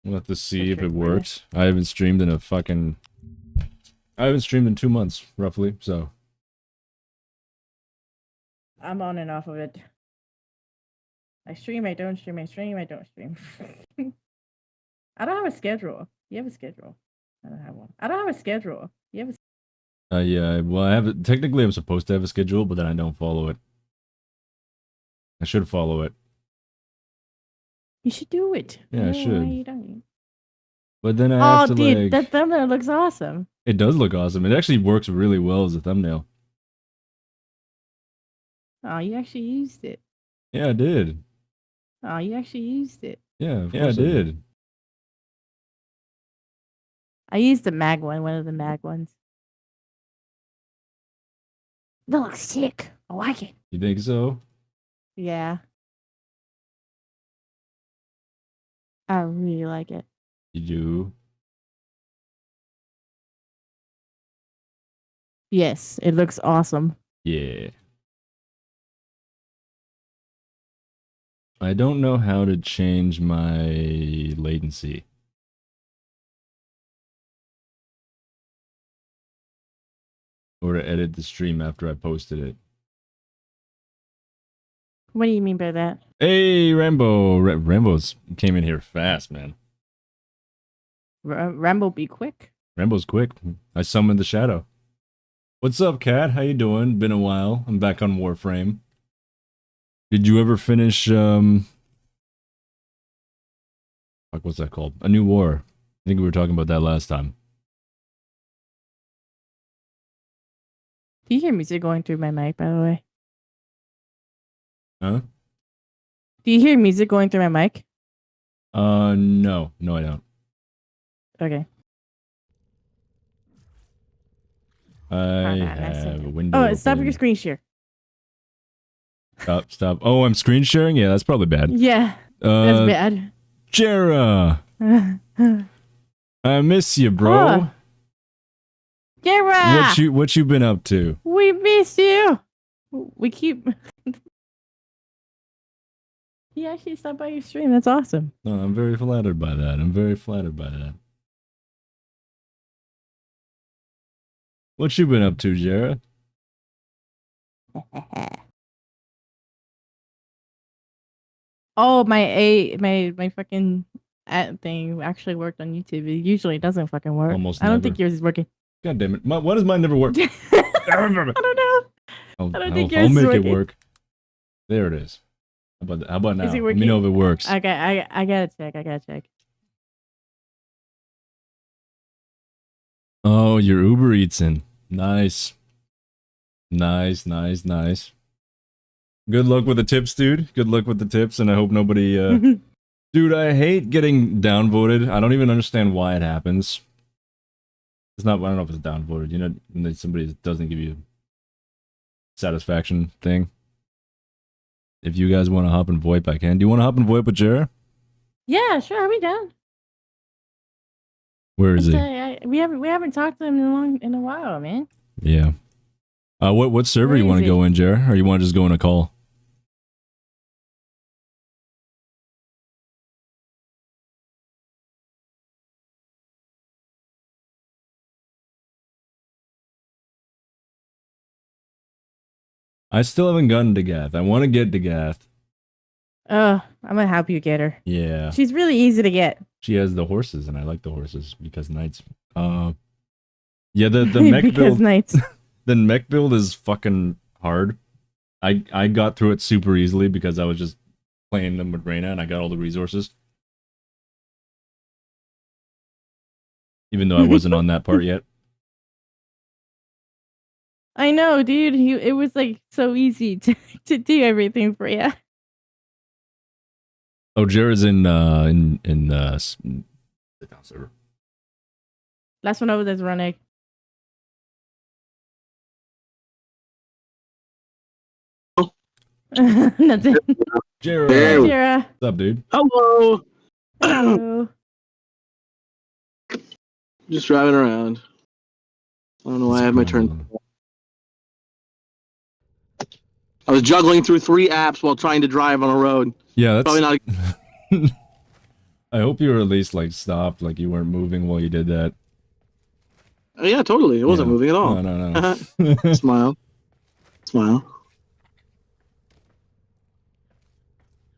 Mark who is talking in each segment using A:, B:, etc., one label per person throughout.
A: We'll have to see if it works. I haven't streamed in 2 months, roughly, so.
B: I'm on and off of it. I stream, I don't stream, I stream, I don't stream. I don't have a schedule. You have a schedule. I don't have one. I don't have a schedule. You have a
A: Yeah, well, I have it. Technically, I'm supposed to have a schedule, but then I don't follow it. I should follow it.
B: You should do it.
A: Yeah, I should.
B: Why you don't?
A: But then I have to,
B: dude,
A: like...
B: that thumbnail looks awesome.
A: It does look awesome. It actually works really well as a thumbnail.
B: Oh, you actually used it.
A: Yeah, I did.
B: Oh, you actually used it.
A: Yeah, I did.
B: I used the mag one of the mag ones. That looks sick. I like it.
A: You think so?
B: Yeah. I really like it.
A: You do?
B: Yes, it looks awesome.
A: Yeah. I don't know how to change my latency. Or to edit the stream after I posted it.
B: What do you mean by that?
A: Hey, Rambo! Rambo's came in here fast, man.
B: Rambo be quick.
A: Rambo's quick. I summoned the shadow. What's up, Cat? How you doing? Been a while. I'm back on Warframe. Did you ever finish, fuck, what's that called? A New War. I think we were talking about that last time.
B: Do you hear music going through my mic, by the way?
A: Huh?
B: Do you hear music going through my mic?
A: No. No, I don't.
B: Okay.
A: I have a window
B: Oh, stop
A: open.
B: your screen share.
A: Stop. Oh, I'm screen sharing? Yeah, that's probably bad.
B: Yeah, that's bad.
A: Jera! I miss you, bro.
B: Oh. Jera!
A: What you been up to?
B: We miss you! We keep... He actually stopped by your stream. That's awesome.
A: No, I'm very flattered by that. What you been up to, Jera?
B: Oh, my fucking ad thing actually worked on YouTube. It usually doesn't fucking work.
A: Almost
B: I don't
A: never.
B: think yours is working.
A: God damn it. Why does mine never work?
B: I don't know. I don't think yours
A: I'll
B: is
A: make
B: working.
A: it work. There it is. How about now?
B: Is it
A: Let me know if it works.
B: I gotta check.
A: Oh, you're Uber Eatsing. Nice. Nice. Good luck with the tips, dude. Good luck with the tips, and I hope nobody... Dude, I hate getting downvoted. I don't even understand why it happens. It's not... I don't know if it's downvoted. You know, when somebody doesn't give you satisfaction thing. If you guys want to hop in VoIP, I can. Do you want to hop in VoIP with Jera?
B: Yeah, sure. I'll be down.
A: Where is he?
B: We haven't talked to him in a while, man.
A: Yeah. What server
B: Where
A: you want to
B: is
A: go in, Jera? Or you want to just go in a call? I still haven't gotten to Gath. I want to get to Gath.
B: I'm gonna help you get her.
A: Yeah.
B: She's really easy to get.
A: She has the horses, and I like the horses because knights. Yeah, the mech
B: because
A: build.
B: knights.
A: The mech build is fucking hard. I got through it super easily because I was just playing them with Reyna, and I got all the resources. Even though I wasn't on that part yet.
B: I know, dude. It was like so easy to do everything for you.
A: Oh, Jera's in the down server.
B: Last one over there's Rune. Nothing.
A: Jera.
C: Hey.
B: Jera.
A: What's up, dude?
C: Hello.
B: Hello.
C: Just driving around. I don't know why I have my turn. I was juggling through 3 apps while trying to drive on a road.
A: Yeah, that's
C: Probably not.
A: I hope you were at least like stopped, like you weren't moving while you did that.
C: Yeah, totally. It wasn't
A: Yeah.
C: moving at all.
A: No.
C: Smile. Smile.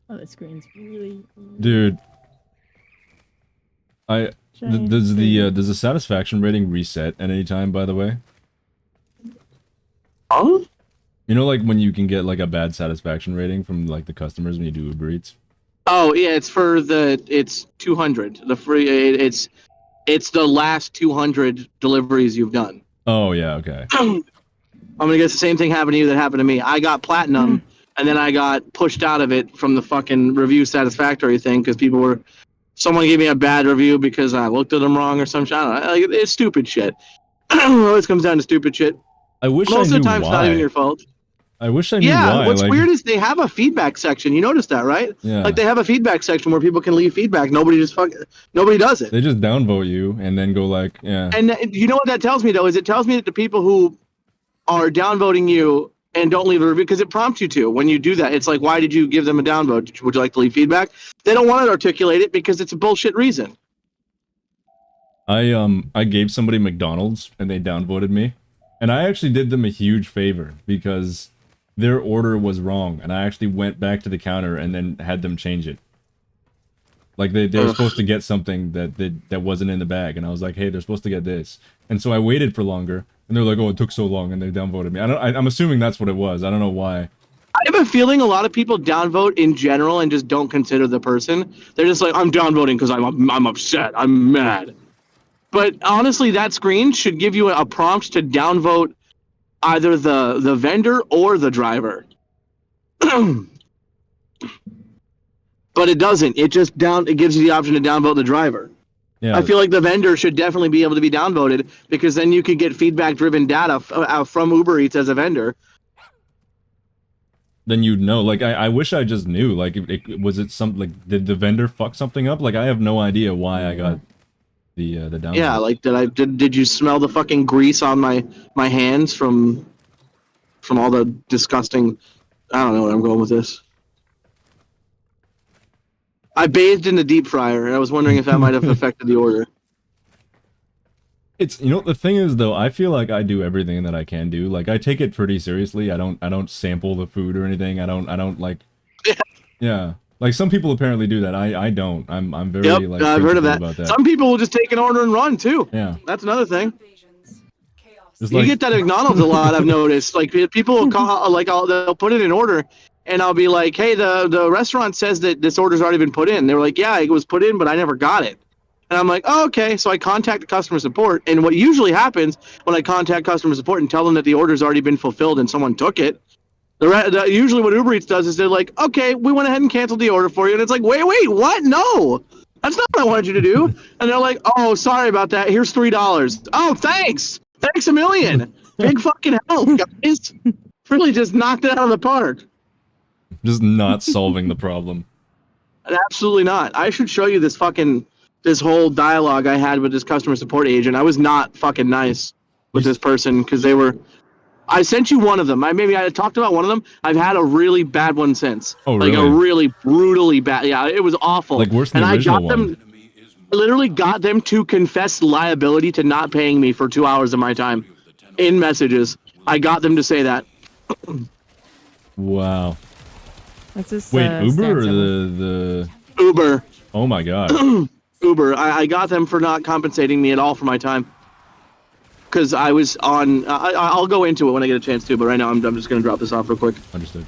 B: Oh, the screen's really.
A: Dude,
B: giant
A: does
B: screen.
A: the satisfaction rating reset at any time, by the way?
C: Huh?
A: You know, like when you can get like a bad satisfaction rating from like the customers when you do Uber Eats.
C: Oh yeah, it's 200. The free it's the last 200 deliveries you've done.
A: Oh yeah, okay.
C: I'm gonna guess the same thing happened to you that happened to me. I got platinum, and then I got pushed out of it from the fucking review satisfactory thing because someone gave me a bad review because I looked at them wrong or some shit. I don't know. Like, it's stupid shit. It always comes down to stupid shit.
A: I wish
C: Most
A: I knew
C: of the time,
A: why.
C: it's not even your fault.
A: I wish I knew
C: Yeah,
A: why.
C: what's
A: like,
C: weird is they have a feedback section. You noticed that, right?
A: Yeah.
C: Like they have a feedback section where people can leave feedback. Nobody does it.
A: They just downvote you and then go like, yeah.
C: And you know what that tells me though is it tells me that the people who are downvoting you and don't leave a review because it prompts you to when you do that. It's like, why did you give them a downvote? Would you like to leave feedback? They don't want to articulate it because it's a bullshit reason.
A: I gave somebody McDonald's and they downvoted me, and I actually did them a huge favor because their order was wrong, and I actually went back to the counter and then had them change it. Like they were supposed to get something that wasn't in the bag, and I was like, hey, they're supposed to get this, and so I waited for longer, and they're like, oh, it took so long, and they downvoted me. I'm assuming that's what it was. I don't know why.
C: I have a feeling a lot of people downvote in general and just don't consider the person. They're just like, I'm downvoting because I'm upset. I'm mad. But honestly, that screen should give you a prompt to downvote either the vendor or the driver. But it doesn't. It gives you the option to downvote the driver.
A: Yeah.
C: I feel like the vendor should definitely be able to be downvoted because then you could get feedback-driven data from Uber Eats as a vendor.
A: Then you'd know. Like I wish I just knew. Like was it something like did the vendor fuck something up? Like I have no idea why I got the downvote.
C: Yeah, like did you smell the fucking grease on my hands from all the disgusting? I don't know where I'm going with this. I bathed in the deep fryer, and I was wondering if that might have affected the order.
A: It's, you know, the thing is though, I feel like I do everything that I can do. Like I take it pretty seriously. I don't sample the food or anything. I don't like. Yeah. Like some people apparently do that. I don't. I'm very like.
C: I've heard of that.
A: About that.
C: Some people will just take an order and run too.
A: Yeah.
C: That's another thing.
A: Just
C: You
A: like,
C: get that at McDonald's a lot. I've noticed. Like people will call, they'll put it in order, and I'll be like, "Hey, the restaurant says that this order's already been put in." They were like, "Yeah, it was put in, but I never got it." And I'm like, "Oh, okay." So I contact the customer support, and what usually happens when I contact customer support and tell them that the order's already been fulfilled and someone took it, usually what Uber Eats does is they're like, "Okay, we went ahead and canceled the order for you," and it's like, "Wait, what? No, that's not what I wanted you to do." And they're like, "Oh, sorry about that. Here's $3." Oh, thanks. Thanks a million. Big fucking help, guys. Really just knocked it out of the park.
A: just not solving the problem.
C: Absolutely not. I should show you this whole dialogue I had with this customer support agent. I was not fucking nice with this person because I sent you one of them. Maybe I talked about one of them. I've had a really bad one since.
A: Oh,
C: like
A: really?
C: a really brutally bad. Yeah, it was awful.
A: Like worse than the original one.
C: I literally got them to confess liability to not paying me for 2 hours of my time in messages. I got them to say that.
A: Wow.
B: What's this?
A: Wait, Uber or
B: stand
A: the
C: Uber.
A: Oh my god.
C: Uber. I got them for not compensating me at all for my time. Because I was on... I'll go into it when I get a chance to, but right now I'm just going to drop this off real quick.
A: Understood.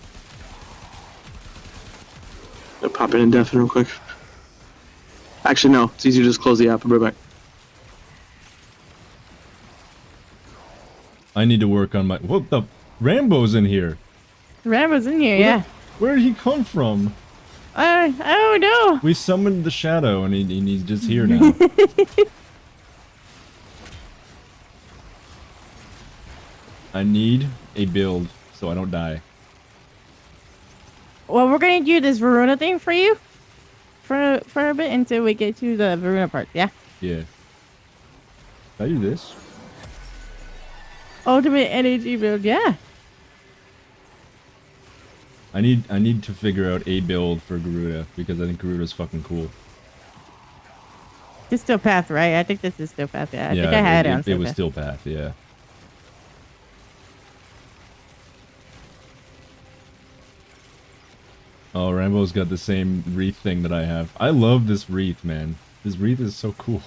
C: I'll pop in indefinite real quick. Actually, no. It's easier to just close the app. I'll be right back.
A: I need to work on my... What the... Rambo's in here.
B: Rambo's in here, yeah.
A: Where did he come from?
B: I don't know.
A: We summoned the shadow and he's just here now. I need a build so I don't die.
B: Well, we're gonna do this Verona thing for you for a bit until we get to the Verona part. Yeah.
A: Yeah. Can I do this?
B: Ultimate energy build. Yeah.
A: I need to figure out a build for Garuda because I think Garuda's fucking cool.
B: This is still path, right? I think this is still path. Yeah, I
A: yeah,
B: think I had it on
A: it
B: still
A: was
B: path.
A: still path, yeah. Oh, Rambo's got the same wreath thing that I have. I love this wreath, man. This wreath is so cool.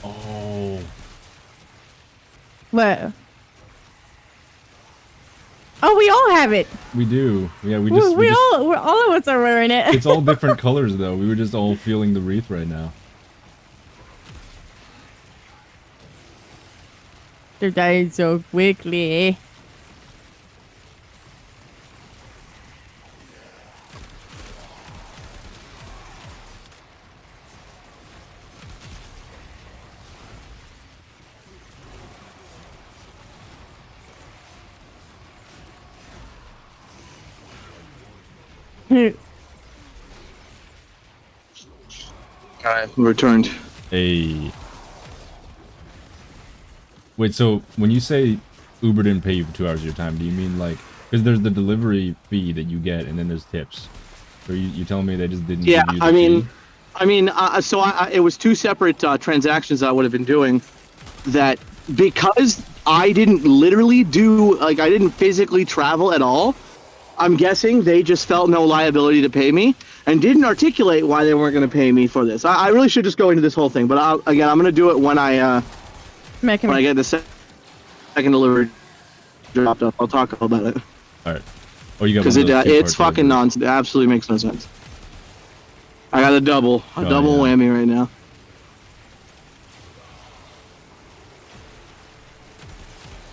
A: Oh.
B: What? Oh, we all have it.
A: We do. Yeah, we
B: All of us are wearing it.
A: It's all different colors, though. We were just all feeling the wreath right now.
B: They're dying so quickly.
C: Alright, returned.
A: Hey. Wait, so when you say Uber didn't pay you for 2 hours of your time, do you mean like... Because there's the delivery fee that you get, and then there's tips. Or you telling me they just didn't
C: Yeah,
A: give you the fee?
C: so it was two separate transactions that I would have been doing. That because I didn't literally do, like, I didn't physically travel at all. I'm guessing they just felt no liability to pay me and didn't articulate why they weren't going to pay me for this. I really should just go into this whole thing, but I'm going to do it when I get the second delivery dropped off. I'll talk about it.
A: All right. Oh, you got
C: because it's fucking nonsense. It absolutely makes no sense. I got a double whammy right now.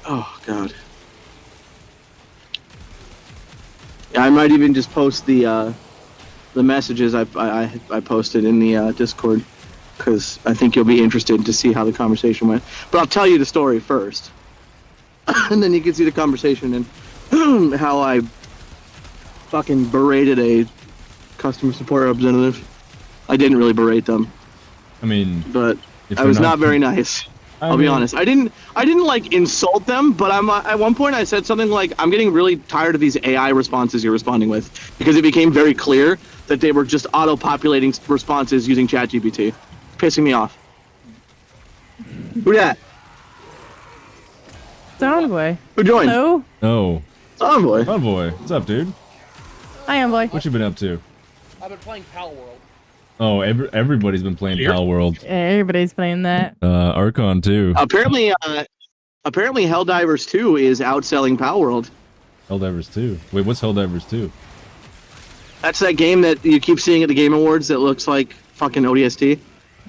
C: Oh god. Yeah, I might even just post the messages I posted in the Discord, because I think you'll be interested to see how the conversation went. But I'll tell you the story first, and then you can see the conversation and how I fucking berated a customer support representative. I didn't really berate them.
A: I mean,
C: but I was not very nice. I'll be honest. I didn't like insult them, but at one point I said something like, I'm getting really tired of these AI responses you're responding with, because it became very clear that they were just auto-populating responses using ChatGPT. Pissing me off. Who dat?
B: Envoy.
C: Who joined?
B: Hello?
A: Oh.
C: Envoy.
A: Envoy. What's up, dude?
B: Hi, Envoy.
A: What you been up to?
D: I've been playing Pal World.
A: Oh, everybody's been playing Pal World.
B: Yeah, everybody's playing that.
A: Archon too.
C: Apparently Helldivers 2 is outselling Pal World.
A: Helldivers 2. Wait, what's Helldivers 2?
C: That's that game that you keep seeing at the Game Awards that looks like fucking ODST.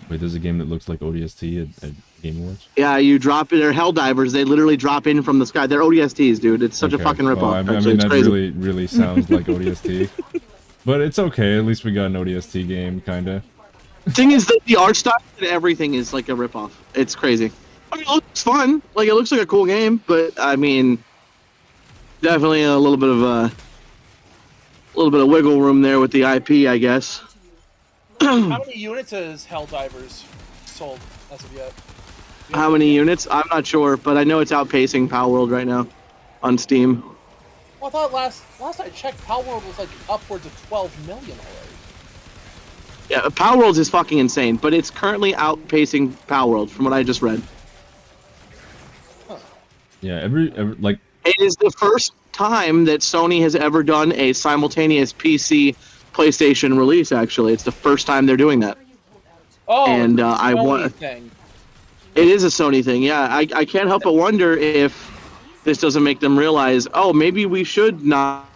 A: Wait, there's a game that looks like ODST at Game Awards?
C: Yeah, you drop in. They're Helldivers. They literally drop in from the sky. They're ODSTs, dude. It's such a fucking ripoff.
A: Well, I mean,
C: it's
A: that
C: crazy.
A: really sounds like ODST. But it's okay. At least we got an ODST game, kinda.
C: The thing is that the art style and everything is like a ripoff. It's crazy. I mean, it looks fun. Like, it looks like a cool game, but I mean, definitely a little bit of wiggle room there with the IP, I guess.
D: How many units has Helldivers sold as of yet?
C: How many units? I'm not sure, but I know it's outpacing Pal World right now on Steam.
D: Well, I thought last I checked, Pal World was like upwards of 12 million already.
C: Yeah, Pal World is fucking insane, but it's currently outpacing Pal World from what I just read.
D: Huh.
A: Yeah, every like.
C: It is the first time that Sony has ever done a simultaneous PC PlayStation release. Actually, it's the first time they're doing that.
D: Oh,
C: and
D: it's a
C: I
D: Sony
C: want.
D: thing.
C: It is a Sony thing. Yeah, I can't help but wonder if this doesn't make them realize, oh, maybe we should not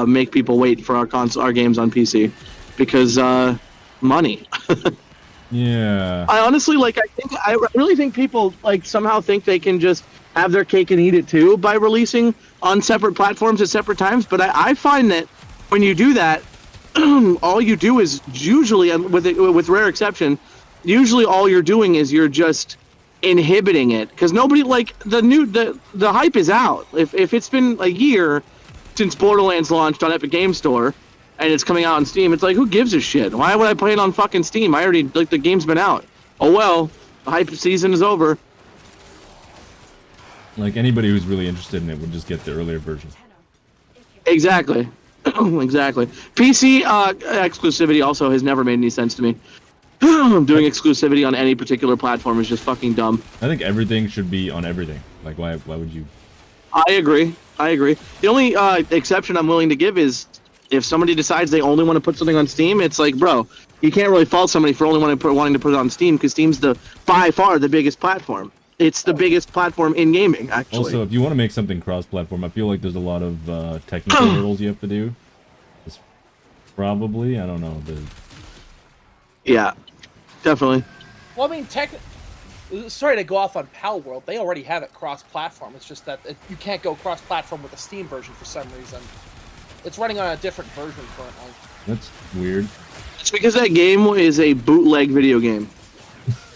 C: make people wait for our games on PC, because money.
A: Yeah.
C: I honestly I really think people somehow think they can just have their cake and eat it too by releasing on separate platforms at separate times. But I find that when you do that, all you do is usually, with rare exception, usually all you're doing is you're just inhibiting it, because nobody the hype is out. If it's been a year since Borderlands launched on Epic Game Store and it's coming out on Steam, it's like, who gives a shit? Why would I play it on fucking Steam? I already the game's been out. Oh well, the hype season is over.
A: Like, anybody who's really interested in it would just get the earlier version.
C: Exactly. Exactly. PC exclusivity also has never made any sense to me. Doing exclusivity on any particular platform is just fucking dumb.
A: I think everything should be on everything. Like, why would you?
C: I agree. The only exception I'm willing to give is if somebody decides they only want to put something on Steam, it's like, bro, you can't really fault somebody for only wanting to put it on Steam because Steam's by far the biggest platform. It's the biggest platform in gaming, actually.
A: Also, if you want to make something cross-platform, I feel like there's a lot of technical hurdles you have to do. It's probably, I don't know.
C: Yeah, definitely.
D: Well, I mean, sorry to go off on Power World. They already have it cross-platform. It's just that you can't go cross-platform with the Steam version for some reason. It's running on a different version currently.
A: That's weird.
C: It's because that game is a bootleg video game.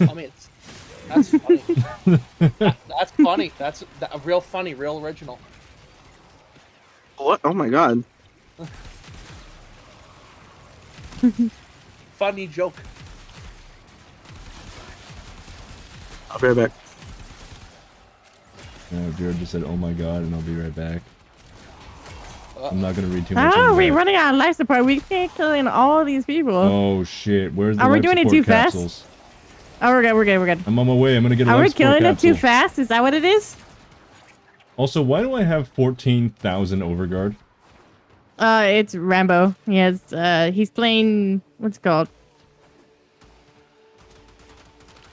D: I mean, that's funny. That's funny. That's a real funny, real original.
C: What? Oh my god.
D: Funny joke.
C: I'll be right back.
A: Jared just said, "Oh my god," and I'll be right back. I'm not gonna read too much.
B: How are we running out of life support? We can't kill in all these people.
A: Oh shit! Where's the
B: Are we
A: life
B: doing it
A: support
B: too fast?
A: capsules?
B: Oh, we're good.
A: I'm on my way. I'm gonna get a
B: Are we
A: life support
B: killing it
A: capsule.
B: too fast? Is that what it is?
A: Also, why do I have 14,000 overguard?
B: It's Rambo. He has, he's playing, what's it called?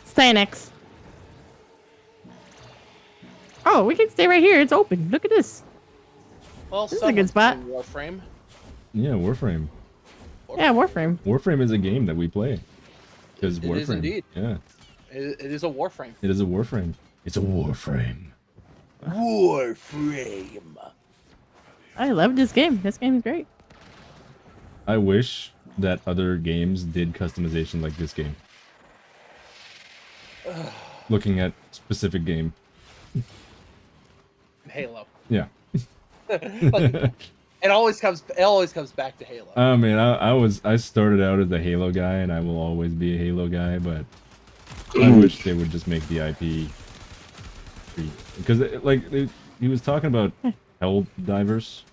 B: Stynex. Oh, we can stay right here. It's open. Look at this.
D: Well,
B: This is a good spot.
D: Warframe.
A: Yeah, Warframe.
B: Yeah, Warframe.
A: Warframe is a game that we play. Because
D: It
A: Warframe.
D: is indeed.
A: Yeah.
D: It is a Warframe.
A: It is a Warframe. It's a Warframe.
D: Warframe.
B: I love this game. This game is great.
A: I wish that other games did customization like this game. Looking at specific game.
D: Halo.
A: Yeah.
D: Like, it always comes back to Halo.
A: I mean, I started out as a Halo guy, and I will always be a Halo guy, but I wish they would just make the IP free. Because, he was talking about Hell Divers.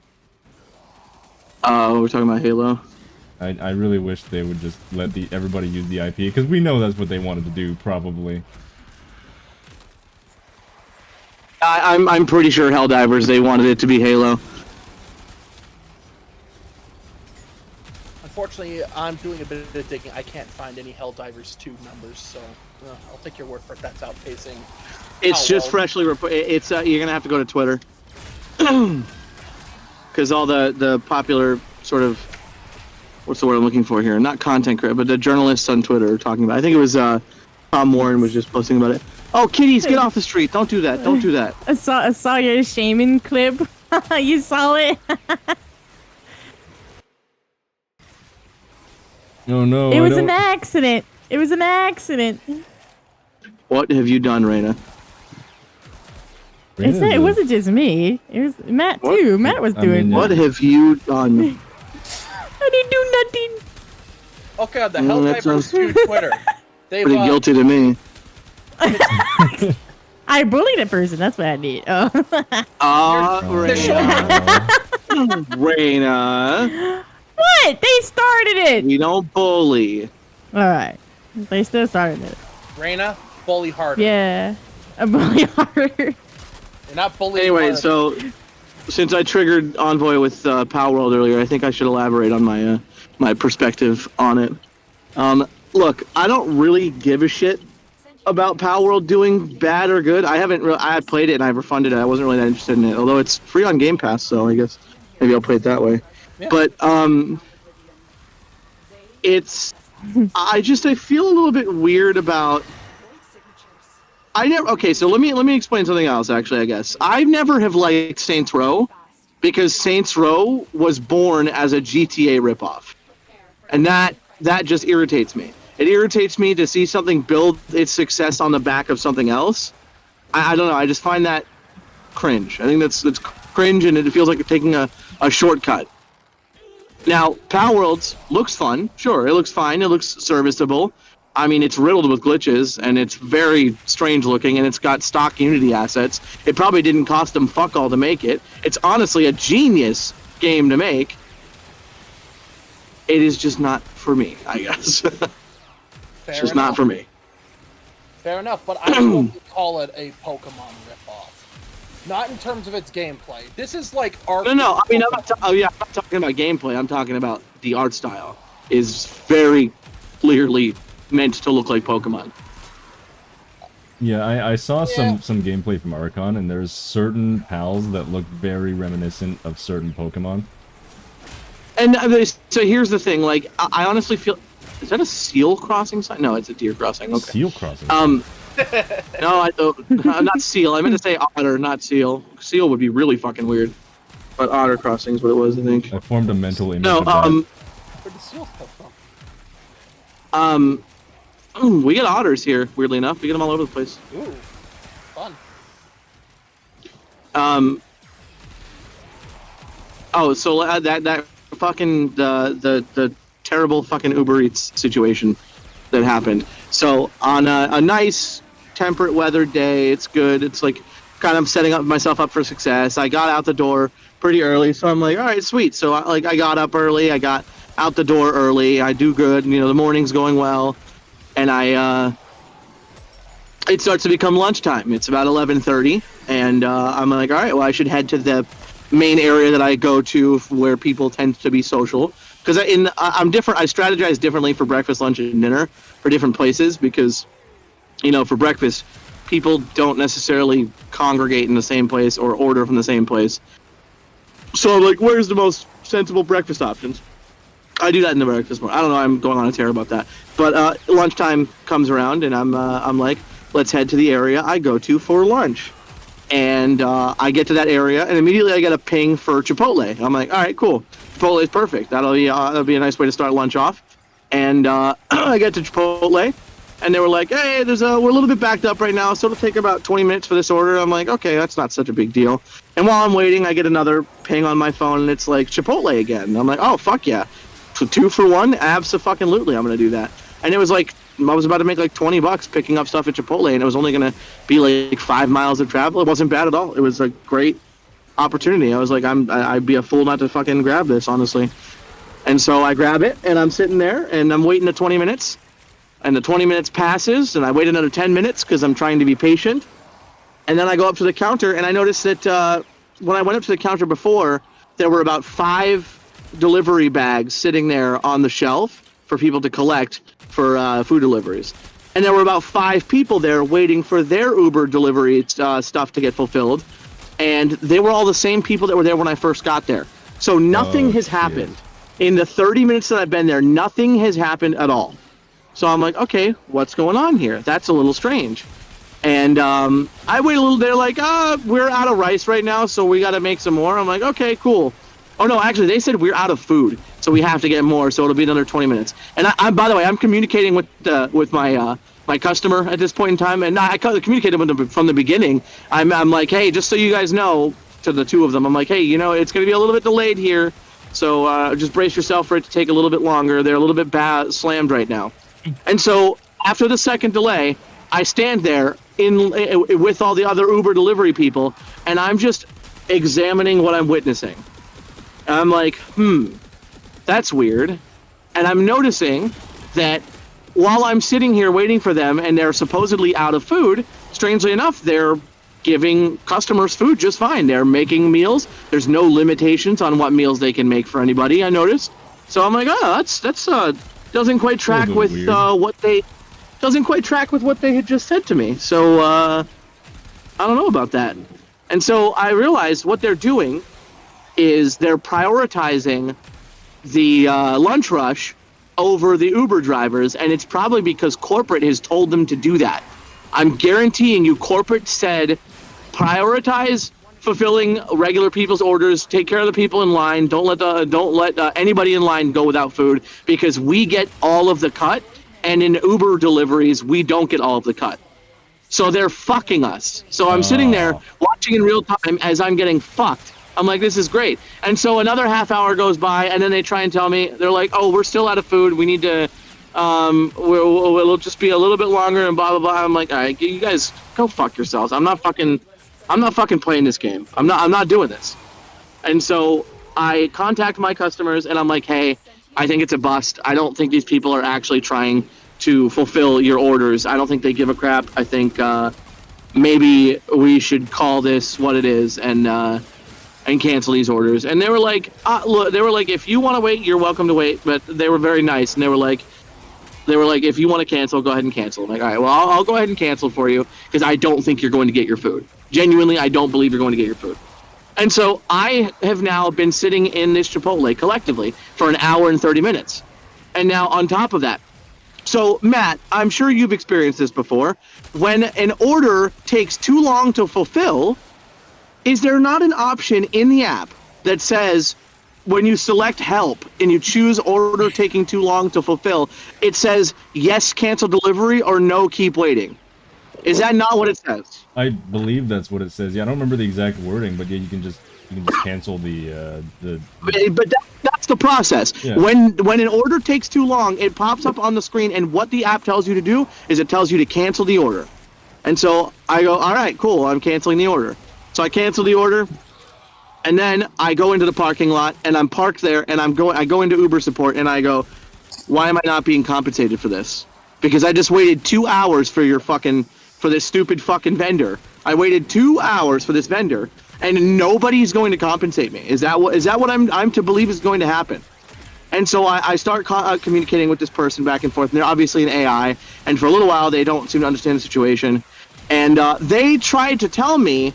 C: We're talking about Halo.
A: I really wish they would just let everybody use the IP, because we know that's what they wanted to do, probably.
C: I'm pretty sure Helldivers, they wanted it to be Halo.
D: Unfortunately, I'm doing a bit of digging. I can't find any Helldivers 2 numbers, so I'll take your word for it. That's outpacing.
C: It's just freshly it's you're gonna have to go to Twitter. Because all the popular sort of, what's the word I'm looking for here? Not content creator, but the journalists on Twitter are talking about it. I think it was Tom Warren was just posting about it. Oh, kitties, get off the street. Don't do that. Don't do that.
B: I saw your shaming clip. You saw it?
A: Oh no.
B: It was an accident. It was an accident.
C: What have you done, Raina?
B: It wasn't just me. It was Matt too.
C: What?
B: Matt was
A: I
B: doing.
A: mean,
C: What have you done?
B: I didn't do nothing.
D: Okay, on the
C: Well, that
D: Helldivers
C: sounds
D: 2 Twitter. They've
C: Pretty guilty to me.
B: I bullied a person. That's what I did. Oh.
C: Raina. Raina.
B: What? They started it.
C: We don't bully.
B: All right. They still started it.
D: Raina, bully harder.
B: Yeah. A bully harder.
D: You're not bullying
C: Anyway,
D: harder.
C: so since I triggered Envoy with Power World earlier, I think I should elaborate on my my perspective on it. Look, I don't really give a shit about Power World doing bad or good. I played it and I refunded it. I wasn't really that interested in it, although it's free on Game Pass, so I guess maybe I'll play it that way.
D: Yeah.
C: But I feel a little bit weird about. Okay, so let me explain something else. Actually, I guess I've never have liked Saints Row because Saints Row was born as a GTA ripoff, and that just irritates me. It irritates me to see something build its success on the back of something else. I don't know. I just find that cringe. I think that's cringe, and it feels like you're taking a shortcut. Now, Power Worlds looks fun. Sure, it looks fine. It looks serviceable. I mean, it's riddled with glitches, and it's very strange looking, and it's got stock Unity assets. It probably didn't cost them fuck all to make it. It's honestly a genius game to make. it is just not for me, I guess. It's just not for me.
D: Fair enough, but I wouldn't call it a Pokemon ripoff. Not in terms of its gameplay. This is like art.
C: No. I mean, I'm not talking about gameplay. I'm talking about the art style. Is very clearly meant to look like Pokemon.
A: Yeah, I saw some gameplay from Archon, and there's certain pals that look very reminiscent of certain Pokemon.
C: And so here's the thing, like, I honestly feel... Is that a seal crossing sign? No, it's a deer crossing. Okay.
A: Seal crossing.
C: No, not seal. I meant to say otter, not seal. Seal would be really fucking weird. But otter crossing is what it was, I think.
A: I formed a mental image
C: No,
A: of that.
D: Where'd the seals come from?
C: We get otters here, weirdly enough. We get them all over the place.
D: Ooh, fun.
C: Oh, so that fucking the terrible fucking Uber Eats situation that happened. So on a nice temperate weather day, it's good. It's like kind of setting up myself up for success. I got out the door pretty early, so I'm like, all right, sweet. So I got up early. I got out the door early. I do good. You know, the morning's going well, and it starts to become lunchtime. It's about 11:30, and I'm like, all right, well, I should head to the main area that I go to where people tend to be social. Because I'm different. I strategize differently for breakfast, lunch, and dinner for different places because, you know, for breakfast, people don't necessarily congregate in the same place or order from the same place. So I'm like, where's the most sensible breakfast options? I do that in the breakfast morning. I don't know. I'm going on a tear about that. But lunchtime comes around, and I'm like, let's head to the area I go to for lunch. And I get to that area, and immediately I get a ping for Chipotle. I'm like, all right, cool. Chipotle is perfect. That'll be a nice way to start lunch off. And I get to Chipotle, and they were like, hey, we're a little bit backed up right now, so it'll take about 20 minutes for this order. I'm like, okay, that's not such a big deal. And while I'm waiting, I get another ping on my phone, and it's like Chipotle again. And I'm like, oh, fuck yeah. So 2 for 1? Abso-fucking-lutely, I'm going to do that. And it was like, I was about to make like $20 picking up stuff at Chipotle, and it was only going to be like 5 miles of travel. It wasn't bad at all. It was a great opportunity. I was like, I'd be a fool not to fucking grab this, honestly. And so I grab it, and I'm sitting there, and I'm waiting the 20 minutes. And the 20 minutes passes, and I wait another 10 minutes because I'm trying to be patient. And then I go up to the counter, and I noticed that when I went up to the counter before, there were about 5 delivery bags sitting there on the shelf for people to collect for food deliveries. And there were about 5 people there waiting for their Uber delivery stuff to get fulfilled. And they were all the same people that were there when I first got there. So nothing has happened. In the 30 minutes that I've been there, nothing has happened at all. So I'm like, okay, what's going on here? That's a little strange. And I wait a little, they're like, we're out of rice right now, so we got to make some more. I'm like, okay, cool. Oh no, actually, they said we're out of food, so we have to get more, so it'll be another 20 minutes. And I by the way, I'm communicating with my my customer at this point in time, and I communicated with them from the beginning. I'm like, hey, just so you guys know, to the 2 of them, I'm like, hey, you know, it's going to be a little bit delayed here, so just brace yourself for it to take a little bit longer. They're a little bit slammed right now. And so after the second delay, I stand there with all the other Uber delivery people, and I'm just examining what I'm witnessing. And I'm like, that's weird. And I'm noticing that while I'm sitting here waiting for them and they're supposedly out of food, strangely enough, they're giving customers food just fine. They're making meals. There's no limitations on what meals they can make for anybody, I noticed. So I'm like, oh, that's doesn't quite track with what they had just said to me. So I don't know about that. And so I realized what they're doing is they're prioritizing the lunch rush over the Uber drivers, and it's probably because corporate has told them to do that. I'm guaranteeing you, corporate said, prioritize fulfilling regular people's orders, take care of the people in line, don't let anybody in line go without food, because we get all of the cut, and in Uber deliveries, we don't get all of the cut. So they're fucking us. So I'm sitting there watching in real time as I'm getting fucked. I'm like, this is great. And so another half hour goes by, and then they try and tell me, they're like, oh, we're still out of food. We need to, we'll just be a little bit longer and blah, blah, blah. I'm like, all right, you guys go fuck yourselves. I'm not fucking playing this game. I'm not doing this. And so I contact my customers and I'm like, hey, I think it's a bust. I don't think these people are actually trying to fulfill your orders. I don't think they give a crap. I think maybe we should call this what it is and cancel these orders. And they were like, look, they were like, if you want to wait, you're welcome to wait. But they were very nice, and they were like, if you want to cancel, go ahead and cancel. I'm like, all right, well, I'll go ahead and cancel for you because I don't think you're going to get your food. Genuinely, I don't believe you're going to get your food. And so I have now been sitting in this Chipotle collectively for an hour and 30 minutes. And now on top of that, so Matt, I'm sure you've experienced this before. When an order takes too long to fulfill, is there not an option in the app that says when you select help and you choose order taking too long to fulfill, it says yes, cancel delivery, or no, keep waiting? Is that not what it says?
A: I believe that's what it says. Yeah, I don't remember the exact wording, but yeah, you can just cancel the.
C: But that's the process.
A: Yeah.
C: When an order takes too long, it pops up on the screen, and what the app tells you to do is it tells you to cancel the order. And so I go, all right, cool, I'm canceling the order. So I cancel the order, and then I go into the parking lot, and I'm parked there, and I go into Uber support, and I go, why am I not being compensated for this? Because I just waited 2 hours for this stupid fucking vendor. I waited 2 hours for this vendor, and nobody's going to compensate me. Is that what I'm to believe is going to happen? And so I start communicating with this person back and forth, and they're obviously an AI, and for a little while they don't seem to understand the situation. And they tried to tell me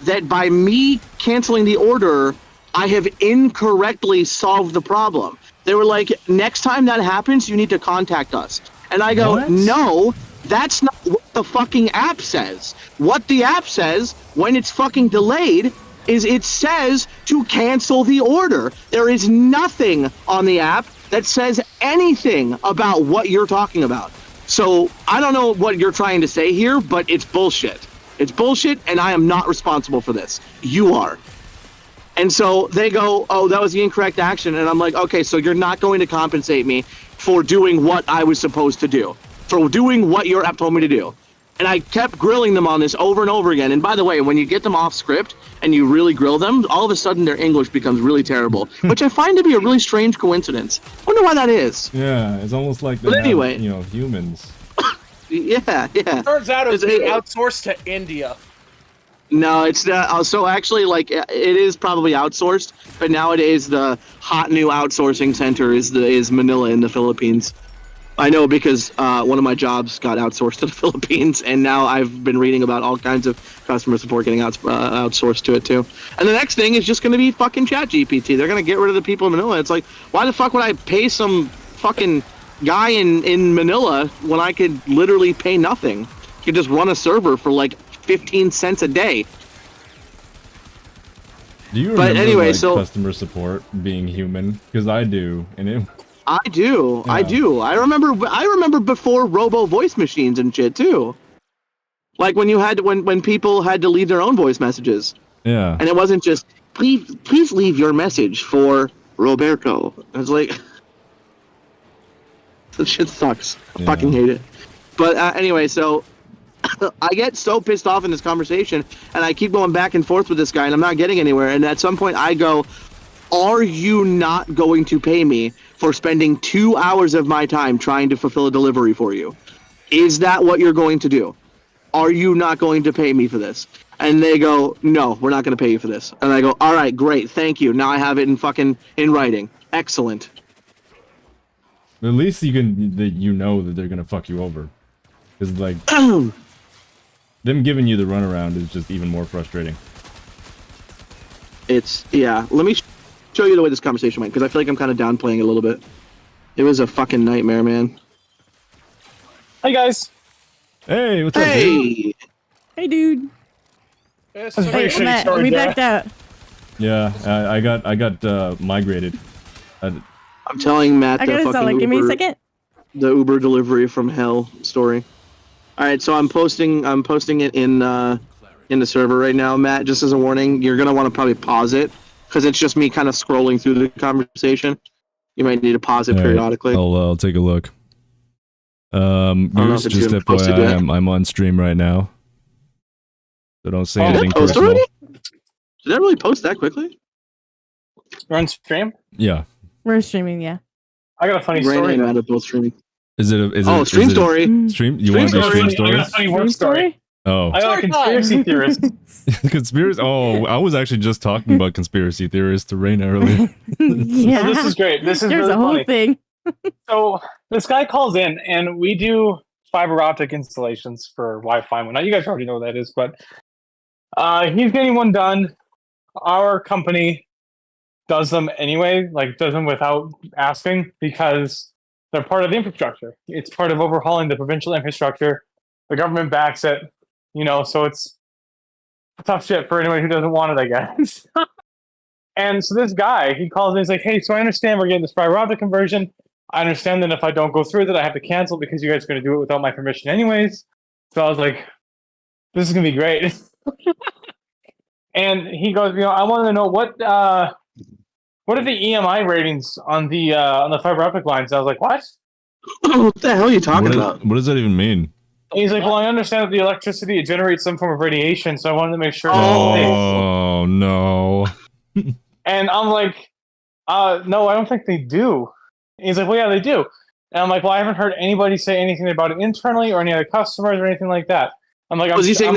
C: that by me canceling the order, I have incorrectly solved the problem. They were like, next time that happens, you need to contact us. And I go,
A: What?
C: no, that's not what the fucking app says. What the app says, when it's fucking delayed, is it says to cancel the order. There is nothing on the app that says anything about what you're talking about. So I don't know what you're trying to say here, but it's bullshit. It's bullshit, and I am not responsible for this. You are. And so they go, oh, that was the incorrect action. And I'm like, okay, so you're not going to compensate me for doing what I was supposed to do, for doing what your app told me to do. And I kept grilling them on this over and over again. And by the way, when you get them off script and you really grill them, all of a sudden their English becomes really terrible, which I find to be a really strange coincidence. I wonder why that is.
A: Yeah, it's almost like
C: But anyway.
A: humans.
C: Yeah.
D: Turns out it's being outsourced to India.
C: No, it's not. So actually, like, it is probably outsourced, but nowadays the hot new outsourcing center is Manila in the Philippines. I know because one of my jobs got outsourced to the Philippines, and now I've been reading about all kinds of customer support getting outsourced to it too. And the next thing is just going to be fucking ChatGPT. They're going to get rid of the people in Manila. It's like, why the fuck would I pay some fucking guy in Manila when I could literally pay nothing? You could just run a server for like 15 cents a day.
A: Do you remember
C: anyway,
A: like,
C: so
A: customer support being human? Because I do, and it.
C: I do.
A: Yeah.
C: I do. I remember before robo voice machines and shit too. Like when people had to leave their own voice messages.
A: Yeah.
C: And it wasn't just please leave your message for Roberto. I was like, that shit sucks. I fucking hate it. But anyway, so I get so pissed off in this conversation, and I keep going back and forth with this guy, and I'm not getting anywhere. And at some point, I go, "Are you not going to pay me for spending 2 hours of my time trying to fulfill a delivery for you? Is that what you're going to do? Are you not going to pay me for this?" And they go, "No, we're not going to pay you for this." And I go, "All right, great, thank you. Now I have it in writing. Excellent."
A: At least you know that they're gonna fuck you over, because like them giving you the runaround is just even more frustrating.
C: Let me show you the way this conversation went, because I feel like I'm kind of downplaying it a little bit. It was a fucking nightmare, man.
E: Hey guys.
A: Hey, what's up, dude?
B: Hey, dude.
D: It's
E: That's
D: so
E: pretty
B: Hey,
E: shitty
B: Matt,
E: story
B: we
E: there.
B: backed out.
A: Yeah, I got migrated.
C: I'm telling Matt
B: I
C: the
B: gotta
C: fucking
B: sell it. Give me a
C: Uber-
B: second.
C: the Uber delivery from hell story. All right, so I'm posting it in the server right now, Matt. Just as a warning, you're gonna want to probably pause it because it's just me kind of scrolling through the conversation. You might need to pause it
A: All right,
C: periodically.
A: I'll take a look.
C: know
A: Goose,
C: if it's
A: just
C: even posted
A: FYI,
C: yet.
A: I'm on stream right now, so don't say
E: Oh,
C: Did
A: anything
C: that post
A: personal.
C: already? Did that really post that quickly?
E: You're on stream?
A: Yeah.
B: We're streaming, yeah.
E: I got a funny
C: Raina
E: story.
C: and Matt are both streaming.
A: Is it?
C: Oh, stream story.
A: Stream? You
E: Stream
A: want to do
E: story.
A: stream
E: I got a
A: stories?
E: funny
B: Stream
E: work story.
B: story?
A: Oh,
E: I got a
D: Story time.
E: conspiracy theorist.
A: conspiracy. Oh, I was actually just talking about conspiracy theorists to Raina earlier.
B: Yeah.
E: So this is great. This is
B: There's
E: really
B: a whole
E: funny.
B: thing.
E: So this guy calls in, and we do fiber optic installations for Wi-Fi. Now you guys already know what that is, but he's getting one done. Our company does them anyway, like does them without asking, because they're part of the infrastructure. It's part of overhauling the provincial infrastructure. The government backs it, so it's tough shit for anyone who doesn't want it, I guess. And so this guy, he calls in, he's like, hey, so I understand we're getting this fiber optic conversion. I understand that if I don't go through that, I have to cancel because you guys are going to do it without my permission anyways. So I was like, this is going to be great. And he goes, I wanted to know what are the EMI ratings on the fiber optic lines? And I was like, what?
C: What the hell are you talking about?
A: What does that even mean?
E: And he's like, well, I understand that the electricity, it generates some form of radiation, so I wanted to make sure.
A: Oh no.
E: And I'm like, no, I don't think they do. And he's like, well, yeah, they do. And I'm like, well, I haven't heard anybody say anything about it internally or any other customers or anything like that. I'm like,
C: Was he saying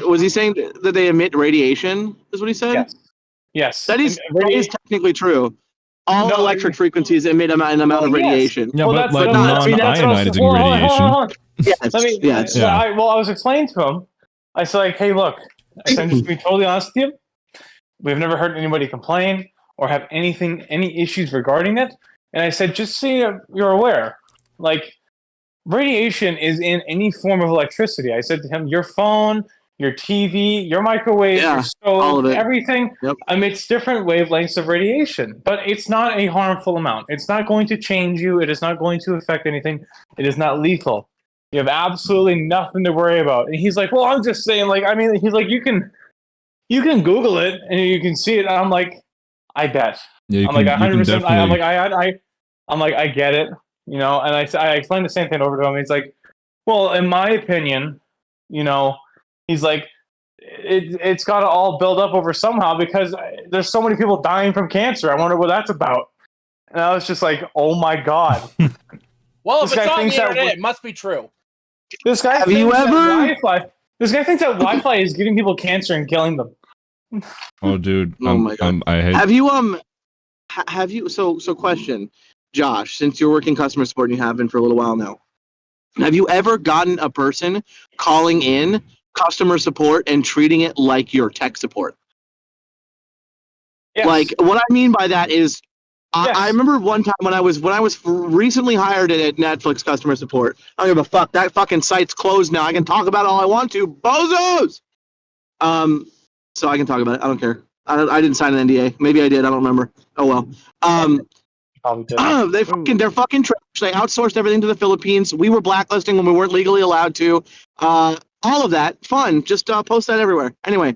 C: Was he saying that they emit radiation? Is what he said?
E: Yes. Yes.
C: That is
E: And
C: technically true. All
E: No,
C: electric frequencies emit an amount of
E: yes.
C: radiation.
A: Yeah,
E: Well,
A: but
E: that's-
A: like
E: that's what I was-
A: non-ionizing
E: hold on,
A: radiation.
E: hold on.
C: Yes.
E: Let me,
C: yes.
E: so
A: Yeah.
E: I was explaining to him. I said, like, hey, look, I said, just to be totally honest with you, we've never heard anybody complain or have any issues regarding it. And I said, just so you're aware, like, radiation is in any form of electricity. I said to him, your phone, your TV, your microwave,
C: Yeah,
E: your stove,
C: all of it.
E: everything
C: Yep.
E: emits different wavelengths of radiation. But it's not a harmful amount. It's not going to change you. It is not going to affect anything. It is not lethal. You have absolutely nothing to worry about. And he's like, well, I'm just saying, like, I mean, he's like, you can Google it and you can see it. And I'm like, I bet.
A: Yeah, you
E: I'm
A: can,
E: like 100%.
A: you can definitely.
E: I'm like, I get it, And I explained the same thing over to him. He's like, well, in my opinion, he's like, it's got to all build up over somehow because there's so many people dying from cancer. I wonder what that's about. And I was just like, oh my god.
D: Well, if
E: This
D: it's
E: guy
D: on the
E: thinks that
D: internet, it must be true.
E: This guy
C: Have you
E: thinks that
C: ever-
E: Wi-Fi. This guy thinks that Wi-Fi is giving people cancer and killing them.
A: Oh, dude.
C: Oh my God.
A: I hate.
C: Have you so question, Josh, since you're working customer support and you have been for a little while now, have you ever gotten a person calling in customer support and treating it like your tech support?
E: Yes.
C: Like what I mean by that is
E: Yes.
C: I remember one time when I was recently hired at Netflix customer support. I don't give a fuck. That fucking site's closed now. I can talk about it all I want to. Bozos! So I can talk about it. I don't care. I didn't sign an NDA. Maybe I did. I don't remember. Oh well.
E: Probably did.
C: They're fucking trash. They outsourced everything to the Philippines. We were blacklisting when we weren't legally allowed to. All of that fun. Just post that everywhere. Anyway,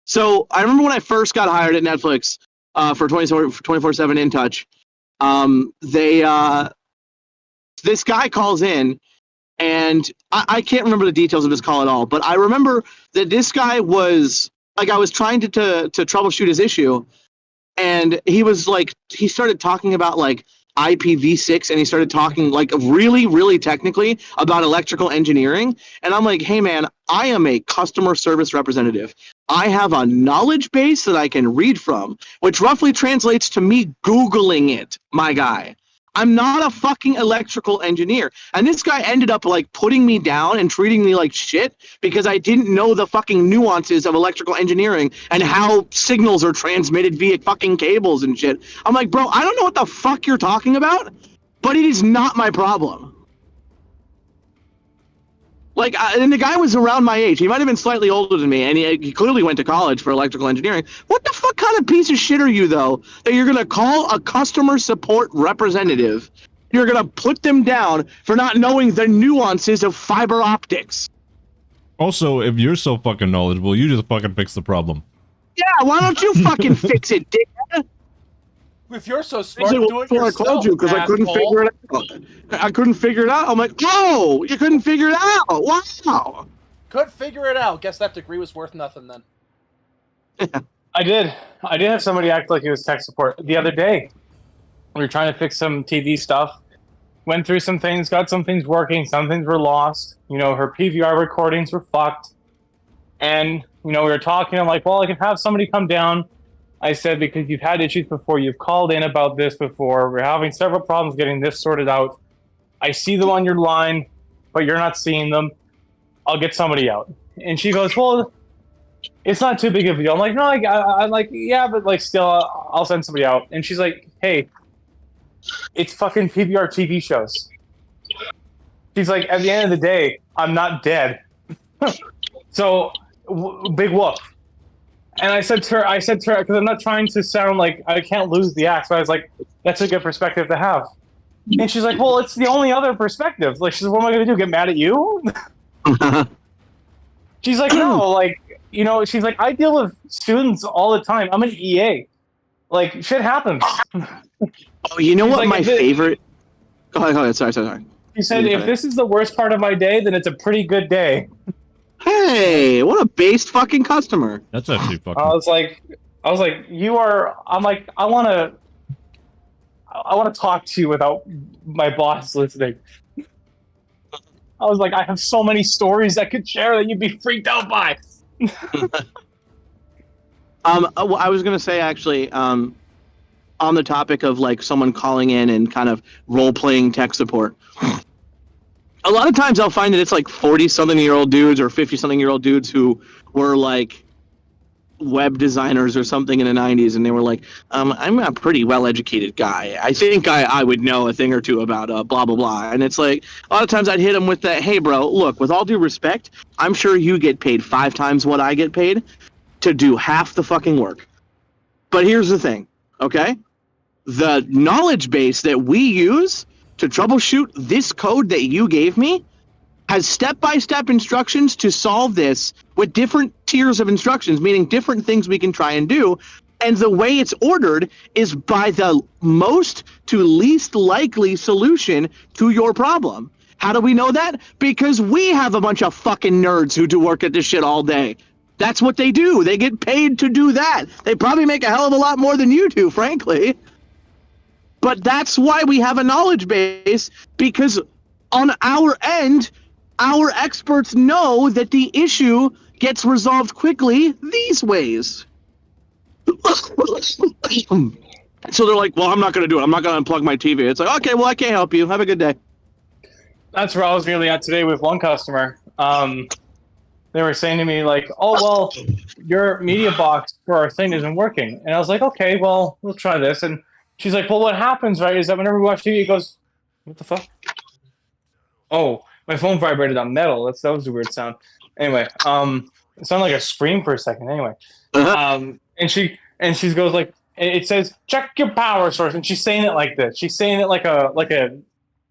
C: so I remember when I first got hired at Netflix for 24/7 In Touch. This guy calls in, and I can't remember the details of his call at all. But I remember that this guy was like, I was trying to troubleshoot his issue. And he was like, he started talking about like IPv6, and he started talking like really, really technically about electrical engineering. And I'm like, hey man, I am a customer service representative. I have a knowledge base that I can read from, which roughly translates to me Googling it, my guy. I'm not a fucking electrical engineer. And this guy ended up like putting me down and treating me like shit because I didn't know the fucking nuances of electrical engineering and how signals are transmitted via fucking cables and shit. I'm like, bro, I don't know what the fuck you're talking about, but it is not my problem. Like, and the guy was around my age. He might have been slightly older than me, and he clearly went to college for electrical engineering. What the fuck kind of piece of shit are you, though, that you're going to call a customer support representative? You're going to put them down for not knowing the nuances of fiber optics.
A: Also, if you're so fucking knowledgeable, you just fucking fix the problem.
C: Yeah, why don't you fucking fix it, dickhead?
D: If you're so smart,
C: Actually,
D: do it
C: before I
D: yourself,
C: called you because I couldn't
D: asshole.
C: figure it out. I couldn't figure it out. I'm like, oh, you couldn't figure it out. Wow.
D: Could figure it out. Guess that degree was worth nothing then.
E: I did have somebody act like it was tech support the other day. We were trying to fix some TV stuff. Went through some things, got some things working, some things were lost. You know, her PVR recordings were fucked. And, you know, we were talking. I'm like, well, I can have somebody come down. I said, because you've had issues before. You've called in about this before. We're having several problems getting this sorted out. I see them on your line, but you're not seeing them. I'll get somebody out. And she goes, well, it's not too big of a deal. I'm like, no, I'm like, yeah, but like still, I'll send somebody out. And she's like, hey, it's fucking PBR TV shows. She's like, at the end of the day, I'm not dead. So, big whoop. And I said to her, because I'm not trying to sound like I can't lose the axe, but I was like, that's a good perspective to have. And she's like, well, it's the only other perspective. Like, she's like, what am I going to do, get mad at you? She's like, no, like, you know, she's like, I deal with students all the time. I'm an EA. Like, shit happens.
C: Oh, you know
E: She's
C: what
E: like,
C: my favorite... Go ahead. Sorry.
E: She said, if this is the worst part of my day, then it's a pretty good day.
C: Hey, what a based fucking customer.
A: That's actually fucking.
E: I was like, you are. I'm like, I want to talk to you without my boss listening. I was like, I have so many stories I could share that you'd be freaked out by.
C: I was gonna say actually, on the topic of like someone calling in and kind of role playing tech support. A lot of times I'll find that it's like 40-something-year-old dudes or 50-something-year-old dudes who were like web designers or something in the 90s, and they were like, I'm a pretty well-educated guy. I think I would know a thing or two about blah, blah, blah. And it's like, a lot of times I'd hit them with that, hey, bro, look, with all due respect, I'm sure you get paid 5 times what I get paid to do half the fucking work. But here's the thing, okay? The knowledge base that we use to troubleshoot this code that you gave me has step-by-step instructions to solve this with different tiers of instructions, meaning different things we can try and do. And the way it's ordered is by the most to least likely solution to your problem. How do we know that? Because we have a bunch of fucking nerds who do work at this shit all day. That's what they do. They get paid to do that. They probably make a hell of a lot more than you do, frankly. But that's why we have a knowledge base, because on our end, our experts know that the issue gets resolved quickly these ways. So they're like, well, I'm not going to do it. I'm not going to unplug my TV. It's like, okay, well, I can't help you. Have a good day.
E: That's where I was nearly at today with one customer. They were saying to me, like, oh, well, your media box for our thing isn't working. And I was like, okay, well, we'll try this. And she's like, well, what happens, right, is that whenever we watch TV, it goes, what the fuck? Oh, my phone vibrated on metal. That was a weird sound. Anyway, it sounded like a scream for a second. Anyway, and she goes like, it says, check your power source. And she's saying it like this. She's saying it like a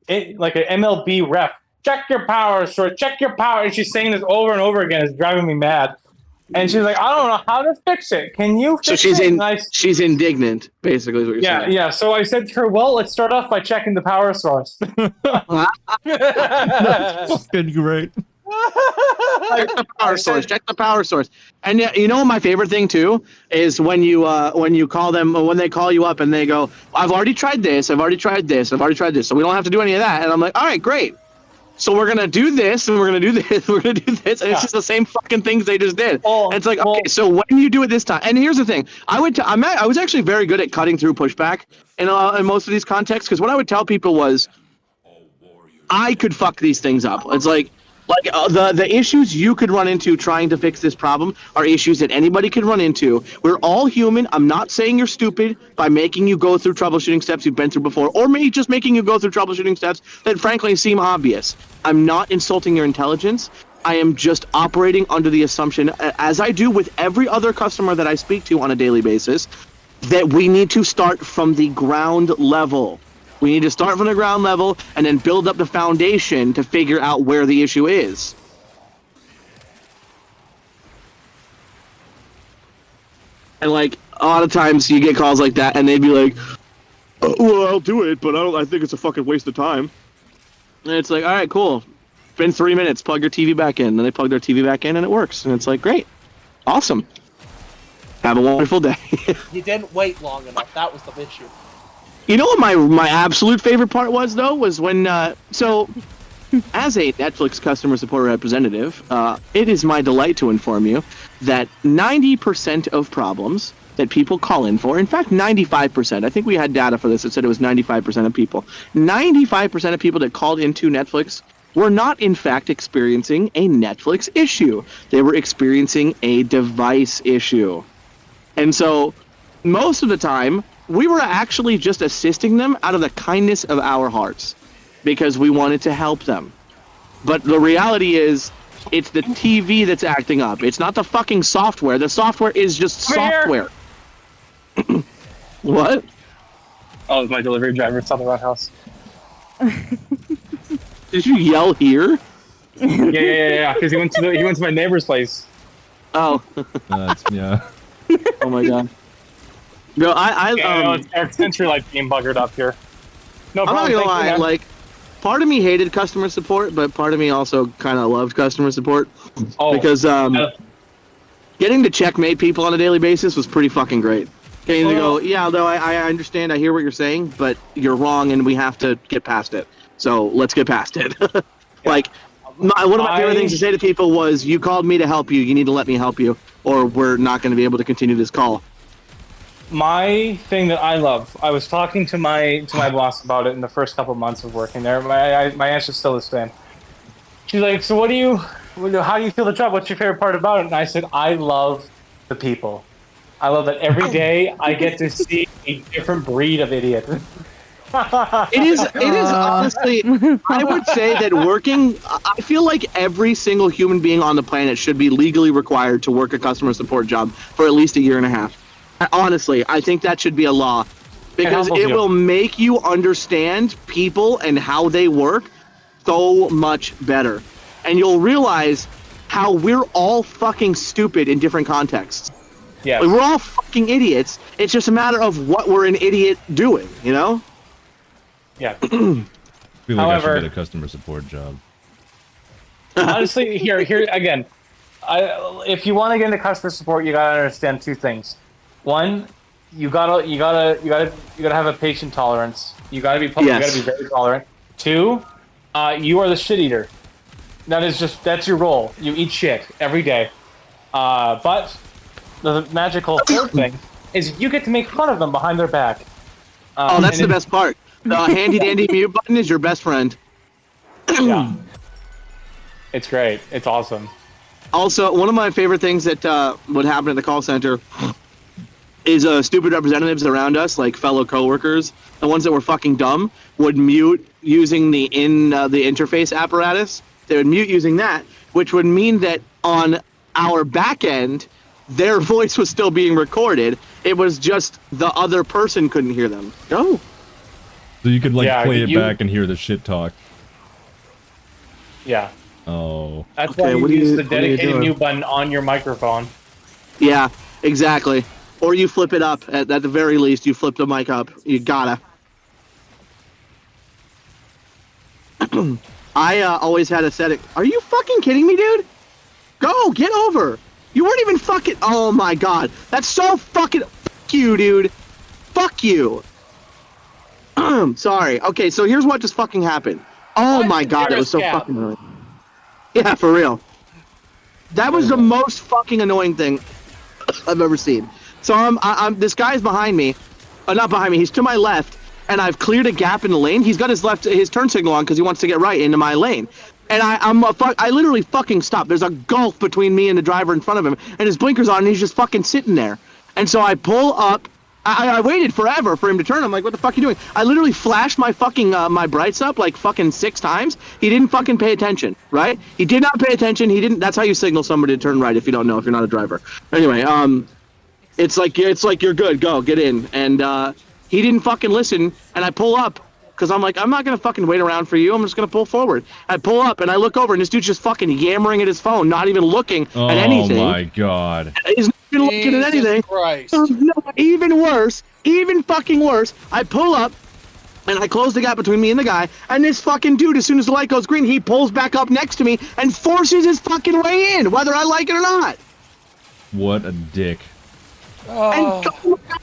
E: MLB ref. Check your power source. Check your power. And she's saying this over and over again. It's driving me mad. And she's like, I don't know how to fix it. Can you fix it?
C: She's indignant, basically is what you're saying.
E: Yeah. So I said to her, well, let's start off by checking the power source.
A: That's fucking great.
C: Check the power source. And you know my favorite thing too is when you call them, when they call you up and they go, I've already tried this, so we don't have to do any of that. And I'm like, all right, great. So we're gonna do this, and we're gonna do this, and it's just the same fucking things they just did. And it's like, okay, so when you do it this time, and here's the thing, I was actually very good at cutting through pushback in most of these contexts, because what I would tell people was, I could fuck these things up. It's like the issues you could run into trying to fix this problem are issues that anybody could run into. We're all human. I'm not saying you're stupid by making you go through troubleshooting steps you've been through before, or maybe just making you go through troubleshooting steps that frankly seem obvious. I'm not insulting your intelligence. I am just operating under the assumption, as I do with every other customer that I speak to on a daily basis, that we need to start from the ground level. We need to start from the ground level and then build up the foundation to figure out where the issue is. And like a lot of times you get calls like that and they'd be like, well, I'll do it, but I think it's a fucking waste of time. And it's like, all right, cool. Been 3 minutes, plug your TV back in. And they plug their TV back in and it works. And it's like, great. Awesome. Have a wonderful day.
D: You didn't wait long enough. That was the issue.
C: You know what my absolute favorite part was, though, was when so as a Netflix customer support representative, it is my delight to inform you that 90% of problems that people call in for, in fact 95%, I think we had data for this that said it was 95% of people, 95% of people that called into Netflix were not in fact experiencing a Netflix issue. They were experiencing a device issue. And so most of the time, we were actually just assisting them out of the kindness of our hearts because we wanted to help them. But the reality is, it's the TV that's acting up. It's not the fucking software. The software is just software. What?
E: Oh, it's my delivery driver. It's on the right house.
C: Did you yell here?
E: Yeah. Because he went to my neighbor's place.
C: Oh.
A: Yeah.
C: Oh my god. No,
E: It's Century Light being buggered up here. No
C: I'm
E: problem.
C: not gonna lie,
E: man.
C: like, part of me hated customer support, but part of me also kind of loved customer support because getting to checkmate people on a daily basis was pretty fucking great. Getting to go, yeah, although I understand, I hear what you're saying, but you're wrong, and we have to get past it. So let's get past it. Like, one of my favorite things to say to people was, "You called me to help you. You need to let me help you, or we're not going to be able to continue this call."
E: My thing that I love, I was talking to my boss about it in the first couple months of working there. My answer's still the same. She's like, so how do you feel the job? What's your favorite part about it? And I said, I love the people. I love that every day I get to see a different breed of idiot.
C: It is honestly, I would say that I feel like every single human being on the planet should be legally required to work a customer support job for at least a year and a half. Honestly, I think that should be a law because it will make you understand people and how they work so much better. And you'll realize how we're all fucking stupid in different contexts.
E: Yeah.
C: Like, we're all fucking idiots. It's just a matter of what we're an idiot doing, you know?
E: Yeah.
A: I feel like I
E: However-
A: should get a customer support job.
E: Honestly, here again, if you want to get into customer support, you gotta understand two things. One, you gotta have a patient tolerance. You gotta be
C: Yes.
E: You gotta be very tolerant. Two, you are the shit eater. That's your role. You eat shit every day. But the magical third thing is you get to make fun of them behind their back.
C: That's the best part. The handy dandy mute button is your best friend.
E: Yeah. It's great. It's awesome.
C: Also, one of my favorite things that would happen at the call center is stupid representatives around us, like fellow coworkers, the ones that were fucking dumb, would mute using the interface apparatus. They would mute using that, which would mean that on our back end, their voice was still being recorded. It was just the other person couldn't hear them. Oh.
A: So you could play it
E: you-
A: back and hear the shit talk.
E: Yeah.
A: Oh.
E: That's
C: Okay,
E: why
C: what
E: you
C: are
E: use
C: you-
E: the
C: what are you
E: dedicated
C: doing?
E: mute button on your microphone.
C: Yeah, exactly. Or you flip it up. At the very least, you flip the mic up. You gotta. I always had a setting. Are you fucking kidding me, dude? Go, get over. You weren't even fucking. Oh my god. That's so fucking. Fuck you, dude. Fuck you. Sorry. Okay, so here's what just fucking happened. Oh my god, it was so fucking annoying. Yeah, for real. That was the most fucking annoying thing I've ever seen. So I'm this guy's behind me, not behind me. He's to my left, and I've cleared a gap in the lane. He's got his turn signal on because he wants to get right into my lane. And I literally fucking stopped. There's a gulf between me and the driver in front of him, and his blinker's on, and he's just fucking sitting there. And so I pull up. I waited forever for him to turn. I'm like, what the fuck are you doing? I literally flashed my fucking my brights up like fucking 6 times. He didn't fucking pay attention, right? He did not pay attention. He didn't. That's how you signal somebody to turn right if you don't know, if you're not a driver. Anyway, it's like you're good. Go get in. And he didn't fucking listen. And I pull up because I'm like, I'm not gonna fucking wait around for you. I'm just gonna pull forward. I pull up and I look over and this dude's just fucking yammering at his phone, not even looking at anything.
A: Oh my god.
C: He's not even looking at anything.
D: Christ.
C: No, even worse, even fucking worse, I pull up, and I close the gap between me and the guy, and this fucking dude, as soon as the light goes green, he pulls back up next to me and forces his fucking way in, whether I like it or not.
A: What a dick.
C: And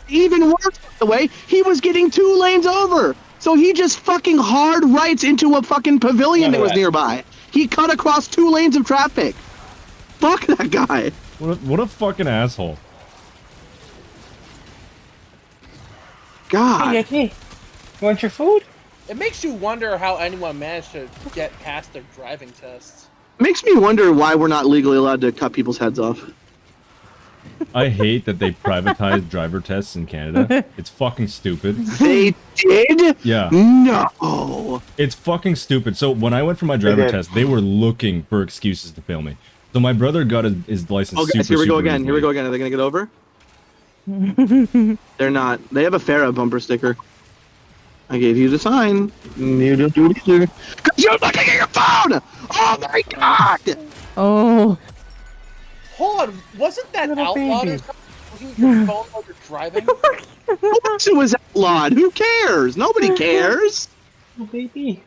C: even worse, by the way, he was getting 2 lanes over. So he just fucking hard rights into a fucking pavilion that was nearby. He cut across 2 lanes of traffic. Fuck that guy.
A: What a fucking asshole.
C: God.
E: Hey, Yeti, you want your food?
D: It makes you wonder how anyone managed to get past their driving tests.
C: Makes me wonder why we're not legally allowed to cut people's heads off.
A: I hate that they privatized driver tests in Canada. It's fucking stupid.
C: They did?
A: Yeah.
C: No.
A: It's fucking stupid. So when I went for my driver test, they were looking for excuses to fail me. So my brother got his license.
C: Oh, guys, here we go again. Here we go again. Are they gonna get over? They're not. They have a Farah bumper sticker. I gave you the sign. You don't do it either. Cause you're looking at your phone! Oh my god!
B: Oh.
D: Hold on, wasn't that
E: Little
D: outlawed
E: baby.
D: or something? Looking at your phone while you're driving?
C: Of course it was outlawed. Who cares? Nobody cares.
E: Oh, baby.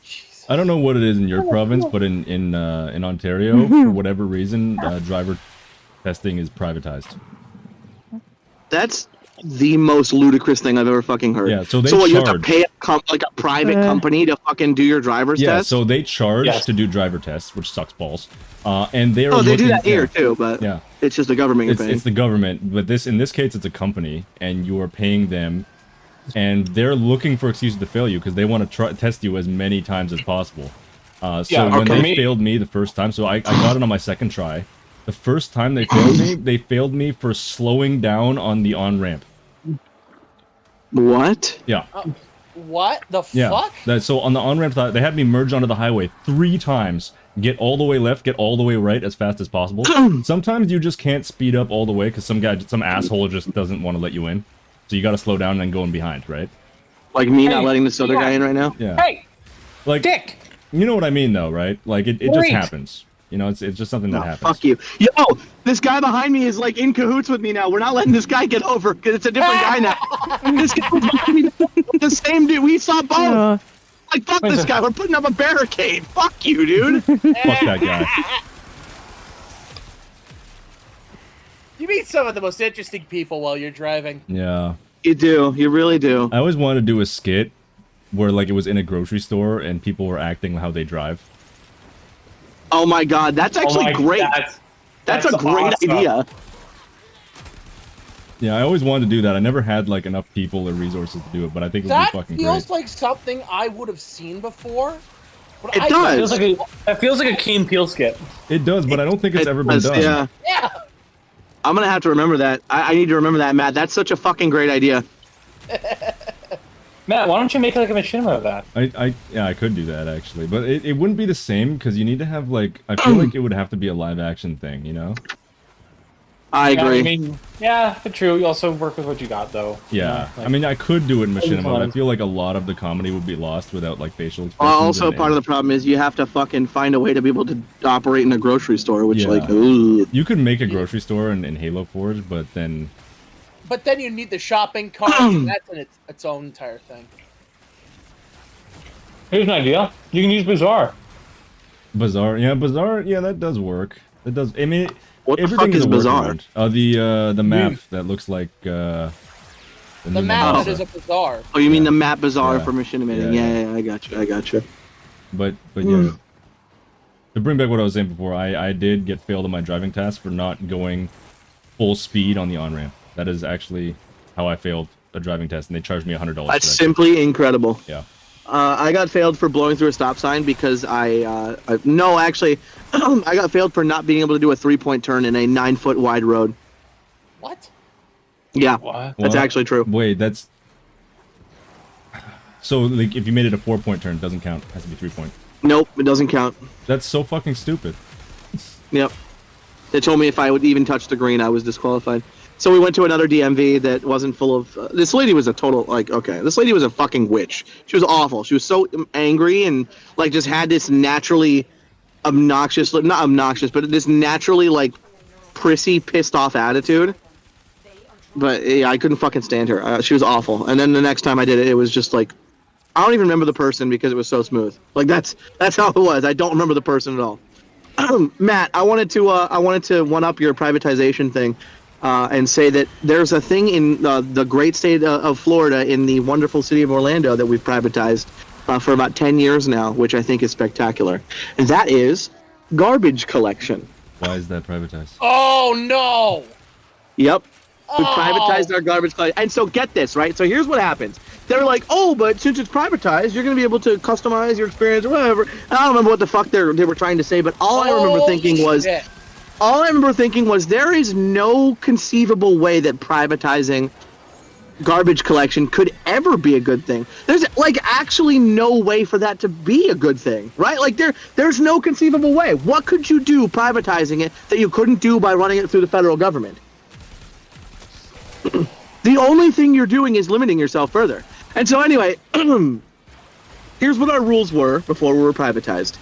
D: Jeez.
A: I don't know what it is in your province, but in Ontario, for whatever reason, driver testing is privatized.
C: That's the most ludicrous thing I've ever fucking heard.
A: Yeah, so they
C: what, you have to
A: charge.
C: pay like a private company to fucking do your driver's
A: Yeah,
C: test?
A: so they charge
E: Yes.
A: to do driver tests, which sucks balls. And they are
C: Oh, they do
A: looking-
C: that here
A: yeah,
C: too, but
A: Yeah,
C: it's just the government you're
A: it's,
C: paying.
A: it's the government, but in this case, it's a company, and you are paying them, and they're looking for excuses to fail you because they want to test you as many times as possible. So
E: Yeah,
A: when
E: okay.
A: they failed me the first time, so I got it on my second try. The first time they failed me for slowing down on the on-ramp.
C: What?
A: Yeah.
D: What the
A: Yeah.
D: fuck?
A: So on the on-ramp, they had me merge onto the highway 3 times. Get all the way left, get all the way right as fast as possible. Sometimes you just can't speed up all the way because some asshole just doesn't want to let you in. So you got to slow down and then go in behind, right?
C: Like me not
E: Hey,
C: letting this other guy in right now?
A: Yeah.
E: Hey,
A: Like,
E: Dick.
A: you know what I mean, though, right? Like, it just
E: Great.
A: happens. You know, it's just something that
C: Oh,
A: happens.
C: fuck you. Yo, this guy behind me is like in cahoots with me now. We're not letting this guy get over because it's a different guy now. This guy was behind me, the same dude. We saw both.
B: Uh,
C: Like, fuck
E: Wait,
C: this
E: so-
C: guy. We're putting up a barricade. Fuck you, dude.
A: Fuck that guy.
D: You meet some of the most interesting people while you're driving.
A: Yeah.
C: You do. You really do.
A: I always wanted to do a skit where, like, it was in a grocery store and people were acting how they drive.
C: Oh my god, that's actually great. That's a great
E: awesome.
C: idea.
A: Yeah, I always wanted to do that. I never had, like, enough people or resources to do it, but I think it would
D: That
A: be fucking
D: feels
A: great.
D: like something I would have seen before. But
C: It
D: I
C: does.
E: That feels like a Key and Peele skit.
A: It does, but I don't think it's ever been
C: does,
A: done.
C: Yeah.
D: Yeah.
C: I'm gonna have to remember that. I need to remember that, Matt. That's such a fucking great idea.
E: Matt, why don't you make like a machinima of that?
A: Yeah, I could do that actually, but it wouldn't be the same because you need to have like I feel like it would have to be a live action thing, you know?
C: I agree.
E: I mean, yeah, but true. You also work with what you got, though.
A: Yeah,
E: You know,
A: I mean I could do it in machinima, but I
E: fun.
A: feel like a lot of the comedy would be lost without like facial expressions.
C: Also, part of the problem is you have to fucking find a way to be able to operate in a grocery store, which,
A: Yeah.
C: like, ooh.
A: You could make a grocery store in Halo Forge, but then
D: But then you need the shopping carts, and that's in its own entire thing.
E: Here's an idea. You can use Bazaar.
A: Bazaar, yeah, that does work. It does. I mean,
C: What the
A: everything
C: fuck is
A: a
C: Bazaar?
A: workaround. The map that looks like
D: The
A: new
D: map
A: Manasseh.
D: that is a bazaar.
C: Oh, you mean the map bazaar
A: Yeah.
C: for machinimating?
A: Yeah,
C: Yeah, I got you.
A: But yeah. To bring back what I was saying before, I did get failed in my driving test for not going full speed on the on-ramp. That is actually how I failed a driving test, and they charged me $100
C: That's
A: for that.
C: simply incredible.
A: Yeah.
C: I got failed for blowing through a stop sign because I got failed for not being able to do a 3-point turn in a 9-foot wide road.
D: What?
C: Yeah,
E: What?
C: that's
A: What?
C: actually true.
A: Wait, that's... So, like, if you made it a 4-point turn, it doesn't count. It has to be 3-point.
C: Nope, it doesn't count.
A: That's so fucking stupid.
C: Yep. They told me if I would even touch the green, I was disqualified. So we went to another DMV that wasn't full of... this lady was a total, like, okay. This lady was a fucking witch. She was awful. She was so angry and, like, just had this naturally obnoxious... Not obnoxious, but this naturally, like, prissy, pissed-off attitude. But, yeah, I couldn't fucking stand her. She was awful. And then the next time I did it, it was just, like... I don't even remember the person because it was so smooth. Like, that's how it was. I don't remember the person at all. Matt, I wanted to one-up your privatization thing. and say that there's a thing in the great state of Florida, in the wonderful city of Orlando, that we've privatized for about 10 years now, which I think is spectacular. And that is garbage collection.
A: Why is that privatized?
D: Oh no!
C: Yep. We
D: Oh.
C: privatized our garbage collection. And so get this, right? So here's what happens. They're like, oh, but since it's privatized, you're going to be able to customize your experience or whatever. And I don't remember what the fuck they were trying to say, but all I remember thinking was,
D: shit.
C: there is no conceivable way that privatizing garbage collection could ever be a good thing. There's like actually no way for that to be a good thing, right? Like there's no conceivable way. What could you do privatizing it that you couldn't do by running it through the federal government? The only thing you're doing is limiting yourself further. And so anyway, here's what our rules were before we were privatized.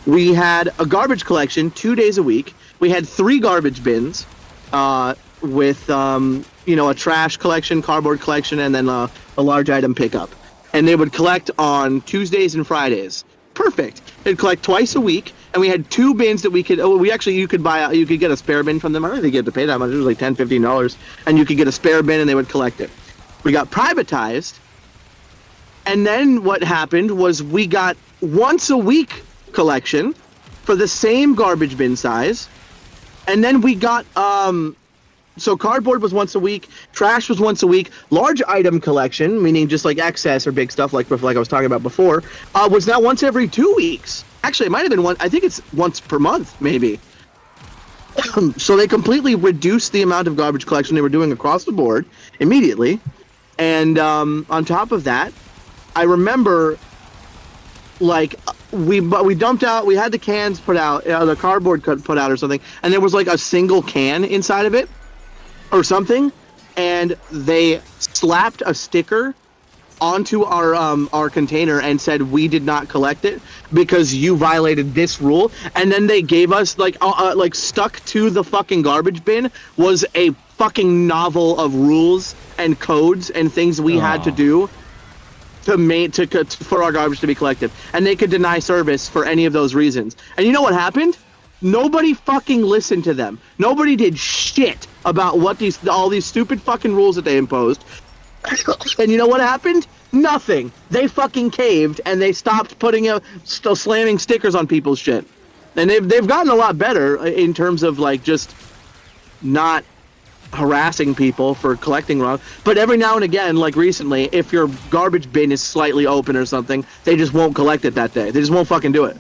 C: We had a garbage collection 2 days a week. We had 3 garbage bins with a trash collection, cardboard collection, and then a large item pickup. And they would collect on Tuesdays and Fridays. Perfect. They'd collect twice a week, and we had 2 bins that we could. Oh, you could get a spare bin from them. I don't think you had to pay that much. It was like $10, $15, and you could get a spare bin, and they would collect it. We got privatized, and then what happened was we got once a week collection for the same garbage bin size, and then we got so cardboard was once a week, trash was once a week, large item collection, meaning just like excess or big stuff like I was talking about before, was now once every 2 weeks. Actually, it might have been I think it's once per month, maybe. So they completely reduced the amount of garbage collection they were doing across the board immediately. And on top of that, I remember like we dumped out, we had the cans put out, the cardboard put out or something, and there was like a single can inside of it or something, and they slapped a sticker onto our container and said we did not collect it because you violated this rule. And then they gave us like stuck to the fucking garbage bin was a fucking novel of rules and codes and things we had to do for our garbage to be collected, and they could deny service for any of those reasons. And you know what happened? Nobody fucking listened to them. Nobody did shit about what all these stupid fucking rules that they imposed. And you know what happened? Nothing. They fucking caved and they stopped slamming stickers on people's shit. And they've gotten a lot better in terms of like just not harassing people for collecting wrong. But every now and again, like recently, if your garbage bin is slightly open or something, they just won't collect it that day. They just won't fucking do it.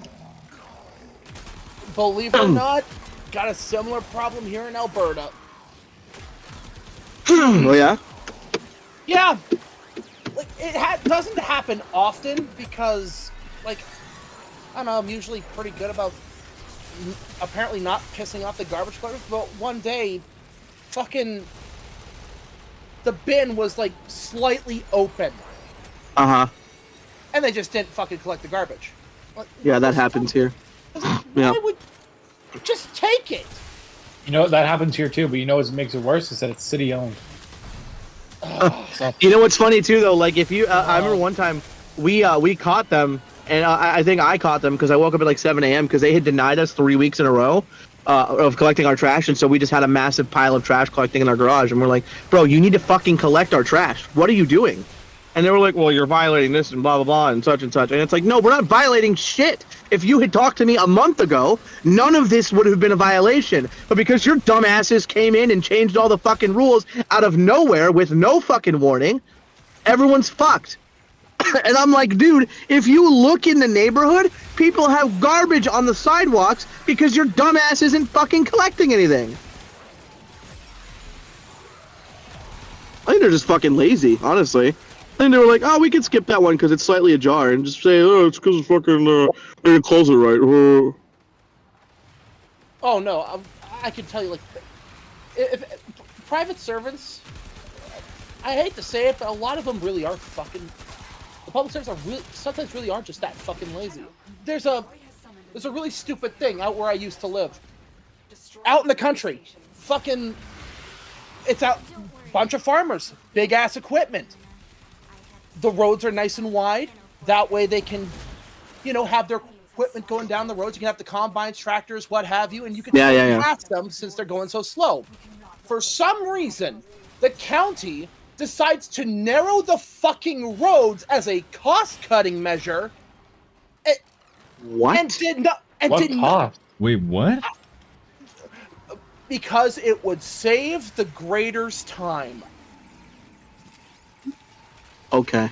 D: Believe it or not, got a similar problem here in Alberta.
C: Oh yeah?
D: Yeah, like it doesn't happen often because, like, I don't know, I'm usually pretty good about apparently not pissing off the garbage collectors. But one day, fucking, the bin was like slightly open. And they just didn't fucking collect the garbage. Like,
C: yeah, that happens here.
D: Yeah. I would just take it.
E: You know, that happens here too, but you know what makes it worse is that it's city owned.
C: You know what's funny too, though? Like, if you, I remember one time we caught them, and I think I caught them because I woke up at like 7 a.m. because they had denied us 3 weeks in a row of collecting our trash, and so we just had a massive pile of trash collecting in our garage, and we're like, bro, you need to fucking collect our trash. What are you doing? And they were like, well, you're violating this and blah, blah, blah, and such and such. And it's like, no, we're not violating shit. If you had talked to me a month ago, none of this would have been a violation. But because your dumbasses came in and changed all the fucking rules out of nowhere with no fucking warning, everyone's fucked. And I'm like, dude, if you look in the neighborhood, people have garbage on the sidewalks because your dumbass isn't fucking collecting anything. I think they're just fucking lazy, honestly. I think they were like, oh, we could skip that one because it's slightly ajar and just say, oh, it's because it's fucking, they didn't close it right.
D: Oh, no, I can tell you, like, if private servants, I hate to say it, but a lot of them really are fucking, the public servants are really, sometimes really are just that fucking lazy. There's a really stupid thing out where I used to live. Out in the country, fucking, it's out, bunch of farmers, big ass equipment. The roads are nice and wide. That way they can, have their equipment going down the roads. You can have the combines, tractors, what have you, and you can pass them since they're going so slow. for some reason, the county decides to narrow the fucking roads as a cost-cutting measure.
C: What?
D: And did not. And
E: What
D: did not,
E: cost?
A: Wait, what?
D: because it would save the graders time.
C: Okay.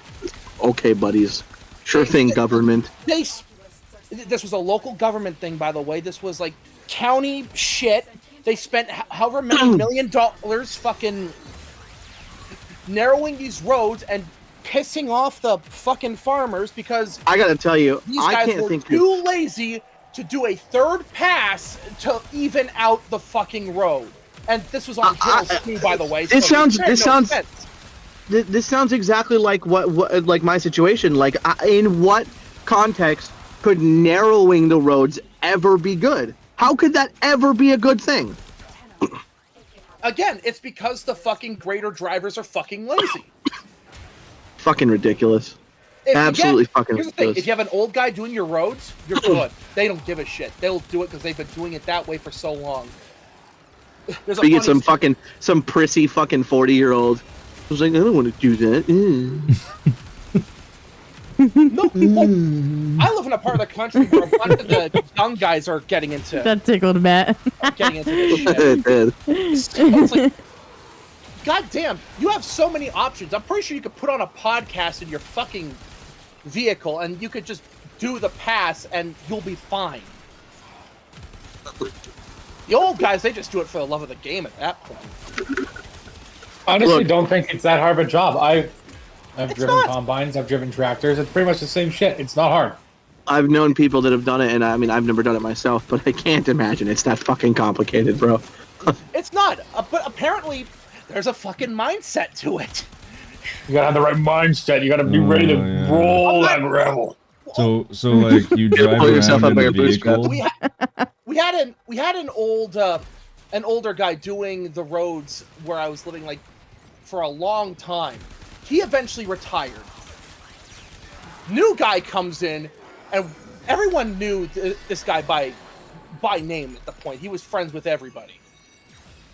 C: Okay, buddies. Sure thing, government.
D: This was a local government thing, by the way. This was like county shit. They spent however many $1 million fucking narrowing these roads and pissing off the fucking farmers because
C: I gotta tell you,
D: these
C: I
D: guys
C: can't
D: were
C: think.
D: too lazy to do a third pass to even out the fucking road. And this was on hills too, by the way.
C: This
D: so
C: sounds. This sounds exactly like what like my situation. Like, in what context could narrowing the roads ever be good? How could that ever be a good thing?
D: Again, it's because the fucking grader drivers are fucking lazy.
C: Fucking ridiculous.
D: If,
C: Absolutely
D: again,
C: fucking
D: here's the thing.
C: ridiculous.
D: If you have an old guy doing your roads, you're good. They don't give a shit. They'll do it because they've been doing it that way for so long. There's
C: So you get
D: funny
C: some prissy fucking 40-year-old. I was like, I don't want to do that.
D: No, I live in a part of the country where a bunch of the young guys are getting into
B: That tickled Matt.
D: this shit.
C: It did.
D: So it's like, God damn, you have so many options. I'm pretty sure you could put on a podcast in your fucking vehicle and you could just do the pass and you'll be fine. The old guys, they just do it for the love of the game at that point.
E: Honestly,
C: Look.
E: don't think it's that hard of a job. I've
D: It's
E: driven
D: not.
E: combines, I've driven tractors. It's pretty much the same shit. It's not hard.
C: I've known people that have done it, and I mean, I've never done it myself, but I can't imagine it's that fucking complicated, bro.
D: It's not, but apparently there's a fucking mindset to it.
E: You gotta have the right mindset. You gotta be ready to
A: yeah.
E: roll and rebel.
A: So like you drive
C: pull yourself
A: around
C: up
A: in
C: by
A: the
C: your bootstraps.
A: vehicle.
D: We had an older guy doing the roads where I was living like for a long time. He eventually retired. New guy comes in, and everyone knew this guy by name at the point. He was friends with everybody.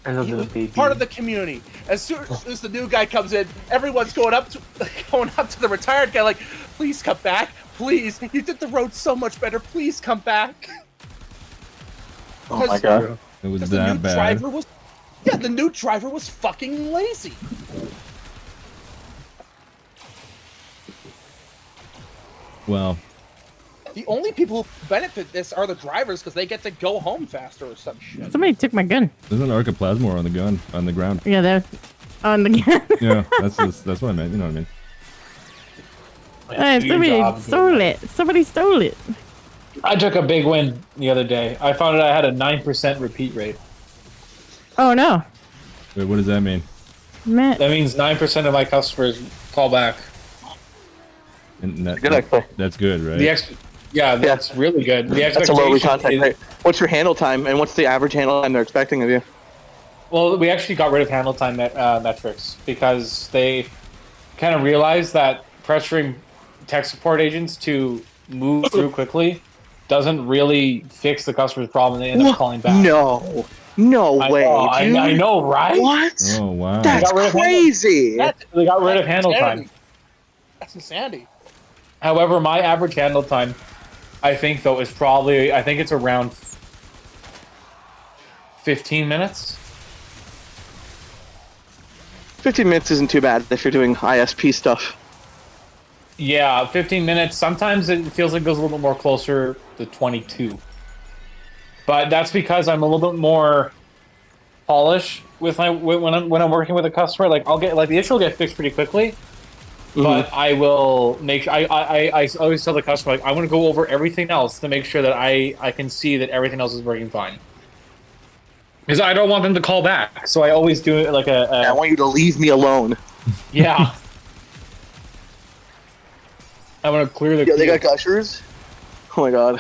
D: He was part of the community. As soon as the new guy comes in, everyone's going up to the retired guy like, please come back. Please. You did the road so much better. Please come back.
C: Oh my god.
A: It was
D: Because the
A: that
D: new
A: bad.
D: driver was... Yeah, the new driver was fucking lazy.
A: Well,
D: The only people who benefit this are the drivers because they get to go home faster or some shit.
B: Somebody took my gun.
A: there's an archiplasmor on the gun on the ground.
B: Yeah, they're on the gun.
A: Yeah, that's what I meant. You know what I mean?
B: Somebody stole it. Somebody stole it.
E: I took a big win the other day. I found out I had a 9% repeat rate.
B: Oh no,
A: Wait, what does that mean?
B: Matt.
E: That means 9% of my customers call back.
A: And
C: Good, actually.
A: that's good, right?
E: Yeah, that's really good. The
C: That's a low
E: expectation
C: contact
E: is-
C: rate. What's your handle time, and what's the average handle time they're expecting of you?
E: Well, we actually got rid of handle time metrics because they kind of realized that pressuring tech support agents to move through quickly doesn't really fix the customer's problem. They end up calling back.
C: No
E: I
C: way,
E: know,
C: dude.
E: I know, right?
C: What?
A: Oh wow.
C: That's
E: got rid of
C: crazy.
E: They got rid of handle
D: insanity.
E: time.
D: That's insanity.
E: However, my average handle time, I think, though, is probably, I think it's around 15 minutes.
C: 15 minutes isn't too bad if you're doing ISP stuff.
E: Yeah, 15 minutes. Sometimes it feels like it goes a little bit more closer to 22. But that's because I'm a little bit more polished with my when I'm working with a customer. Like I'll get the issue will get fixed pretty quickly, but I will make sure I always tell the customer like I want to go over everything else to make sure that I can see that everything else is working fine. Because I don't want them to call back, so I always do it like
C: I want you to leave me alone.
E: yeah. I want to clear the.
C: Yeah, they got gushers. Oh my god.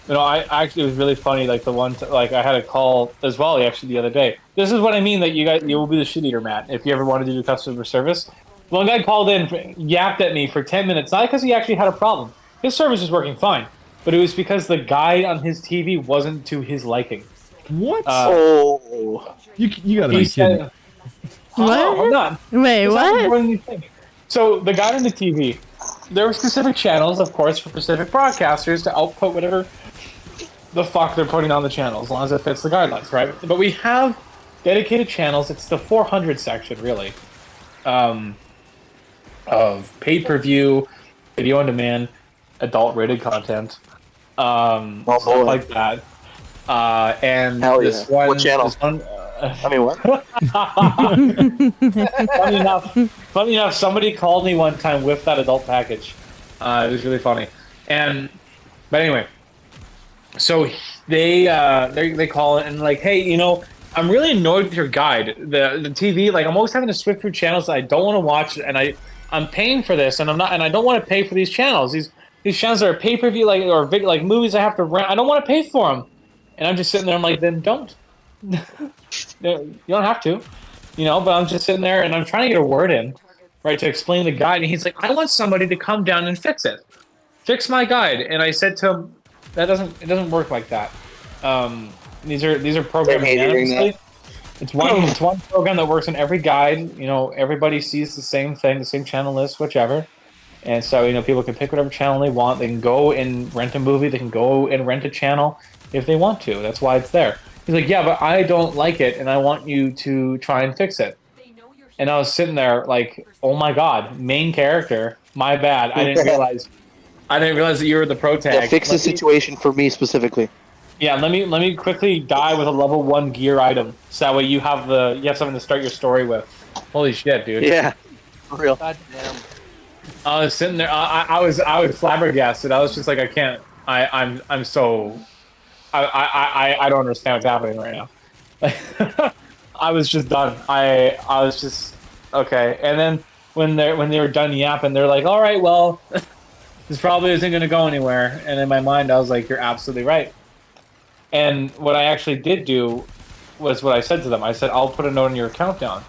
E: You know, I actually it was really funny. Like the one, like I had a call as well actually the other day. This is what I mean that you will be the shit eater, Matt. If you ever wanted to do customer service, one guy called in, yapped at me for 10 minutes, not because he actually had a problem. His service was working fine, but it was because the guide on his TV wasn't to his liking.
A: What?
C: Oh.
A: You gotta
E: He
A: be kidding.
E: said,
B: What?
E: "Oh, I'm not.
B: Wait,
E: It's not more
B: what?
E: than you think." So the guy on the TV, there were specific channels, of course, for specific broadcasters to output whatever the fuck they're putting on the channel, as long as it fits the guidelines, right? But we have dedicated channels. It's the 400 section, really, of pay-per-view, video on demand, adult-rated content, stuff
C: boy.
E: like that. And
C: Hell
E: this
C: yeah.
E: one,
C: What channel?
E: This one,
C: I mean, what?
E: funny enough, somebody called me one time with that adult package. It was really funny. But anyway, so they call it and like, hey, you know, I'm really annoyed with your guide. The TV, like, I'm always having to switch through channels that I don't want to watch, and I'm paying for this, and I don't want to pay for these channels. These channels are pay-per-view, like movies I have to rent. I don't want to pay for them. And I'm just sitting there. I'm like, then don't. You don't have to, you know. But I'm just sitting there, and I'm trying to get a word in, right, to explain the guide. And he's like, I want somebody to come down and fix my guide. And I said to him, it doesn't work like that. These are programs unanimously. It's one program that works in every guide. You know, everybody sees the same thing, the same channel list, whichever. And so, you know, people can pick whatever channel they want. They can go and rent a movie. They can go and rent a channel if they want to. That's why it's there. He's like, yeah, but I don't like it, and I want you to try and fix it. And I was sitting there like, oh my god, main character, my bad. I didn't realize that you were the pro tag.
C: Yeah, fix the situation for me specifically.
E: Yeah, let me quickly die with a level 1 gear item, so that way you have something to start your story with. Holy shit, dude!
C: Yeah, for real.
D: God damn.
E: I was sitting there. I was flabbergasted. I was just like, I can't. I'm so. I don't understand what's happening right now. I was just done. I was just okay. And then when they were done yapping, they're like, all right, well, this probably isn't going to go anywhere. And in my mind, I was like, you're absolutely right. And what I actually did do was what I said to them. I said, I'll put a note in your account down,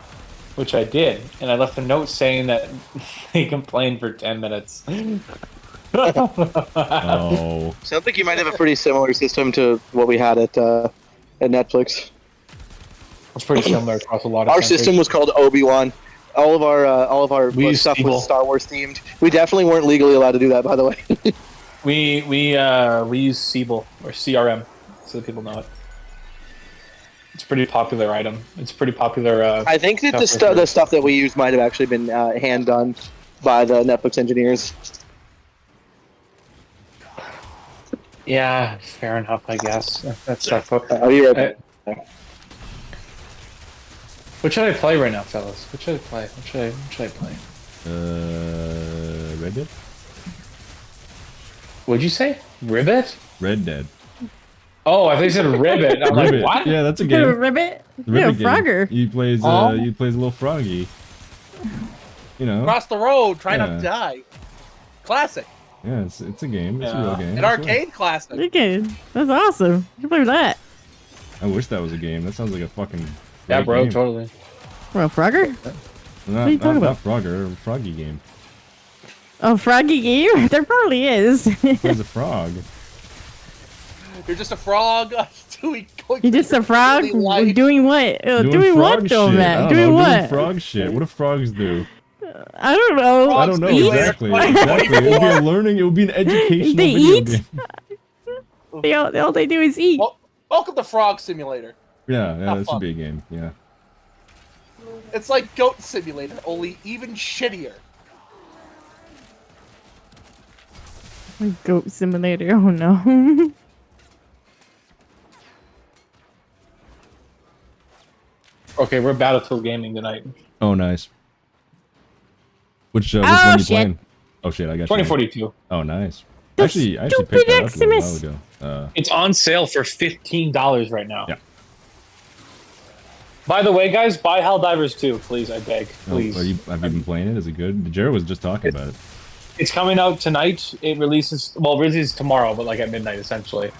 E: which I did. And I left a note saying that they complained for 10 minutes.
A: Oh.
C: So I think you might have a pretty similar system to what we had at Netflix.
E: It's pretty similar across a lot of
C: Our
E: countries.
C: system was called Obi-Wan. All of our
E: We used
C: stuff
E: Siebel.
C: was Star Wars themed. We definitely weren't legally allowed to do that, by the way.
E: We use Siebel or CRM, so that people know it. It's a pretty popular item. It's pretty popular.
C: I think that the stuff that we used might have actually been hand done by the Netflix engineers.
E: Yeah, fair enough, I guess. That's stuff.
C: I'll be right back.
E: What should I play right now, fellas? What should I play? What should I play?
A: Red Dead?
E: What'd you say? Ribbit?
A: Red Dead.
E: Oh, I think you said Ribbit. I'm like,
A: Ribbit.
E: what?
A: Yeah, that's a
B: Little
A: game.
B: ribbit?
A: The
B: Yeah,
A: Ribbit game.
B: Frogger.
A: He plays
E: Oh.
A: he plays a little froggy. You know.
D: Across the road, try not
A: Yeah.
D: to die. Classic.
A: Yeah, it's a game. It's a
E: Yeah.
A: real game.
D: An
A: That's
D: arcade classic.
B: Okay, that's awesome. You can play with that.
A: right. I wish that was a game. That sounds like a fucking
E: Yeah,
A: great
E: bro,
A: game.
E: totally.
B: Well, Frogger?
A: Not,
B: are you talking
A: not Frogger, a froggy game.
B: Oh, Froggy game? There probably is.
A: There's a frog.
D: You're just a frog doing.
B: You're just a frog
D: really light.
B: doing what? Doing what
A: frog
B: though,
A: shit. I
B: Matt?
A: don't
B: Doing
A: know,
B: what?
A: Doing frog shit. What do frogs do?
B: I don't know.
A: I don't know
D: Eat?
A: exactly. Exactly. It would be a learning. It would be an educational
B: They
A: video
B: eat?
A: game.
B: All they do is eat.
D: Well, welcome to Frog Simulator.
A: Yeah,
D: Not
A: that
D: fun.
A: should be a game. Yeah.
D: It's like Goat Simulator, only even shittier.
B: Goat simulator. Oh no.
E: Okay, we're Battlefield gaming tonight.
A: Oh, nice. Which
B: Oh,
A: one you
B: shit.
A: playing? Oh shit, I got you.
E: 2042.
A: Oh, nice.
B: The
A: Actually, I
B: stupid
A: picked that up a little while
B: Xmas.
A: ago.
E: It's on sale for $15 right now.
A: Yeah.
E: By the way, guys, buy Helldivers 2, please. I beg,
A: Oh,
E: please.
A: have you been playing it? Is it good? Jared was just talking about it.
E: It's coming out tonight. It releases tomorrow, but like at midnight, essentially.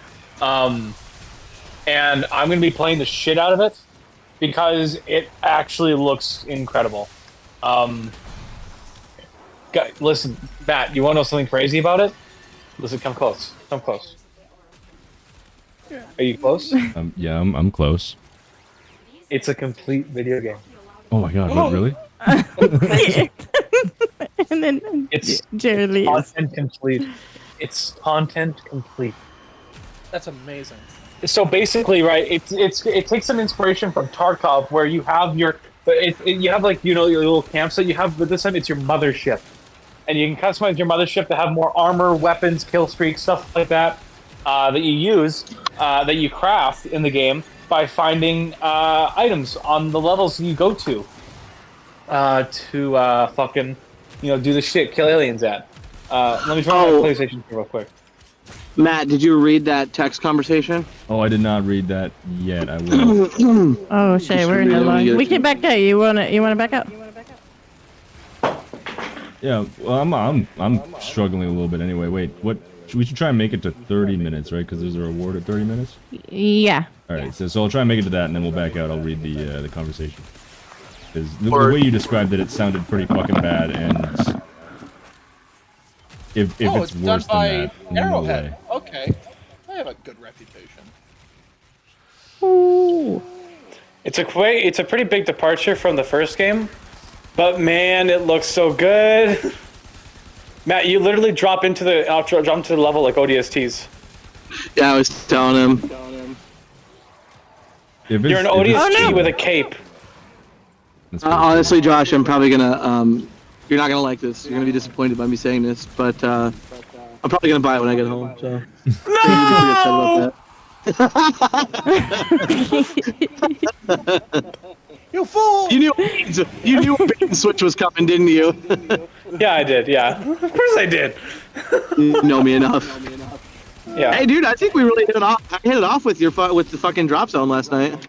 E: And I'm gonna be playing the shit out of it because it actually looks incredible. Listen, Matt, you want to know something crazy about it? Listen, come close. Come close. Are you close?
A: Yeah, I'm close.
E: It's a complete video game.
A: Oh my god, what, really?
B: And then
E: It's
B: Jared leaves.
E: content complete. It's content complete.
D: That's amazing.
E: So basically, right? It takes some inspiration from Tarkov, where you have your you have like your little campsite you have, but this time it's your mothership, and you can customize your mothership to have more armor, weapons, kill streaks, stuff like that that you use that you craft in the game by finding items on the levels you go to fucking do the shit, kill aliens at. Let me turn on my PlayStation real quick.
C: Matt, did you read that text conversation?
A: Oh, I did not read that yet. I will.
B: Oh shit, we're in the line. We can back out. You wanna back out?
A: Yeah, well, I'm struggling a little bit anyway. Wait, what? We should try and make it to 30 minutes, right? Because there's a reward at 30 minutes.
B: Yeah.
A: All right, so I'll try and make it to that, and then we'll back out. I'll read the conversation. Because the way you described it sounded pretty fucking bad, and if it's worse
D: done by
A: than that, no
D: Arrowhead.
A: way.
D: Okay, I have a good reputation.
B: Ooh.
E: It's a pretty big departure from the first game, but man, it looks so good. Matt, you literally drop into the level like ODSTs.
C: Yeah, I was telling him.
E: You're an ODST with a cape.
C: Honestly, Josh, I'm probably gonna. You're not gonna like this. You're gonna be disappointed by me saying this, but I'm probably gonna buy it when I get home. So.
E: No!
D: You fool!
C: You knew a bait and switch was coming, didn't you?
E: Yeah, I did. Yeah, of course I did.
C: You know me enough.
E: Yeah.
C: Hey, dude, I think we really hit it off. I hit it off with the fucking drop zone last night.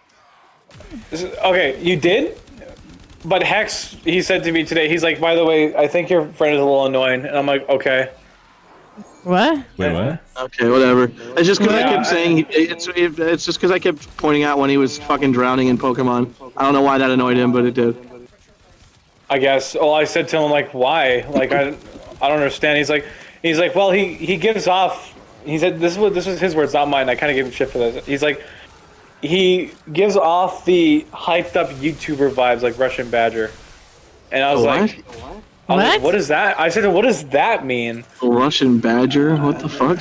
E: Okay, you did? But Hex, he said to me today, he's like, by the way, I think your friend is a little annoying. And I'm like, okay.
B: What?
A: Wait, what?
C: Okay, whatever. It's just because I kept saying it's just because I kept pointing out when he was fucking drowning in Pokemon. I don't know why that annoyed him, but it did.
E: I guess. Well, I said to him like, why? Like I don't understand. He's like, well, he gives off. He said this was his words, not mine. I kind of gave him shit for this. He's like, he gives off the hyped up YouTuber vibes like Russian Badger, and I was like, what is that? I said, what does that mean?
C: Russian Badger? What the fuck?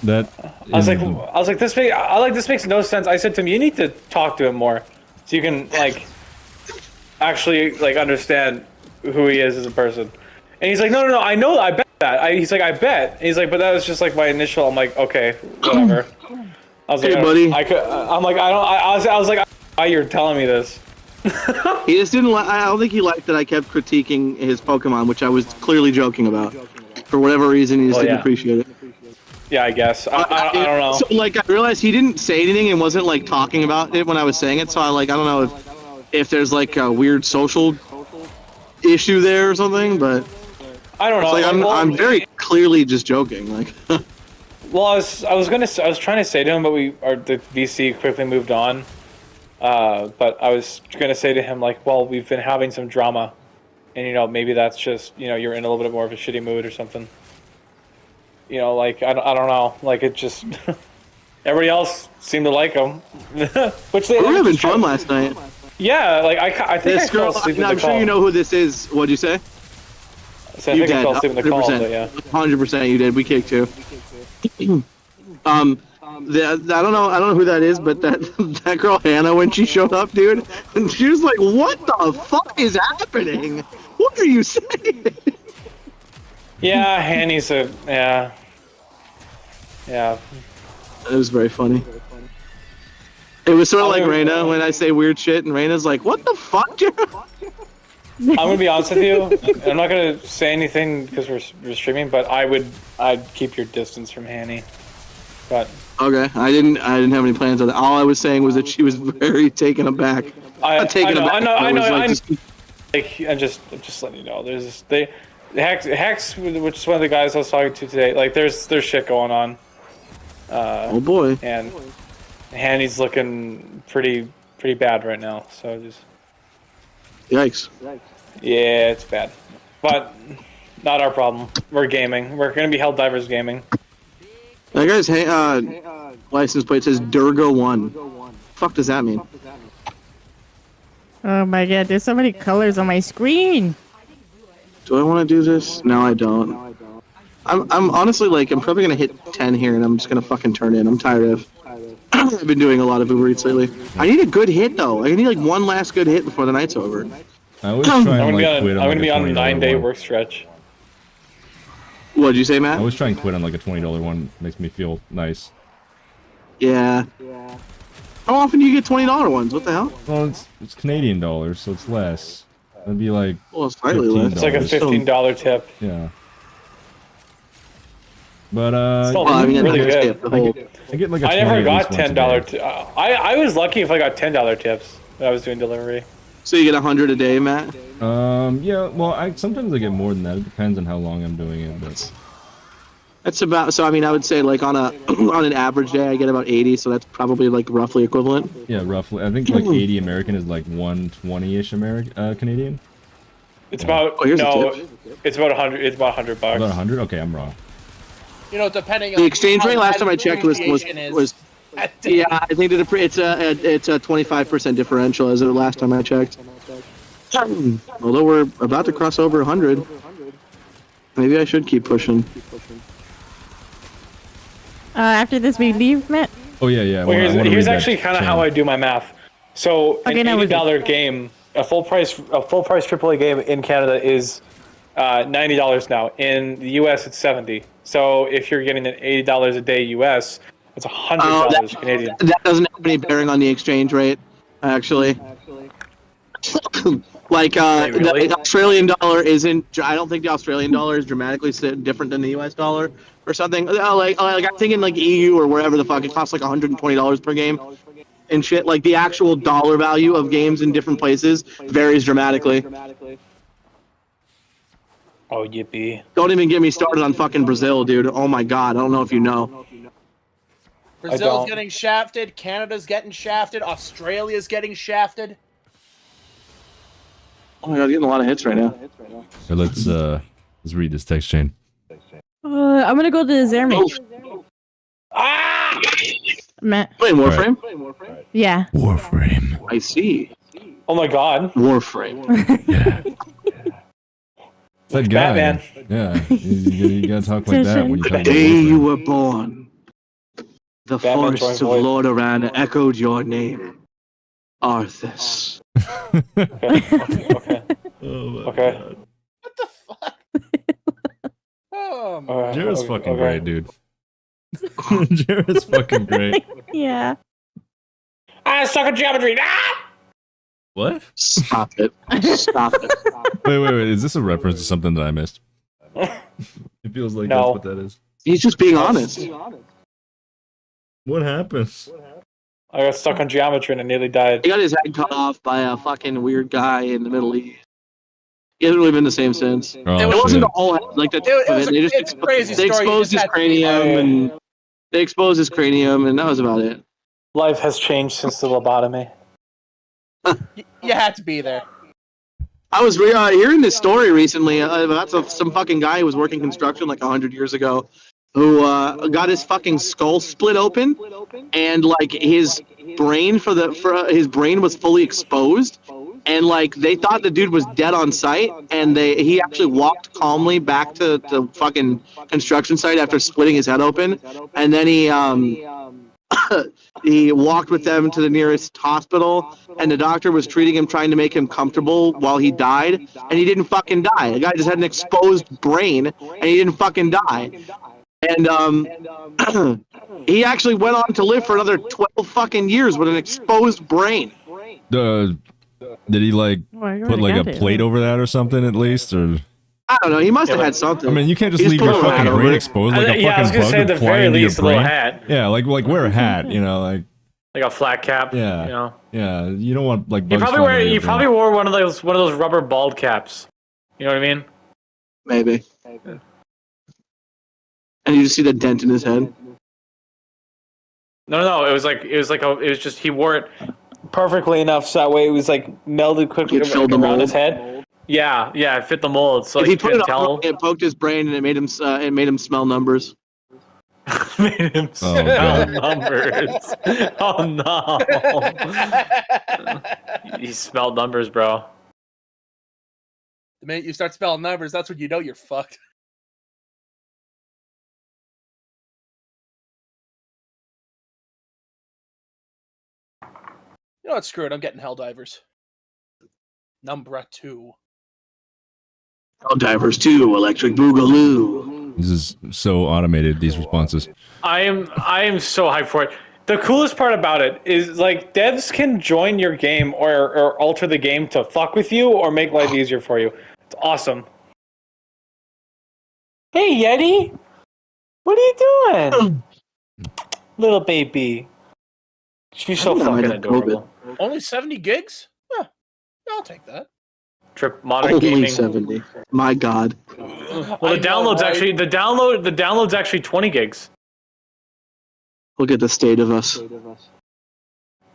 E: I was like, this makes no sense. I said to him, you need to talk to him more, so you can like actually like understand who he is as a person. And he's like, no, I know, I bet that. He's like, I bet. And he's like, but that was just like my initial. I'm like, okay, whatever. I was like,
C: hey, buddy.
E: I'm like, I was like, why you're telling me this?
C: He just didn't. I don't think he liked that I kept critiquing his Pokemon, which I was clearly joking about. For whatever reason, he just didn't appreciate it.
E: Yeah, I guess. I don't know.
C: So like, I realized he didn't say anything and wasn't like talking about it when I was saying it. So I don't know if there's like a weird social issue there or something, but
E: I don't know.
C: Like, I'm very clearly just joking. Like.
E: Well, I was trying to say to him, but the VC quickly moved on. But I was gonna say to him like, well, we've been having some drama, and maybe that's just you're in a little bit more of a shitty mood or something. Like I don't know, like it just everybody else seemed to like him, which they
C: were having fun last night.
E: Yeah, like I think
C: this girl. I'm sure you know who this is. What'd you say?
E: So I think I fell asleep in the call, but yeah.
C: 100% you did. We kicked too. I don't know who that is, but that girl Hannah, when she showed up, dude, and she was like, "What the fuck is happening? What are you saying?"
E: Yeah, Hanny's yeah.
C: It was very funny. It was sort of like Raina when I say weird shit, and Raina's like, "What the fuck, Jared?"
E: I'm gonna be honest with you. I'm not gonna say anything because we're streaming, but I'd keep your distance from Hanny. But
C: okay, I didn't have any plans on that. All I was saying was that she was very taken aback.
E: I know.
C: Just...
E: Like, I'm just letting you know. There's Hex, which is one of the guys I was talking to today. Like, there's shit going on.
C: Oh boy.
E: And Hanny's looking pretty bad right now. So just.
C: Yikes.
E: Yeah, it's bad. But not our problem. We're gaming. We're going to be Helldivers gaming.
C: Hey guys, license plate says Durga1. Fuck does that mean?
B: Oh my god, there's so many colors on my screen.
C: Do I want to do this? No, I don't. I'm honestly like, I'm probably gonna hit 10 here, and I'm just gonna fucking turn in. I'm tired of. I've been doing a lot of Uber Eats lately. I need a good hit though. I need like one last good hit before the night's over.
A: I always try and
E: I'm
A: like
E: gonna
A: quit on
E: be on a
A: $20
E: 9-day
A: one.
E: work stretch.
C: What'd you say,
A: I
C: Matt?
A: always try and quit on like a $20 one. Makes me feel nice.
C: Yeah. How often do you get $20 ones? What the hell?
A: Well, it's Canadian dollars, so it's less. It'd be like
C: Well, slightly less.
E: It's like a $15 tip.
A: yeah. But
E: Still
C: Well, I mean,
E: really
C: that's
E: good.
C: the whole.
A: I get like a
E: I
A: 20
E: never
A: at
E: got
A: least once a
E: $10.
A: day.
E: I was lucky if I got $10 tips when I was doing delivery.
C: So you get 100 a day, Matt?
A: Yeah. Well, sometimes I get more than that. It depends on how long I'm doing it, but.
C: That's about. So I mean, I would say like on a on an average day, I get about 80. So that's probably like roughly equivalent.
A: Yeah, roughly. I think like 80 American is like 120-ish Canadian.
E: It's about
C: Oh, here's a
E: no,
C: tip.
E: it's about 100. It's about $100.
A: About 100? Okay, I'm wrong.
D: You know, depending on
C: The exchange
D: how
C: rate last
D: bad
C: time I checked was
D: appreciation is.
C: yeah. I think that it's a 25% differential as of the last time I checked. Although we're about to cross over 100, maybe I should keep pushing.
B: After this we leave, Matt?
A: Oh yeah.
E: Well,
A: I wanna
E: here's
A: read that
E: actually kind of
A: chain.
E: how I do my math. So
B: Okay,
E: an
B: now we're good.
E: $80 game, a full price AAA game in Canada is $90 now. In the US, it's $70. So if you're getting an $80 a day US, it's $100 Canadian.
C: That doesn't have any bearing on the exchange rate, actually. Like
E: Wait, really?
C: the Australian dollar isn't. I don't think the Australian dollar is dramatically different than the U.S. dollar or something. Like I'm thinking like EU or wherever the fuck it costs like $120 per game and shit. Like the actual dollar value of games in different places varies dramatically.
E: Oh, yippee.
C: Don't even get me started on fucking Brazil, dude. Oh my god, I don't know if you know.
D: Brazil's
E: don't.
D: getting shafted. Canada's getting shafted. Australia's getting shafted.
C: Oh my god, getting a lot of hits right now.
A: So let's read this text chain.
B: I'm gonna go to the Zermate.
C: Oh,
E: Ah!
B: Matt.
C: playing Warframe?
B: Yeah.
A: Warframe.
C: I see.
E: Oh my god.
C: Warframe.
A: Yeah. That guy.
E: Batman.
A: Yeah. You gotta talk like that when you talk
C: The
A: about
C: day you
A: Warframe.
C: were born, the
E: Batman
C: forests
E: joined
C: of
E: voice.
C: Lordaeron echoed your name, Arthas.
E: Okay.
A: Oh my
E: Okay.
A: God.
D: What the fuck? Oh, my.
E: Alright,
A: Jared's
E: okay,
A: fucking
E: okay.
A: great, dude. Jared's fucking great.
B: Yeah.
E: Ah, stuck in geometry. Ah!
A: What?
C: Stop it. Stop it.
A: Wait. Is this a reference to something that I missed? It feels like
E: No.
A: that's what that is.
C: He's just being honest.
A: What happened?
E: I got stuck on geometry and I nearly died.
C: He got his head cut off by a fucking weird guy in the Middle East. He hasn't really been the same since.
A: Oh,
C: It
A: shit.
C: wasn't the whole head, like the tip of
D: was
C: it. They just
D: it's a crazy
C: they
D: story.
C: exposed
D: You
C: his
D: just had-
C: cranium and they exposed his cranium and that was about it.
E: Life has changed since the lobotomy.
D: You had to be there.
C: I was hearing this story recently about some fucking guy who was working construction like 100 years ago, who got his fucking skull split open, and like his brain his brain was fully exposed, and like they thought the dude was dead on sight, and he actually walked calmly back to the fucking construction site after splitting his head open, and then he walked with them to the nearest hospital, and the doctor was treating him, trying to make him comfortable while he died, and he didn't fucking die. The guy just had an exposed brain, and he didn't fucking die. And he actually went on to live for another 12 fucking years with an exposed brain.
A: Did he like put like a plate over that or something at least, or?
C: I don't know. He must have had something.
A: I mean, you can't just
C: He's
A: leave your
C: put a hat
A: fucking
C: over
A: brain
C: it.
A: exposed like a
E: Yeah, I was
A: fucking
E: gonna say
A: bug
E: at the
A: flying
E: very
A: into your
E: least a little
A: brain.
E: hat.
A: Yeah, like wear a hat, you know, like
E: Like a flat cap.
A: Yeah.
E: You know.
A: yeah, you don't want like
E: You
A: bugs
E: probably
A: flying
E: wear
A: into
E: you
A: your brain.
E: probably wore one of those rubber bald caps. You know what I mean?
C: Maybe. And you just see the dent in his head.
E: No. It was just he wore it perfectly enough so that way it was like melded quickly
C: It filled the
E: around
C: mold.
E: his head. Yeah, it fit the mold. So
C: If
E: like,
C: he
E: you
C: put
E: couldn't
C: it
E: tell.
C: on, it poked his brain and it made him smell numbers.
E: Made him
A: Oh,
E: spell
A: God.
E: numbers. Oh no. He spelled numbers, bro.
D: The minute you start spelling numbers, that's when you know you're fucked. You know what? Screw it. I'm getting Helldivers. Number 2.
C: Divers 2, Electric Boogaloo.
A: This is so automated, these responses.
E: I am so hyped for it. The coolest part about it is like devs can join your game or alter the game to fuck with you or make life easier for you. It's awesome. Hey Yeti, what are you doing, little baby? She's so
C: I think I might
E: fucking
C: have
E: adorable.
D: Only 70 gigs? Huh. I'll take that.
E: Trip modern
C: Only
E: gaming.
C: 70. My God.
E: Well,
D: I
E: the
D: know,
E: download's
D: right?
E: actually the download's actually 20 gigs.
C: Look at the state of us.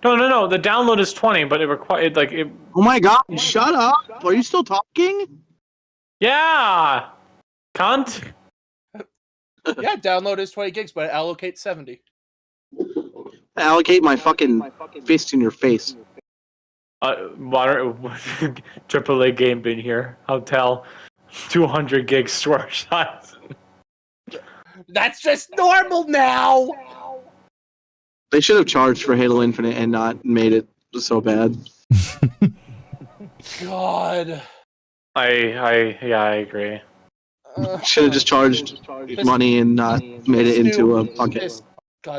E: No. The download is 20, but it required like it.
C: Oh my God! Shut up! Are you still talking?
E: Yeah, cunt.
D: Yeah, download is 20 gigs, but allocate 70.
C: Allocate my fucking fist in your face.
E: Modern AAA game been here. I'll tell. 200 gigs storage size.
D: That's just normal now!
C: They should have charged for Halo Infinite and not made it so bad.
D: God.
E: I agree.
C: Should have just charged money and not made it into a bucket.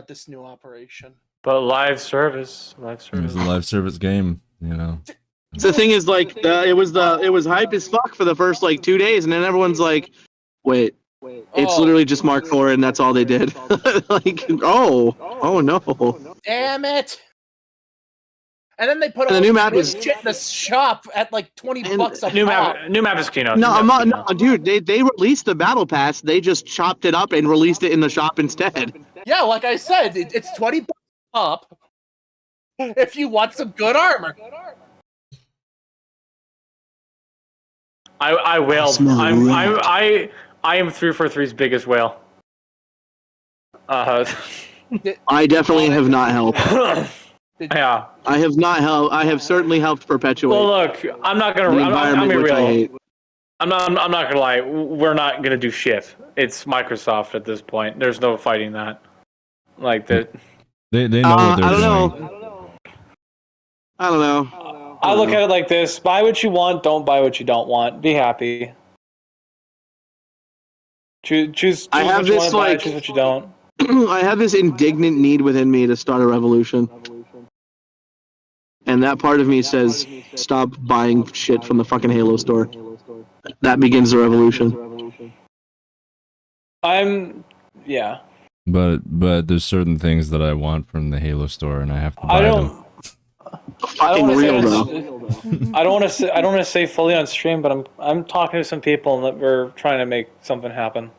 D: This new operation.
E: But live service.
A: It was a live service game, you know.
C: The thing is, like, it was hype as fuck for the first like 2 days, and then everyone's like, "Wait, it's literally just Mark IV, and that's all they did." Like, oh no!
D: Damn it! And then they put
C: And
D: all
C: the new
D: this
C: map
D: good
C: is-
D: shit in the shop at like 20
C: And
D: bucks a
E: New
D: pop.
E: map is Keynote.
C: No, I'm not. No, dude, they released the battle pass. They just chopped it up and released it in the shop instead.
D: Yeah, like I said, it's 20 bucks a pop if you want some good armor.
E: I wailed.
C: Smell
E: I am 343's biggest whale.
C: I definitely have not helped.
E: Yeah.
C: I have not helped. I have certainly helped perpetuate
E: Well, look, I'm not gonna.
C: the
E: I'm
C: environment
E: gonna be
C: which I
E: real.
C: hate.
E: I'm not gonna lie. We're not gonna do shit. It's Microsoft at this point. There's no fighting that. Like that.
A: They know what they're
C: I don't
A: doing.
C: know. I don't know.
E: I look at it like this: buy what you want, don't buy what you don't want. Be happy. Choose
C: I have
E: what you
C: this,
E: want to buy,
C: like-
E: choose what you don't.
C: I have this indignant need within me to start a revolution. And that part of me says, stop buying shit from the fucking Halo store. That begins the revolution.
E: Yeah.
A: But there's certain things that I want from the Halo store, and I have to buy
E: I
A: them.
E: don't.
C: Fucking
E: wanna
C: real,
E: say
C: though.
E: this- I don't want to say fully on stream, but I'm talking to some people and we're trying to make something happen.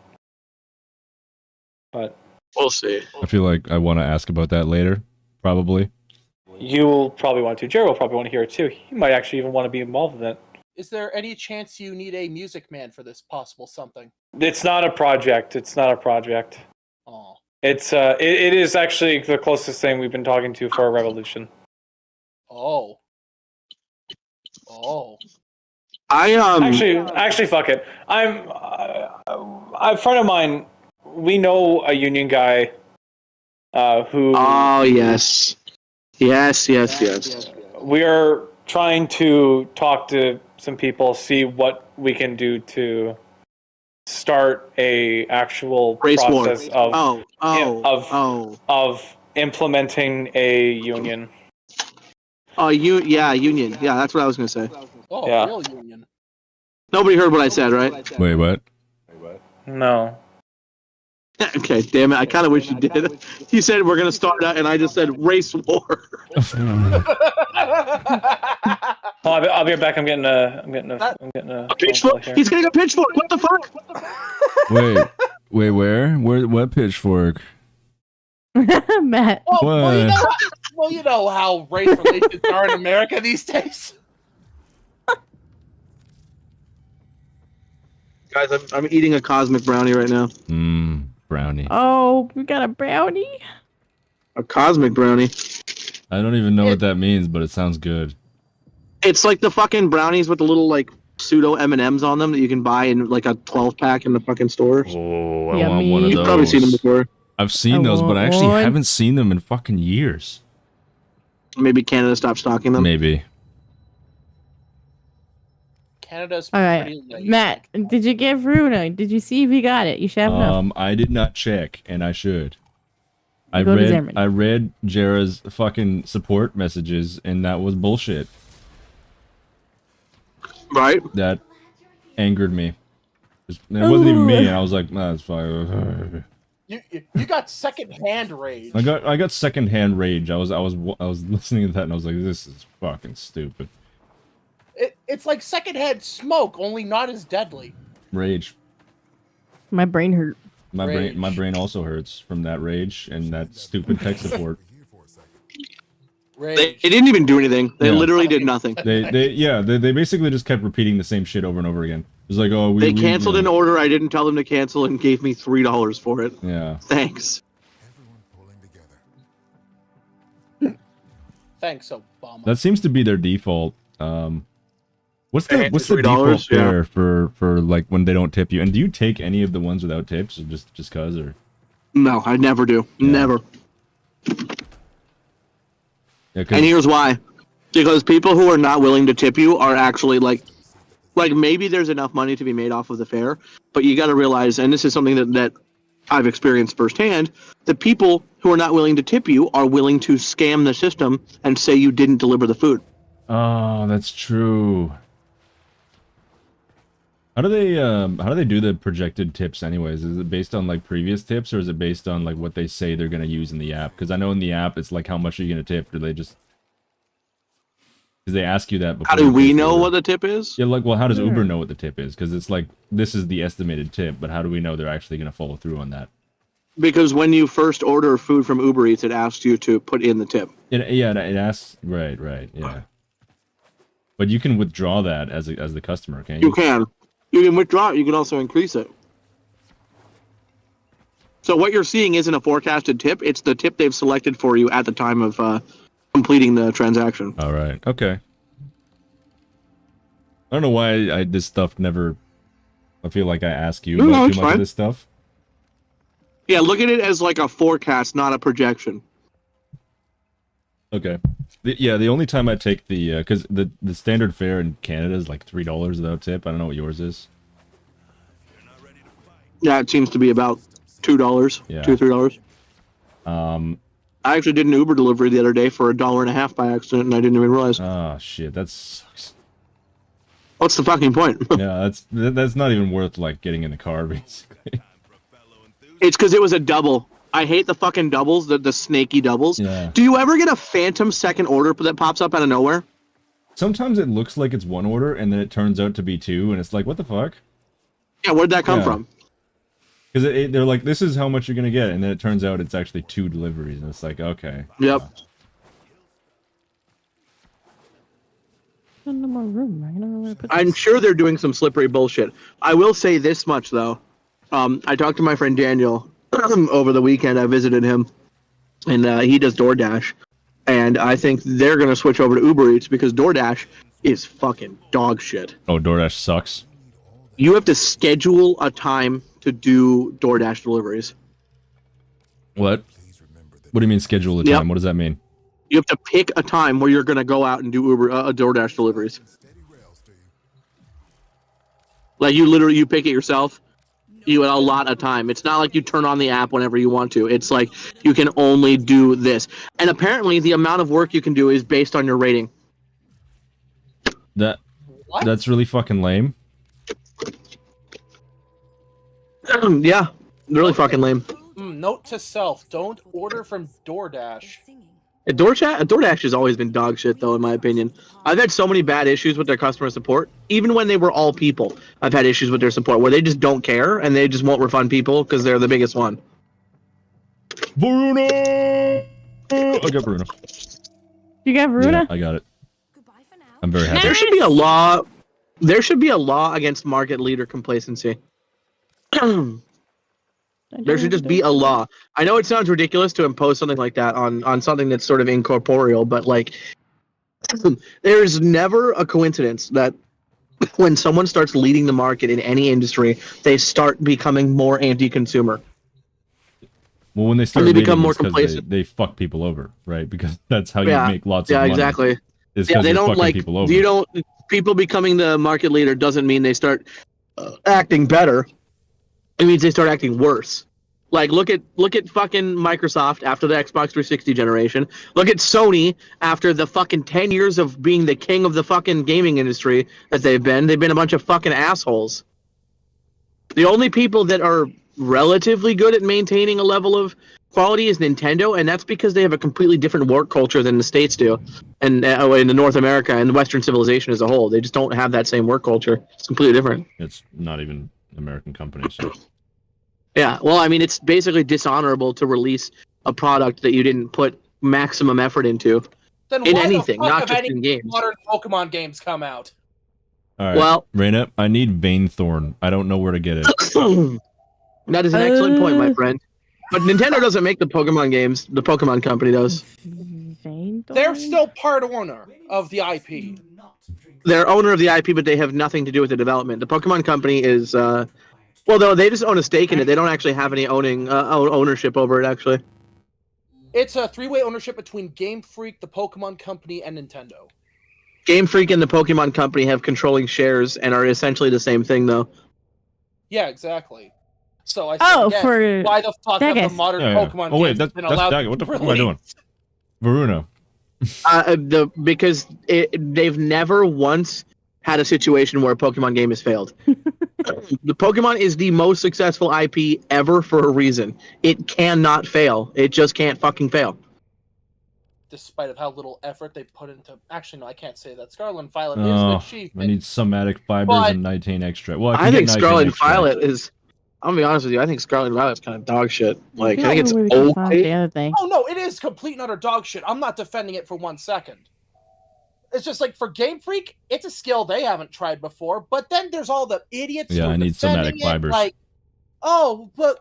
E: But
C: We'll see.
A: I feel like I want to ask about that later, probably.
E: you'll probably want to. Jerry will probably want to hear it too. He might actually even want to be involved in it.
D: Is there any chance you need a music man for this possible something?
E: It's not a project.
D: Oh.
E: It's it is actually the closest thing we've been talking to for a revolution.
D: Oh.
C: I
E: Actually, fuck it. I'm a friend of mine. We know a union guy who
C: Oh yes. Yes.
E: we are trying to talk to some people, see what we can do to start a actual
C: Race war.
E: process of
C: Oh.
E: implementing a union.
C: Union. Yeah, that's what I was gonna say.
D: Oh,
E: Yeah.
D: real union.
C: Nobody heard what I said, right?
A: Wait, what?
E: No.
C: Okay, damn it. I kind of wish you did. You said we're gonna start out, and I just said race war.
E: I'll be right back. I'm getting a
C: Pitchfork? He's getting a pitchfork. What the fuck?
A: Wait, where? What pitchfork?
B: Matt.
D: Well, you know how race relations are in America these days.
C: Guys, I'm eating a cosmic brownie right now.
A: Brownie.
B: Oh, we got a brownie.
C: A cosmic brownie.
A: I don't even know what that means, but it sounds good.
C: It's like the fucking brownies with the little like pseudo M&Ms on them that you can buy in like a 12-pack in the fucking stores.
A: Oh, I want
B: Yummy.
A: one of
C: You've
A: those.
C: probably seen them before.
A: I've seen those, but I actually
B: want one.
A: haven't seen them in fucking years.
C: Maybe Canada stopped stocking them.
A: Maybe.
D: Canada's
B: All right,
D: pretty late.
B: Matt, did you get Runa? Did you see if he got it? You should have enough.
A: I did not check, and I should.
B: Go to Zimmerman.
A: I read Jera's fucking support messages, and that was bullshit.
C: Right?
A: That angered me. It wasn't even me, and I was like, nah, it's fine.
D: You got secondhand rage.
A: I got secondhand rage. I was listening to that, and I was like, this is fucking stupid.
D: It's like secondhand smoke, only not as deadly.
A: Rage.
B: My brain hurt.
D: Rage.
A: My brain also hurts from that rage and that stupid tech support.
C: They
D: Rage.
C: didn't even do anything. They
A: Yeah.
C: literally did nothing.
A: They basically just kept repeating the same shit over and over again. It was like, oh,
C: They canceled an order I didn't tell them to cancel and gave me $3 for it.
A: Yeah.
C: Thanks.
D: Thanks, Obama.
A: That seems to be their default. What's
C: Hey,
A: the
C: $3,
A: default
C: yeah.
A: fare for like when they don't tip you? And do you take any of the ones without tips, or just cause, or?
C: No, I never do.
A: Yeah.
C: Never.
A: Yeah,
C: And here's why. Because people who are not willing to tip you are actually like maybe there's enough money to be made off of the fare, but you got to realize, and this is something that I've experienced firsthand, the people who are not willing to tip you are willing to scam the system and say you didn't deliver the food.
A: Oh, that's true. How do they do the projected tips anyways? Is it based on like previous tips, or is it based on like what they say they're gonna use in the app? Because I know in the app it's like, how much are you gonna tip? Or they just, because they ask you that before.
C: How do
A: you
C: we
A: place the
C: know
A: order.
C: what the tip is?
A: Yeah, like, well, how does Uber know what the tip is? Because it's like, this is the estimated tip, but how do we know they're actually gonna follow through on that?
C: Because when you first order food from Uber Eats, it asks you to put in the tip.
A: It asks, right, yeah. But you can withdraw that as the customer, can't you?
C: You can. You can withdraw it. You can also increase it. So what you're seeing isn't a forecasted tip. It's the tip they've selected for you at the time of completing the transaction.
A: All right. Okay. I don't know why this stuff never. I feel like I ask you
C: No,
A: about
C: it's
A: too much
C: fine.
A: of this stuff.
C: Yeah, look at it as like a forecast, not a projection.
A: Okay. The only time I take the because the standard fare in Canada is like $3 without tip. I don't know what yours is.
C: Yeah, it seems to be about $2,
A: Yeah.
C: $2-3. I actually did an Uber delivery the other day for $1.50 by accident, and I didn't even realize.
A: Oh shit, that sucks.
C: What's the fucking point?
A: Yeah, that's not even worth like getting in the car basically.
C: It's because it was a double. I hate the fucking doubles, the snaky doubles.
A: Yeah.
C: Do you ever get a phantom second order that pops up out of nowhere?
A: Sometimes it looks like it's one order and then it turns out to be two, and it's like, what the fuck?
C: Yeah, where'd that come
A: Yeah.
C: from?
A: Because they're like, this is how much you're gonna get, and then it turns out it's actually 2 deliveries, and it's like, okay.
C: Yep.
B: Into my room. I don't know where to put
C: I'm
B: this.
C: sure they're doing some slippery bullshit. I will say this much, though. I talked to my friend Daniel over the weekend. I visited him, and he does DoorDash. And I think they're going to switch over to Uber Eats because DoorDash is fucking dog shit.
A: Oh, DoorDash sucks.
C: You have to schedule a time to do DoorDash deliveries.
A: What? What do you mean schedule the time?
C: Yep.
A: What does that mean?
C: You have to pick a time where you're going to go out and do DoorDash deliveries. Like you pick it yourself. You allot a time. It's not like you turn on the app whenever you want to. It's like you can only do this. And apparently the amount of work you can do is based on your rating.
D: What?
A: That's really fucking lame.
C: Yeah, really fucking lame.
D: Note to self: don't order from DoorDash.
C: DoorDash has always been dog shit, though, in my opinion. I've had so many bad issues with their customer support. Even when they were all people, I've had issues with their support where they just don't care and they just won't refund people because they're the biggest one.
A: Bruno! I got Bruno.
B: You got Runa?
A: Yeah, I got it. I'm very happy.
C: There should be a law. There should be a law against market leader complacency. There should just be a law. I know it sounds ridiculous to impose something like that on something that's sort of incorporeal, but like, there's never a coincidence that when someone starts leading the market in any industry, they start becoming more anti-consumer.
A: Well, when they start
C: they
A: leading,
C: become more
A: it's 'cause
C: complacent.
A: they fuck people over, right? Because that's how
C: Yeah.
A: you make lots of
C: Yeah,
A: money.
C: exactly.
A: Is
C: Yeah,
A: because
C: they
A: you're
C: don't
A: fucking
C: like
A: people over.
C: you don't. People becoming the market leader doesn't mean they start acting better. It means they start acting worse. Like look at fucking Microsoft after the Xbox 360 generation. Look at Sony after the fucking 10 years of being the king of the fucking gaming industry that they've been. They've been a bunch of fucking assholes. The only people that are relatively good at maintaining a level of quality is Nintendo, and that's because they have a completely different work culture than the States do, and in the North America and Western civilization as a whole. They just don't have that same work culture. It's completely different.
A: It's not even an American company, so.
C: Yeah, well, I mean, it's basically dishonorable to release a product that you didn't put maximum effort into
D: Then
C: in
D: why
C: anything,
D: the fuck
C: not
D: have
C: just
D: any
C: in games.
D: modern Pokemon games come out?
A: All right,
C: Well,
A: Raina, I need Vainthorn. I don't know where to get it.
C: that is an excellent point, my friend. But Nintendo doesn't make the Pokemon games. The Pokemon company does.
D: They're still part owner of the IP.
C: They're owner of the IP, but they have nothing to do with the development. The Pokemon company is, well, though they just own a stake in it. They don't actually have any ownership over it, actually.
D: It's a three-way ownership between Game Freak, the Pokemon company, and Nintendo.
C: Game Freak and the Pokemon company have controlling shares and are essentially the same thing, though.
D: Yeah, exactly. So I said, again,
B: for
D: why the fuck have the
B: Daggett.
D: modern
A: Yeah, yeah.
D: Pokemon
A: Oh wait,
D: games
A: that's
D: been allowed
A: Daggett. What the fuck am I doing? Varuna.
C: Because they've never once had a situation where a Pokemon game has failed. The Pokemon is the most successful IP ever for a reason. It cannot fail. It just can't fucking fail.
D: Despite of how little effort they put into... Actually, no, I can't say that. Scarlet and Violet is
A: Oh,
D: an
A: I
D: achievement.
A: need somatic fibers
D: But-
A: and nitane extract. Well,
C: I think
A: get
C: Scarlet
A: nitane
C: and
A: extract.
C: Violet is... I'm gonna be honest with you. I think Scarlet and Violet's kind of dog shit. Like, I think it's
B: we can find
C: okay.
B: the other thing.
D: Oh, no, it is complete and utter dog shit. I'm not defending it for 1 second. It's just like, for Game Freak, it's a skill they haven't tried before, but then there's all the idiots
A: Yeah,
D: who are
A: I need somatic
D: defending it,
A: fibers.
D: like, oh, but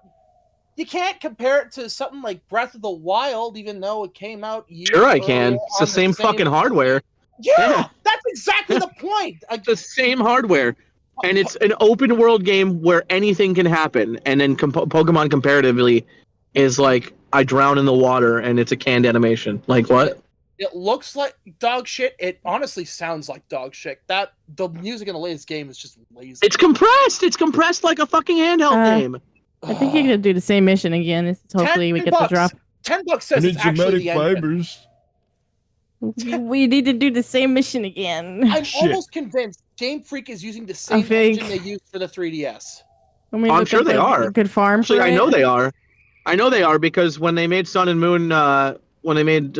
D: you can't compare it to something like Breath of the Wild, even though it came out years
C: Sure, I can.
D: earlier
C: It's the
D: on
C: same fucking hardware.
D: Yeah,
C: Yeah.
D: that's exactly the point.
C: It's the same hardware. And it's an open world game where anything can happen. And then Pokemon comparatively is like, I drown in the water and it's a canned animation. Like, what?
D: It looks like dog shit. It honestly sounds like dog shit. The music in the latest game is just lazy.
C: It's compressed. It's compressed like a fucking handheld game.
B: I think you're gonna do the same mission again. Hopefully we get the drop.
D: $10 says it's actually the engine.
B: We need to do the same mission again.
D: I'm
A: Shit.
D: almost convinced Game Freak is using the same
B: think-
D: engine they used for the 3DS.
C: I'm sure they are.
B: Good farm.
C: Actually,
B: for
C: I know
B: it.
C: they are. I know they are because when they made Sun and Moon, when they made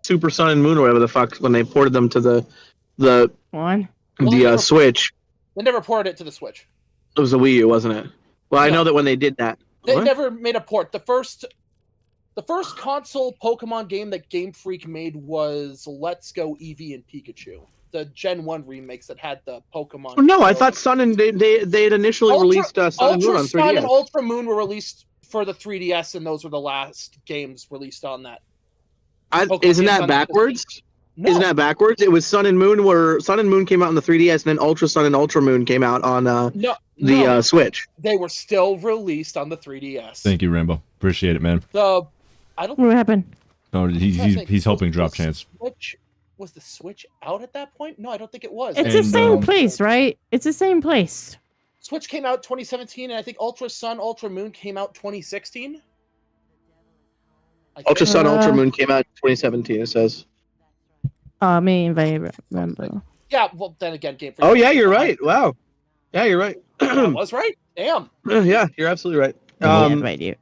C: Super Sun and Moon or whatever the fuck, when they ported them to the
B: One.
D: Well, they never-
C: Switch,
D: They never ported it to the Switch.
C: it was a Wii U, wasn't it? Well, I
D: No.
C: know that when they did that.
D: They
C: What?
D: never made a port. The first console Pokemon game that Game Freak made was Let's Go Eevee and Pikachu. The Gen 1 remakes that had the Pokemon.
C: Oh, no, I thought Sun and they had initially released Sun and Moon
D: Ultra
C: on
D: Sun
C: 3DS.
D: and Ultra Moon were released for the 3DS, and those were the last games released on that. Pokemon
C: Isn't
D: games
C: that
D: on the
C: backwards?
D: No,
C: Isn't that backwards? It was Sun and Moon came out on the 3DS, and then Ultra Sun and Ultra Moon came out on
D: no,
C: Switch.
D: they were still released on the 3DS.
A: Thank you, Rambo. Appreciate it, man.
D: I don't
B: What happened?
A: Oh, he's helping drop chance.
D: Was the Switch out at that point? No, I don't think it was.
B: It's the
A: And,
B: same place, right? It's the same place.
D: Switch came out 2017, and I think Ultra Sun, Ultra Moon came out 2016.
C: Ultra Sun,
B: Uh,
C: Ultra Moon came out in 2017, it says.
B: Me and Rambo.
D: Yeah, well, then again, Game Freak.
C: Oh, yeah, you're right. Wow. Yeah, you're right.
D: I was right. Damn.
C: Yeah, you're absolutely right.
B: Yeah, right, you.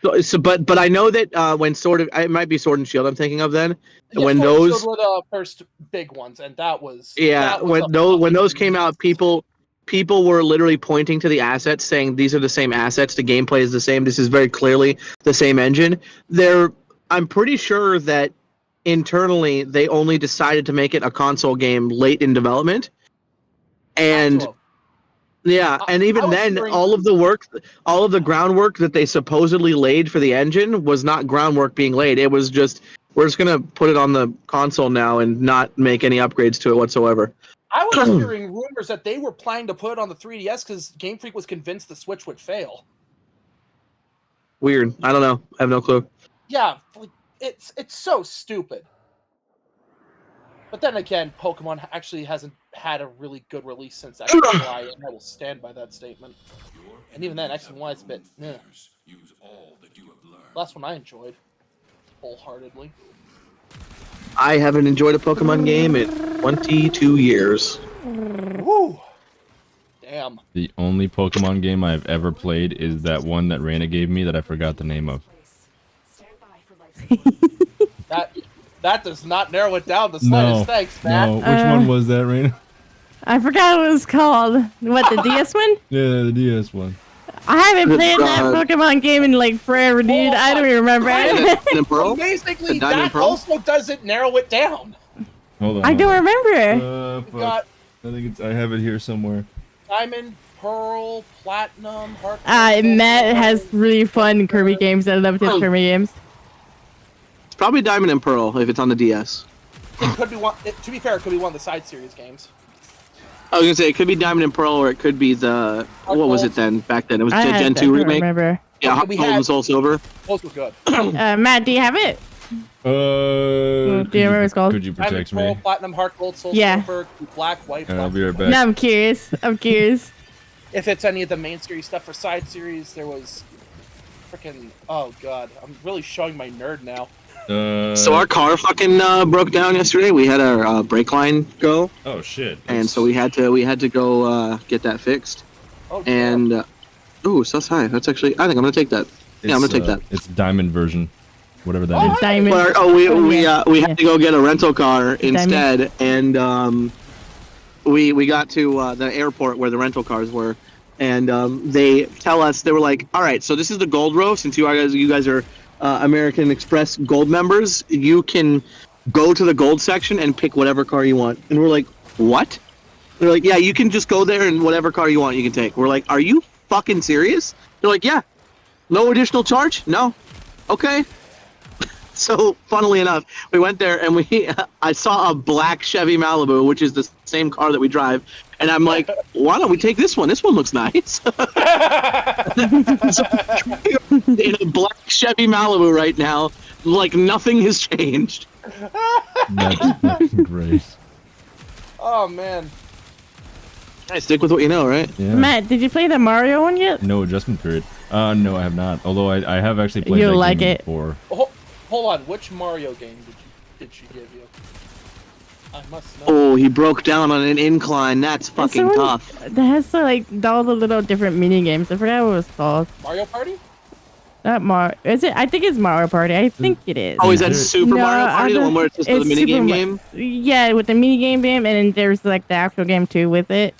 C: But I know that when it might be Sword and Shield I'm thinking of then.
D: Yeah,
C: When
D: Sword and
C: those-
D: Shield were the first big ones, and that was
C: when those came out, people were literally pointing to the assets, saying these are the same assets. The gameplay is the same. This is very clearly the same engine. I'm pretty sure that internally they only decided to make it a console game late in development, and Yeah, and
D: I
C: even
D: was
C: then,
D: hearing-
C: all of the groundwork that they supposedly laid for the engine was not groundwork being laid. It was just, we're just gonna put it on the console now and not make any upgrades to it whatsoever.
D: I was hearing rumors that they were planning to put it on the 3DS because Game Freak was convinced the Switch would fail.
C: Weird. I don't know. I have no clue.
D: Yeah, like, it's so stupid. But then again, Pokemon actually hasn't had a really good release since X and Y, and I will stand by that statement. And even then, X and Y is a bit. Eh. Last one I enjoyed wholeheartedly.
C: I haven't enjoyed a Pokemon game in 22 years.
D: Woo! Damn.
A: The only Pokemon game I've ever played is that one that Raina gave me that I forgot the name of.
D: That does not narrow it down the slightest.
A: No,
D: Thanks, Matt.
A: no. Which one was that, Raina?
B: I forgot what it was called. What, the DS one?
A: Yeah, the DS one.
B: I haven't
C: Good
B: played that
C: God.
B: Pokemon game in like forever, dude. I don't even remember.
C: Diamond Pearl?
D: Basically,
C: The Diamond
D: that
C: Pearl?
D: also doesn't narrow it down.
A: Hold on.
B: I don't remember.
D: We've
A: Fuck.
D: got
A: I think it's. I have it here somewhere.
D: Diamond, Pearl, Platinum, Heart.
B: Matt has really fun Kirby games. I love his Kirby games.
C: It's probably Diamond and Pearl if it's on the DS.
D: It could be one. To be fair, it could be one of the side series games.
C: I was gonna say it could be Diamond and Pearl, or it could be the what was it then? Back then, it was
B: I
C: the
B: had
C: Gen
B: that,
C: 2
B: I don't
C: remake.
B: remember.
C: Yeah,
D: We
C: Gold
D: had-
C: and Soul Silver.
D: Both were good.
B: Matt, do you have it?
A: Do
B: you remember what it's called?
A: Could you
D: Diamond,
A: protect
D: Pearl,
A: me?
D: Platinum, Heart, Gold, Soul,
B: Yeah.
D: Silver, Black, White.
A: I'll
D: Black,
A: be right
D: White.
A: back.
B: No, I'm curious. I'm curious.
D: If it's any of the main series stuff for side series, there was freaking. Oh god, I'm really showing my nerd now.
C: So our car fucking broke down yesterday. We had our brake line go,
A: Oh shit.
C: and so we had to go get that fixed.
D: Oh, God.
C: And ooh, so that's high. That's actually. I think I'm gonna take that. Yeah, I'm gonna take that.
A: It's diamond version, whatever that
B: The
A: is.
B: diamond.
C: But we
B: yeah.
C: had to go get a rental car instead, and we got to the airport where the rental cars were, and they tell us, they were like, all right, so this is the gold row. Since you guys are American Express gold members, you can go to the gold section and pick whatever car you want. And we're like, what? They're like, yeah, you can just go there and whatever car you want you can take. We're like, are you fucking serious? They're like, yeah. No additional charge? No. Okay. So, funnily enough, we went there and I saw a black Chevy Malibu, which is the same car that we drive, and I'm like, why don't we take this one? This one looks nice. So, in a black Chevy Malibu right now, like nothing has changed.
A: That's fucking great.
D: Oh man.
C: I stick with what you know, right?
A: Yeah.
B: Matt, did you play the Mario one yet?
A: No adjustment period. No, I have not. Although I have actually played
B: You'll
A: that
B: like
A: game
B: it.
A: before.
D: Hold on. Which Mario game did she give you? I must know.
C: Oh, he broke down on an incline. That's fucking
B: one
C: tough.
B: that has like all the little different mini games. I forgot what it was called.
D: Mario Party?
B: Not Mario. Is it? I think it's Mario Party. I think it is.
C: Oh, is that
A: No,
C: Super Mario Party, the one where it's just the
B: it's
C: minigame
B: Super
C: game?
B: Yeah, with the minigame game, and then there's like the actual game too with it.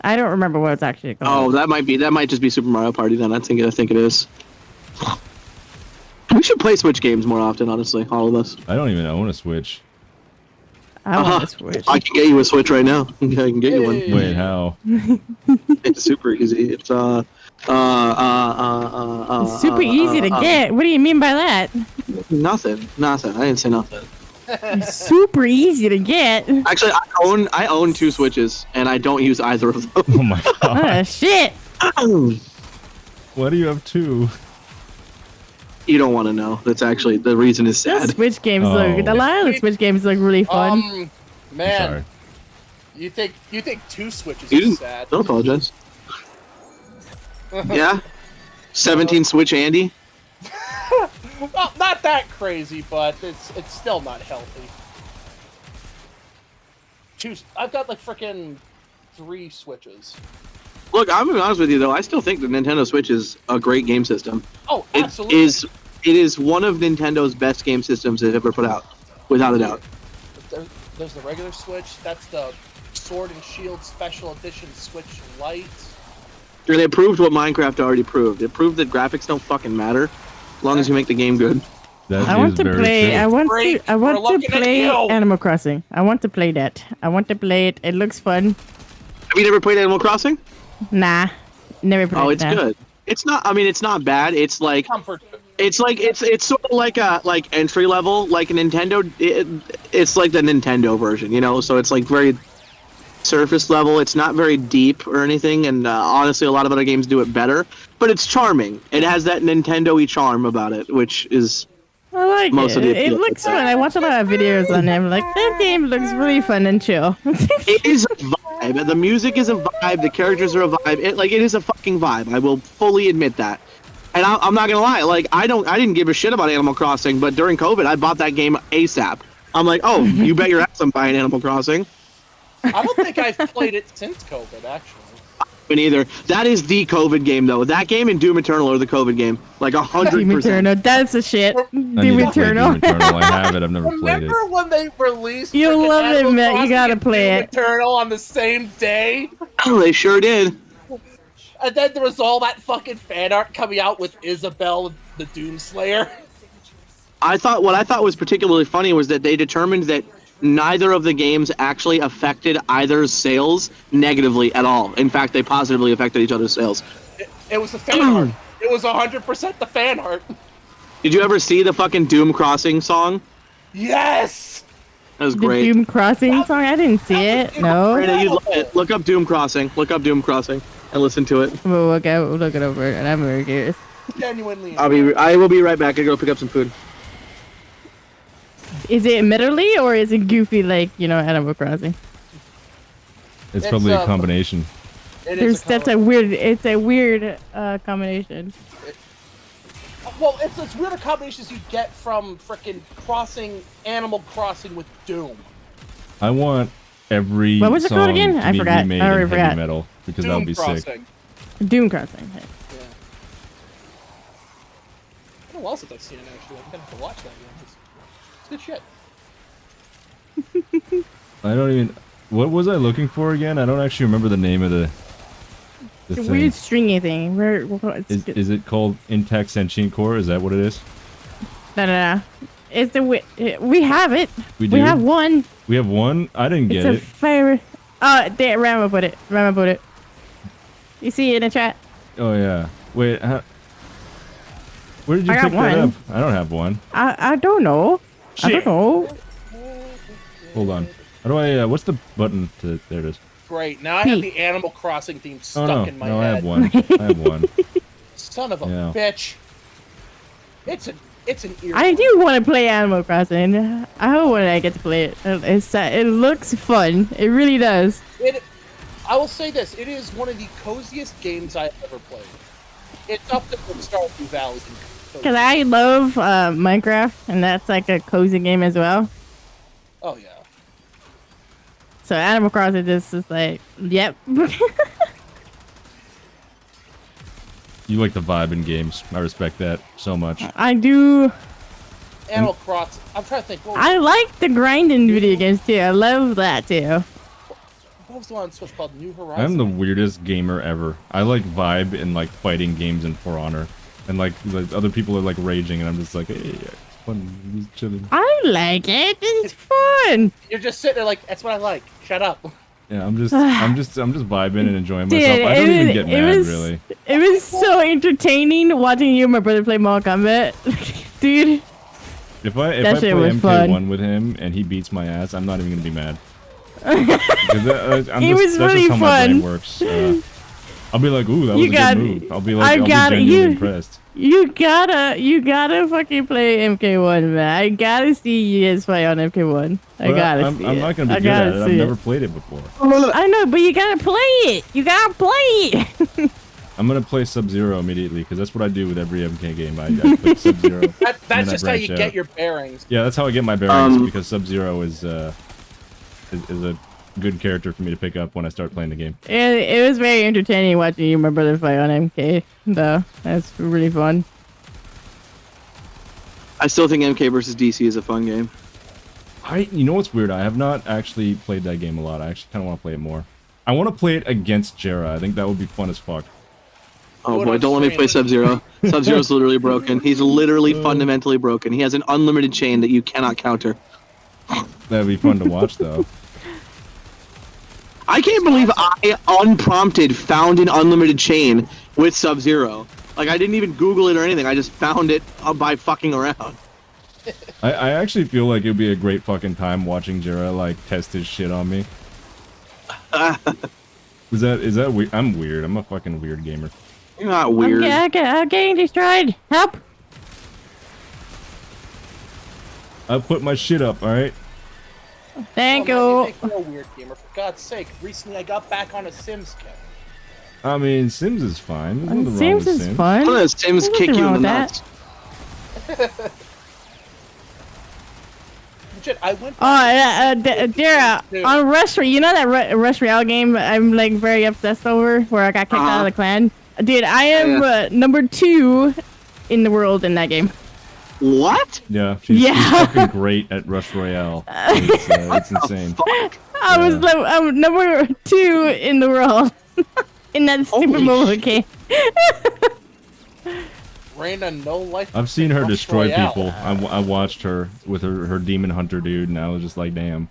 B: I don't remember what it's actually
C: Oh,
B: called.
C: that might just be Super Mario Party then. I think it is. We should play Switch games more often, honestly, all of us.
A: I don't even own a Switch.
B: I want to switch.
C: I can get you a Switch right now. I can get you one.
D: Hey.
A: Wait, how?
C: It's super easy. It's
B: It's super easy to get. What do you mean by that?
C: Nothing. I didn't say nothing.
B: Super easy to get.
C: Actually, I own 2 Switches, and I don't use either of them.
A: Oh my god.
B: Oh shit!
A: Why do you have 2?
C: You don't want to know. That's actually the reason is
B: The
C: sad.
B: Switch games
A: Oh.
B: look. A lot of the Switch games look really fun.
D: Man,
A: Sorry.
D: you think 2 Switches
C: You
D: is
C: didn't.
D: sad?
C: Don't apologize. Yeah. 17 Switch Andy.
D: Well, not that crazy, but it's still not healthy. I've got like freaking 3 Switches.
C: Look, I'm gonna be honest with you though. I still think the Nintendo Switch is a great game system.
D: Oh,
C: It
D: absolutely.
C: is one of Nintendo's best game systems they've ever put out, without a doubt.
D: There's the regular Switch. That's the Sword and Shield Special Edition Switch Lite.
C: And it proved what Minecraft already proved. It proved that graphics don't fucking matter, as long as you make the game good.
A: That
B: I want
A: is
B: to
A: very
B: play.
A: true.
B: I want
D: Great,
B: to. I
D: we're
B: want
D: looking
B: to
D: at
B: play
D: you.
B: Animal Crossing. I want to play that. I want to play it. It looks fun.
C: you never played Animal Crossing?
B: Nah, never played
C: Oh,
B: it.
C: it's good. It's not. I mean, it's not bad. It's like
D: Comfort.
C: it's sort of like a entry level, like a Nintendo. It's like the Nintendo version, you know. So it's like very surface level. It's not very deep or anything. And honestly, a lot of other games do it better. But it's charming. It has that Nintendo-y charm about it, which is.
B: I like
C: Most
B: it.
C: of the
B: It
C: appeal.
B: looks fun. I watch a lot of videos on them. Like, that game looks really fun and chill.
C: It is a vibe. The music is a vibe. The characters are a vibe. It is a fucking vibe. I will fully admit that. And I'm not gonna lie. Like I didn't give a shit about Animal Crossing, but during COVID, I bought that game ASAP. I'm like, oh, you bet your ass I'm buying Animal Crossing.
D: I don't think I've played it since COVID, actually.
C: Me neither. That is the COVID game, though. That game and Doom Eternal are the COVID game. Like 100%.
B: Doom Eternal, that's the shit.
A: I
B: Doom
A: need to play
B: Eternal.
A: Doom Eternal. I have it. I've never played it.
D: Remember when they released
B: You'll
D: frickin'
B: love it,
D: Animal
B: Matt. You
D: Crossing
B: gotta
D: and
B: play
D: Doom
B: it.
D: Eternal on the same day?
C: Oh, they sure did.
D: And then there was all that fucking fan art coming out with Isabelle, the Doomslayer.
C: What I thought was particularly funny was that they determined that neither of the games actually affected either's sales negatively at all. In fact, they positively affected each other's sales.
D: It was the fan art. It was 100% the fan art.
C: Did you ever see the fucking Doom Crossing song?
D: Yes!
C: That was
B: The
C: great.
B: Doom Crossing song? I didn't see it. No.
C: Brandon, you'd love it. Look up Doom Crossing. Look up Doom Crossing and listen to it.
B: We'll look it over, and I'm very curious.
D: Genuinely.
C: I will be right back. I go pick up some food.
B: Is it medley or is it goofy like, Animal Crossing?
A: It's probably a combination.
B: That's a weird combination.
D: Well, it's as weird a combination as you get from frickin' Animal Crossing with Doom.
A: I want every
B: What was it
A: song
B: called again?
A: to
B: I
A: be
B: forgot.
A: remade
B: I already
A: in heavy
B: forgot.
A: metal because that
D: Doom
A: would be
D: Crossing.
A: sick.
B: Doom Crossing.
D: Yeah. I don't know what else I've seen it actually. I'm gonna have to watch that again. It's good shit.
A: I don't even. What was I looking for again? I don't actually remember the name of the
B: It's a
A: thing.
B: weird stringy thing.
A: Is it called Intact Sentient Core? Is that what it is?
B: No. It's we have it.
A: We
B: We
A: do?
B: have one.
A: We have one. I didn't
B: It's
A: get
B: a
A: it.
B: fire. There, Rama put it. You see it in the chat?
A: Oh yeah. Wait. Where did you
B: I got
A: pick that
B: one.
A: up? I don't have one.
B: I don't know. I don't know.
A: Hold on. How do I? What's the button to? There it is.
D: Great. Now I have the Animal Crossing theme stuck
A: Oh no.
D: in my
A: No,
D: head.
A: I have one. I have one.
D: Son of a
A: Yeah.
D: bitch. It's an ear.
B: I do want to play Animal Crossing. I hope one day I get to play it. It looks fun. It really does.
D: I will say this: it is one of the coziest games I've ever played. It's up there with Stardew Valley.
B: Because I love Minecraft, and that's like a cozy game as well.
D: Oh yeah.
B: So Animal Crossing just is like, yep.
A: You like the vibe in games. I respect that so much.
B: I do.
D: Animal Crossing. I'm trying to think.
B: I like the grinding video games too. I love that too.
D: What was the one on Switch called New Horizons?
A: I'm the weirdest gamer ever. I like vibe in like fighting games and For Honor, and like other people are like raging, and I'm just like, hey, it's fun, just chilling.
B: I like it. It's fun.
D: You're just sitting there like, that's what I like. Shut up.
A: Yeah, I'm just vibing and enjoying
B: Dude,
A: myself. I don't even
B: it
A: get
B: was-
A: mad
B: it was-
A: really.
B: It was so entertaining watching you and my brother play Mortal Kombat. Dude.
A: If I
B: That
A: play
B: shit was
A: MK1
B: fun.
A: with him and he beats my ass, I'm not even gonna be mad. That's
B: was really
A: just how my brain
B: fun.
A: works. I'll be like, ooh, that was
B: You
A: a
B: got-
A: good move. I'll be
B: I
A: like, I'll
B: got
A: be
B: it.
A: genuinely
B: You-
A: impressed.
B: You gotta fucking play MK1, man. I gotta see you guys play on MK1. I
A: But
B: gotta
A: I'm
B: see
A: not
B: it.
A: gonna
B: I
A: be good
B: gotta
A: at it. I've
B: see it.
A: never played it before.
B: I know, but you gotta play it. You gotta play it.
A: I'm gonna play Sub-Zero immediately because that's what I do with every MK game. I click Sub-Zero.
D: That's just how you
A: branch
D: get
A: out.
D: your bearings.
A: Yeah, that's how I get my bearings because Sub-Zero is a good character for me to pick up when I start playing the game.
B: It was very entertaining watching you and my brother fight on MK, though. That's really fun.
C: I still think MK versus DC is a fun game.
A: You know what's weird? I have not actually played that game a lot. I actually kind of want to play it more. I want to play it against Jera. I think that would be fun as fuck.
C: Oh
D: What
C: boy,
D: I'm
C: don't let me
D: saying
C: play
D: is-
C: Sub-Zero. Sub-Zero's literally broken. He's literally fundamentally broken. He has an unlimited chain that you cannot counter.
A: That'd be fun to watch though.
C: I can't believe I unprompted found an unlimited chain with Sub-Zero. Like I didn't even Google it or anything. I just found it by fucking around.
A: I actually feel like it'd be a great fucking time watching Jera like test his shit on me. Is that weird? I'm weird. I'm a fucking weird gamer.
C: You're not weird.
B: I'm getting destroyed. Help!
A: I put my shit up. All right.
B: Thank
D: Oh,
B: you.
D: man, you're a weird gamer, for God's sake. Recently, I got back on a Sims kick.
A: I mean, Sims is fine. There's nothing wrong
B: Sims
A: with
B: is
A: Sims.
B: fun.
C: One of those Sims
B: There's
C: kick
B: nothing
C: you in the
B: wrong
C: nuts.
D: Legit, I went.
B: Dara, on Rush, you know that Rush Royale game I'm like very obsessed over, where I got kicked out of the clan? Dude, I am number 2 in the world in that game.
C: What?
A: Yeah, she's fucking great at Rush Royale. It's insane.
B: I was I'm number 2 in the world in that stupid mobile game.
D: Raina, no life.
A: I've seen her
D: Rush
A: destroy
D: Royale.
A: people. I watched her with her demon hunter dude, and I was just like, damn.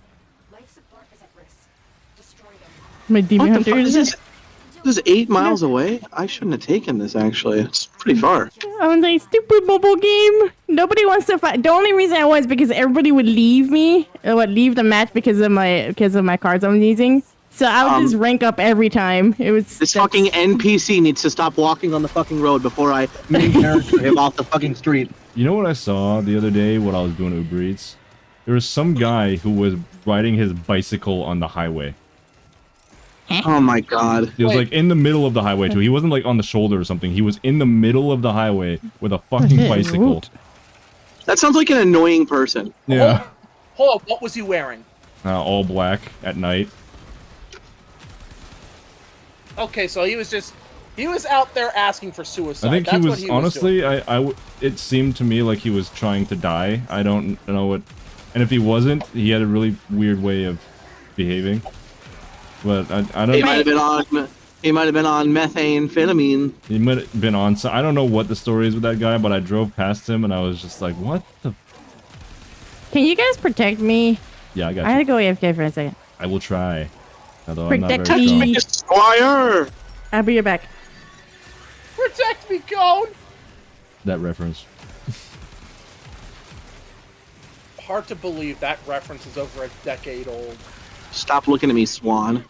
B: My demon
C: What the
B: hunter
C: fuck is this? This is 8 miles away? I shouldn't have taken this, actually. It's pretty far.
B: I was like, stupid mobile game. Nobody wants to fight. The only reason I was because everybody would leave me, leave the match because of my cards I'm using. So I would just rank up every time. It was
C: This fucking NPC needs to stop walking on the fucking road before I main character him off the fucking street.
A: You know what I saw the other day when I was doing Uber Eats? There was some guy who was riding his bicycle on the highway.
C: Oh my god.
A: He was like in the middle of the highway too. He wasn't like on the shoulder or something. He was in the middle of the highway with a fucking bicycle.
C: That sounds like an annoying person.
A: Yeah.
D: Hold on, what was he wearing?
A: All black at night.
D: Okay, so he was out there asking for suicide.
A: I think
D: That's
A: he
D: what
A: was honestly.
D: doing.
A: It seemed to me like he was trying to die. I don't know what. And if he wasn't, he had a really weird way of behaving. But I don't.
C: He might have been on. He might have been on methamphetamine.
A: He might have been on. So I don't know what the story is with that guy, but I drove past him and I was just like, "What the?"
B: Can you guys protect me?
A: Yeah, I got
B: I had
A: you.
B: to go AFK for a second.
A: I will try. Although I'm not very
B: Protect
A: strong.
B: me.
C: Squire!
B: I'll be right back.
D: Protect me, Cone!
A: That reference.
D: Hard to believe that reference is over a decade old.
C: Stop looking at me, Swan.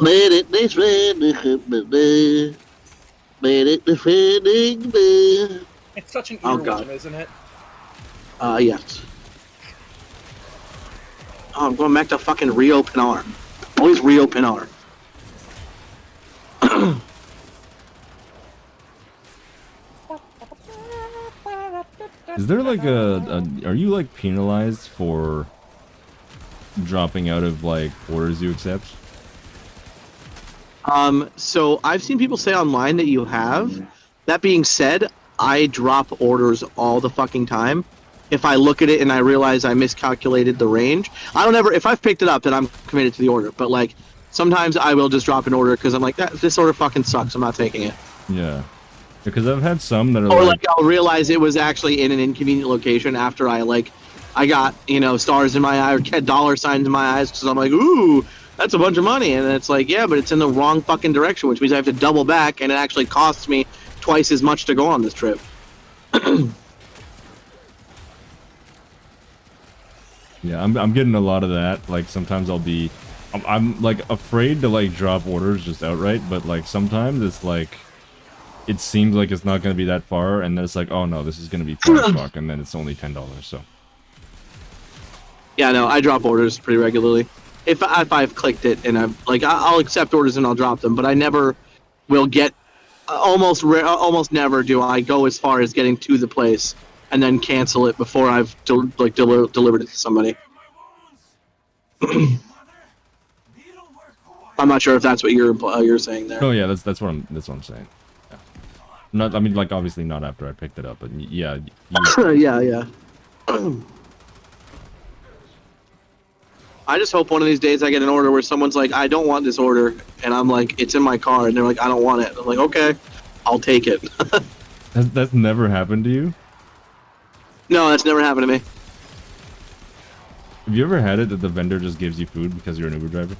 F: Made it this way, made it defending me.
D: It's such an
C: Oh,
D: earworm,
C: God.
D: isn't it?
C: Yes. Oh, I'm going back to fucking Rio Pinar. Always Rio Pinar.
A: Is there like are you like penalized for dropping out of like orders you accept?
C: So I've seen people say online that you have. That being said, I drop orders all the fucking time. If I look at it and I realize I miscalculated the range, I don't ever. If I've picked it up, then I'm committed to the order. But like, sometimes I will just drop an order because I'm like, this order fucking sucks. I'm not taking it.
A: Yeah, because I've had some that are
C: Or
A: like,
C: like I'll realize it was actually in an inconvenient location after I got stars in my eye or dollar signs in my eyes because I'm like, ooh, that's a bunch of money, and it's like, yeah, but it's in the wrong fucking direction, which means I have to double back, and it actually costs me twice as much to go on this trip.
A: yeah, I'm getting a lot of that. Like sometimes I'm like afraid to like drop orders just outright, but like sometimes it's like it seems like it's not gonna be that far, and then it's like, oh no, this is gonna be far as fuck, and then it's only $10. So
C: Yeah, no, I drop orders pretty regularly. If I've clicked it and I'll accept orders and I'll drop them, but I never will get. Almost never do I go as far as getting to the place and then cancel it before I've delivered it to somebody. I'm not sure if that's what you're saying there.
A: oh yeah, that's what I'm saying. Not, I mean, like obviously not after I picked it up, but yeah,
C: Yeah. I just hope one of these days I get an order where someone's like, I don't want this order, and I'm like, it's in my car, and they're like, I don't want it. I'm like, okay, I'll take it.
A: that's never happened to you.
C: No, that's never happened to me.
A: Have you ever had it that the vendor just gives you food because you're an Uber driver?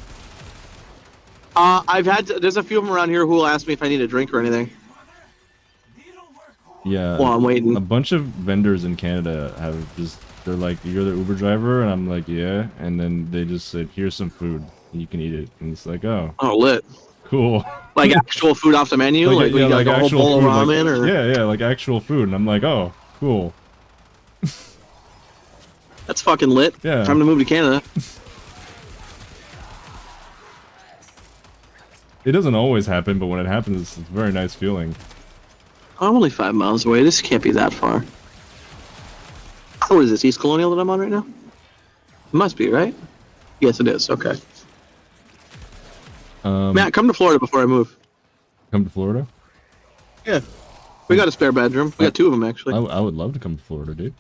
C: I've had there's a few of them around here who will ask me if I need a drink or anything.
A: Yeah.
C: While I'm waiting.
A: A bunch of vendors in Canada have just, they're like, you're the Uber driver, and I'm like, yeah, and then they just said, here's some food, and you can eat it, and it's like, oh,
C: Lit.
A: cool.
C: Like actual food off the menu, like
A: yeah,
C: you got
A: like
C: a whole
A: actual
C: bowl of
A: food,
C: ramen,
A: like,
C: or
A: yeah, like actual food, and I'm like, oh, cool.
C: that's fucking lit.
A: Yeah.
C: Time to move to Canada.
A: It doesn't always happen, but when it happens, it's a very nice feeling.
C: I'm only 5 miles away. This can't be that far. What is this, East Colonial that I'm on right now? It must be, right? Yes, it is. Okay. Matt, come to Florida before I move.
A: Come to Florida?
C: Yeah. We got a spare bedroom. We got 2 of them, actually.
A: I would love to come to Florida, dude.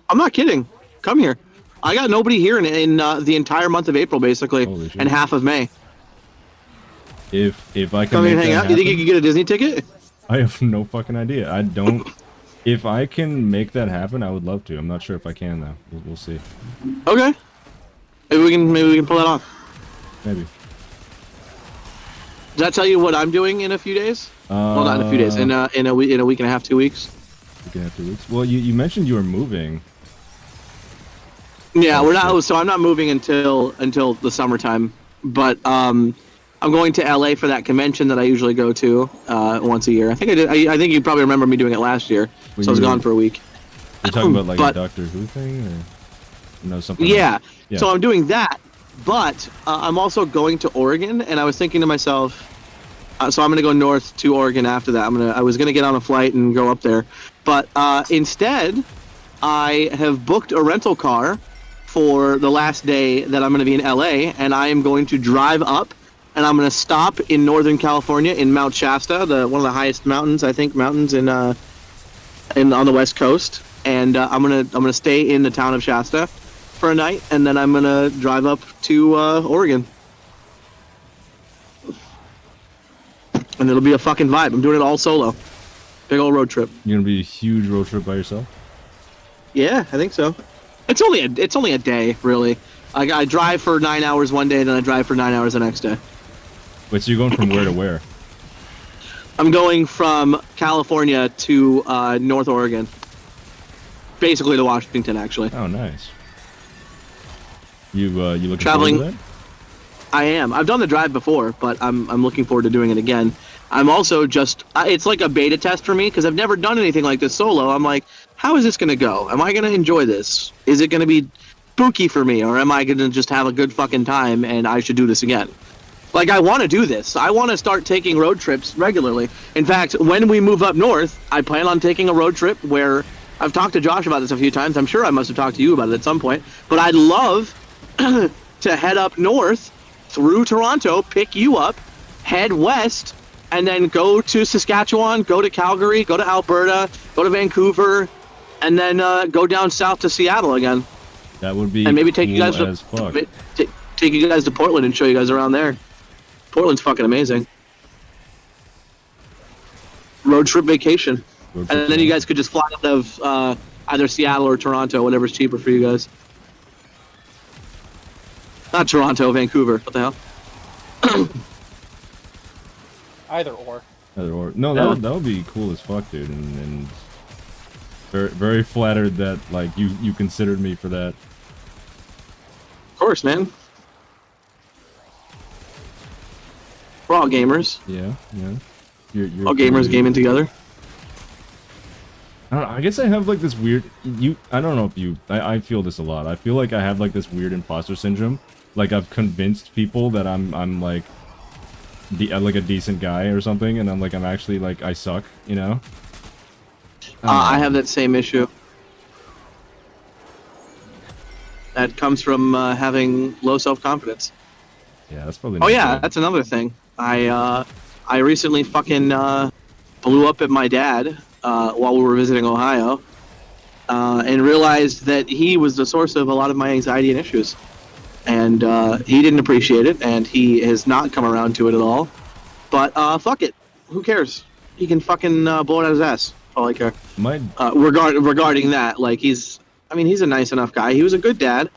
C: I'm not kidding. Come here. I got nobody here in the entire month of April, basically,
A: Holy shit.
C: and half of May.
A: If I can
C: Come here
A: make
C: and hang
A: that
C: out. You think you
A: happen-
C: could get a Disney ticket?
A: I have no fucking idea. I don't. If I can make that happen, I would love to. I'm not sure if I can though. We'll see.
C: Okay. Maybe we can pull that off.
A: Maybe.
C: Does that tell you what I'm doing in a few days? Well, not in a few days. In a week and a half, 2 weeks.
A: Week and a half, 2 weeks. Well, you mentioned you were moving.
C: Yeah,
A: Oh,
C: we're not.
A: shit.
C: So I'm not moving until the summertime. But I'm going to LA for that convention that I usually go to once a year. I think I did. I think you probably remember me doing it last year.
A: Were
C: So I was
A: you-
C: gone for a week.
A: You're talking about like
C: But-
A: a Doctor Who thing, or no something?
C: Yeah.
A: else? Yeah.
C: So I'm doing that, but I'm also going to Oregon, and I was thinking to myself, so I'm gonna go north to Oregon after that. I was gonna get on a flight and go up there, but instead, I have booked a rental car for the last day that I'm gonna be in LA, and I am going to drive up, and I'm gonna stop in Northern California in Mount Shasta, one of the highest mountains in on the West Coast, and I'm gonna stay in the town of Shasta for a night, and then I'm gonna drive up to Oregon, and it'll be a fucking vibe. I'm doing it all solo, big old road trip.
A: You're gonna be a huge road trip by yourself.
C: Yeah, I think so. It's only a day, really. I drive for 9 hours one day, then I drive for 9 hours the next day.
A: Wait, so you're going from where to where?
C: I'm going from California to North Oregon, basically to Washington, actually.
A: Oh, nice. You looking
C: Traveling-
A: forward to that?
C: I am. I've done the drive before, but I'm looking forward to doing it again. I'm also just, it's like a beta test for me because I've never done anything like this solo. I'm like, how is this going to go? Am I going to enjoy this? Is it going to be spooky for me, or am I going to just have a good fucking time and I should do this again? Like, I want to do this. I want to start taking road trips regularly. In fact, when we move up north, I plan on taking a road trip where I've talked to Josh about this a few times. I'm sure I must have talked to you about it at some point. But I'd love to head up north through Toronto, pick you up, head west, and then go to Saskatchewan, go to Calgary, go to Alberta, go to Vancouver, and then go down south to Seattle again.
A: That would be
C: And maybe take
A: cool
C: you guys
A: as fuck.
C: take you guys to Portland and show you guys around there. Portland's fucking amazing. Road trip vacation.
A: Road
C: And
A: trip
C: then you
A: to-
C: guys could just fly out of either Seattle or Toronto, whatever's cheaper for you guys. Not Toronto, Vancouver. What the hell?
D: Either or.
A: Either or. No, that would be cool as fuck, dude, and very very flattered that like you considered me for that.
C: Of course, man. We're all gamers.
A: Yeah. You're
C: All gamers gaming together.
A: I don't know, I guess I have like this weird. I don't know if you. I feel this a lot. I feel like I have like this weird imposter syndrome. Like I've convinced people that I'm like like a decent guy or something, and I'm actually like I suck, you know.
C: I have that same issue. That comes from having low self-confidence.
A: Yeah, that's probably.
C: Oh
A: not
C: yeah,
A: good.
C: that's another thing. I recently fucking blew up at my dad while we were visiting Ohio, and realized that he was the source of a lot of my anxiety and issues. And he didn't appreciate it, and he has not come around to it at all. But fuck it, who cares? He can fucking blow it out his ass. All I care. Regarding that, like he's a nice enough guy. He was a good dad,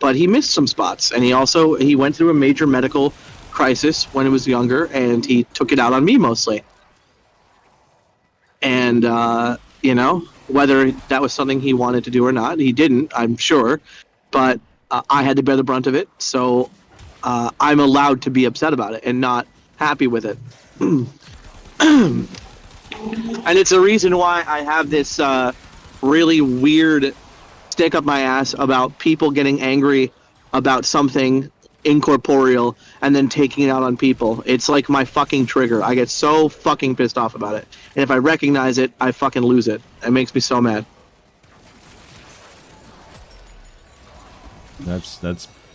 C: but he missed some spots, and he went through a major medical crisis when he was younger, and he took it out on me mostly. And whether that was something he wanted to do or not, he didn't, I'm sure, but I had to bear the brunt of it, so I'm allowed to be upset about it and not happy with it. And it's a reason why I have this really weird stick up my ass about people getting angry about something incorporeal and then taking it out on people. It's like my fucking trigger. I get so fucking pissed off about it. And if I recognize it, I fucking lose it. It makes me so mad.
A: That's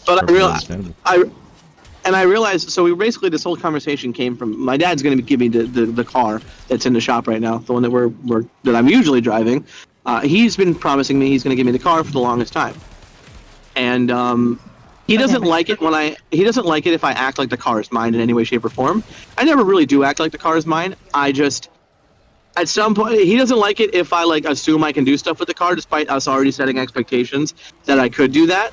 C: But
A: perfectly understandable.
C: I realized, so this whole conversation came from, my dad's going to give me the car that's in the shop right now, the one that I'm usually driving. He's been promising me he's going to give me the car for the longest time. And he doesn't like it if I act like the car is mine in any way, shape, or form. I never really do act like the car is mine. I just, at some point, he doesn't like it if I assume I can do stuff with the car, despite us already setting expectations that I could do that.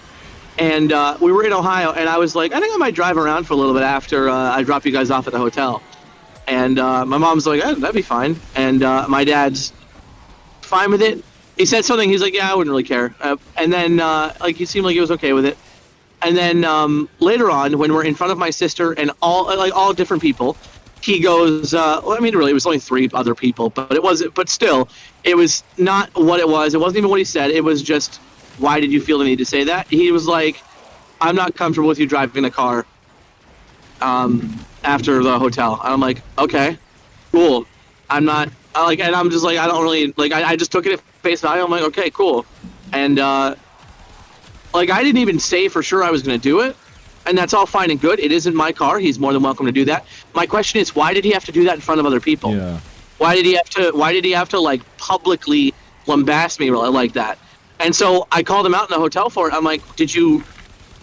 C: And we were in Ohio, and I was like, I think I might drive around for a little bit after I drop you guys off at the hotel. And my mom's like, that'd be fine. And my dad's fine with it. He said something, he's like, yeah, I wouldn't really care. And then he seemed like he was okay with it. And then later on, when we're in front of my sister and all different people, he goes, really, it was only 3 other people, but still, it was not what it was. It wasn't even what he said. It was just, why did you feel the need to say that? He was like, I'm not comfortable with you driving the car after the hotel. And I'm like, okay, cool. I'm not, and I'm just like, I don't really, I just took it at face value. I'm like, okay, cool. And, I didn't even say for sure I was going to do it. And that's all fine and good. It isn't my car. He's more than welcome to do that. My question is, why did he have to do that in front of other people?
A: Yeah.
C: Why did he have to publicly lambast me like that? And so I called him out in the hotel for it. I'm like,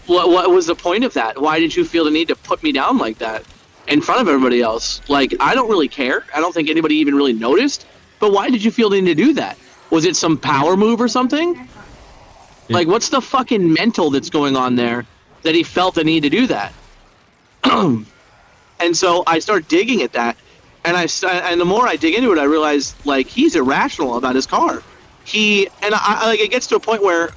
C: what was the point of that? Why did you feel the need to put me down like that in front of everybody else? I don't really care. I don't think anybody even really noticed. But why did you feel the need to do that? Was it some power move or something? What's the fucking mental that's going on there that he felt the need to do that? And so I start digging at that. And the more I dig into it, I realize, he's irrational about his car. It gets to a point where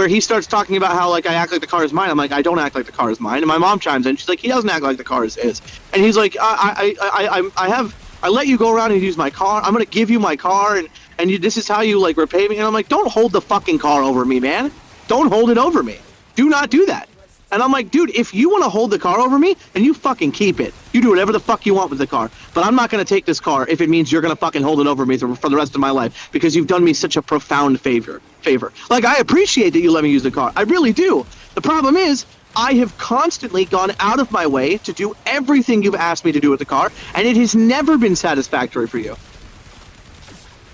C: he starts talking about how, I act like the car is mine. I'm like, I don't act like the car is mine. And my mom chimes in. She's like, he doesn't act like the car is his. And he's like, I let you go around and use my car. I'm going to give you my car, and this is how you, repay me. And I'm like, don't hold the fucking car over me, man. Don't hold it over me. Do not do that. And I'm like, dude, if you want to hold the car over me, then you fucking keep it. You do whatever the fuck you want with the car. But I'm not going to take this car if it means you're going to fucking hold it over me for the rest of my life, because you've done me such a profound favor. I appreciate that you let me use the car. I really do. The problem is, I have constantly gone out of my way to do everything you've asked me to do with the car, and it has never been satisfactory for you.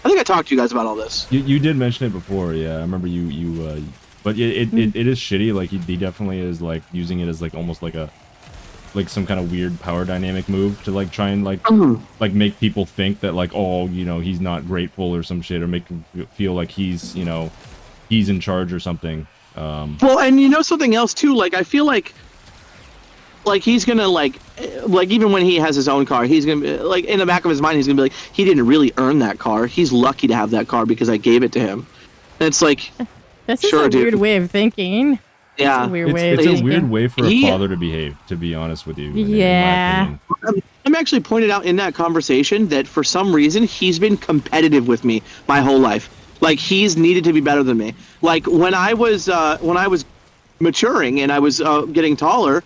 C: I think I talked to you guys about all this.
A: You did mention it before, yeah. I remember you but it is shitty. He definitely is using it as almost some kind of weird power dynamic move to try and make people think that he's not grateful or some shit, or make him feel like he's he's in charge or something.
C: Well, and something else too, I feel like he's gonna even when he has his own car, he's gonna be in the back of his mind, he's gonna be like, he didn't really earn that car. He's lucky to have that car because I gave it to him. And it's
B: this is
C: sure,
B: a
C: dude.
B: Weird way of thinking.
C: Yeah,
B: it's a weird way.
A: It's
B: of
A: a
B: thinking.
A: weird way for a father to behave, to be honest with you.
B: Yeah.
A: In my opinion.
C: I'm actually pointed out in that conversation that for some reason he's been competitive with me my whole life. He's needed to be better than me. When I was maturing and I was getting taller.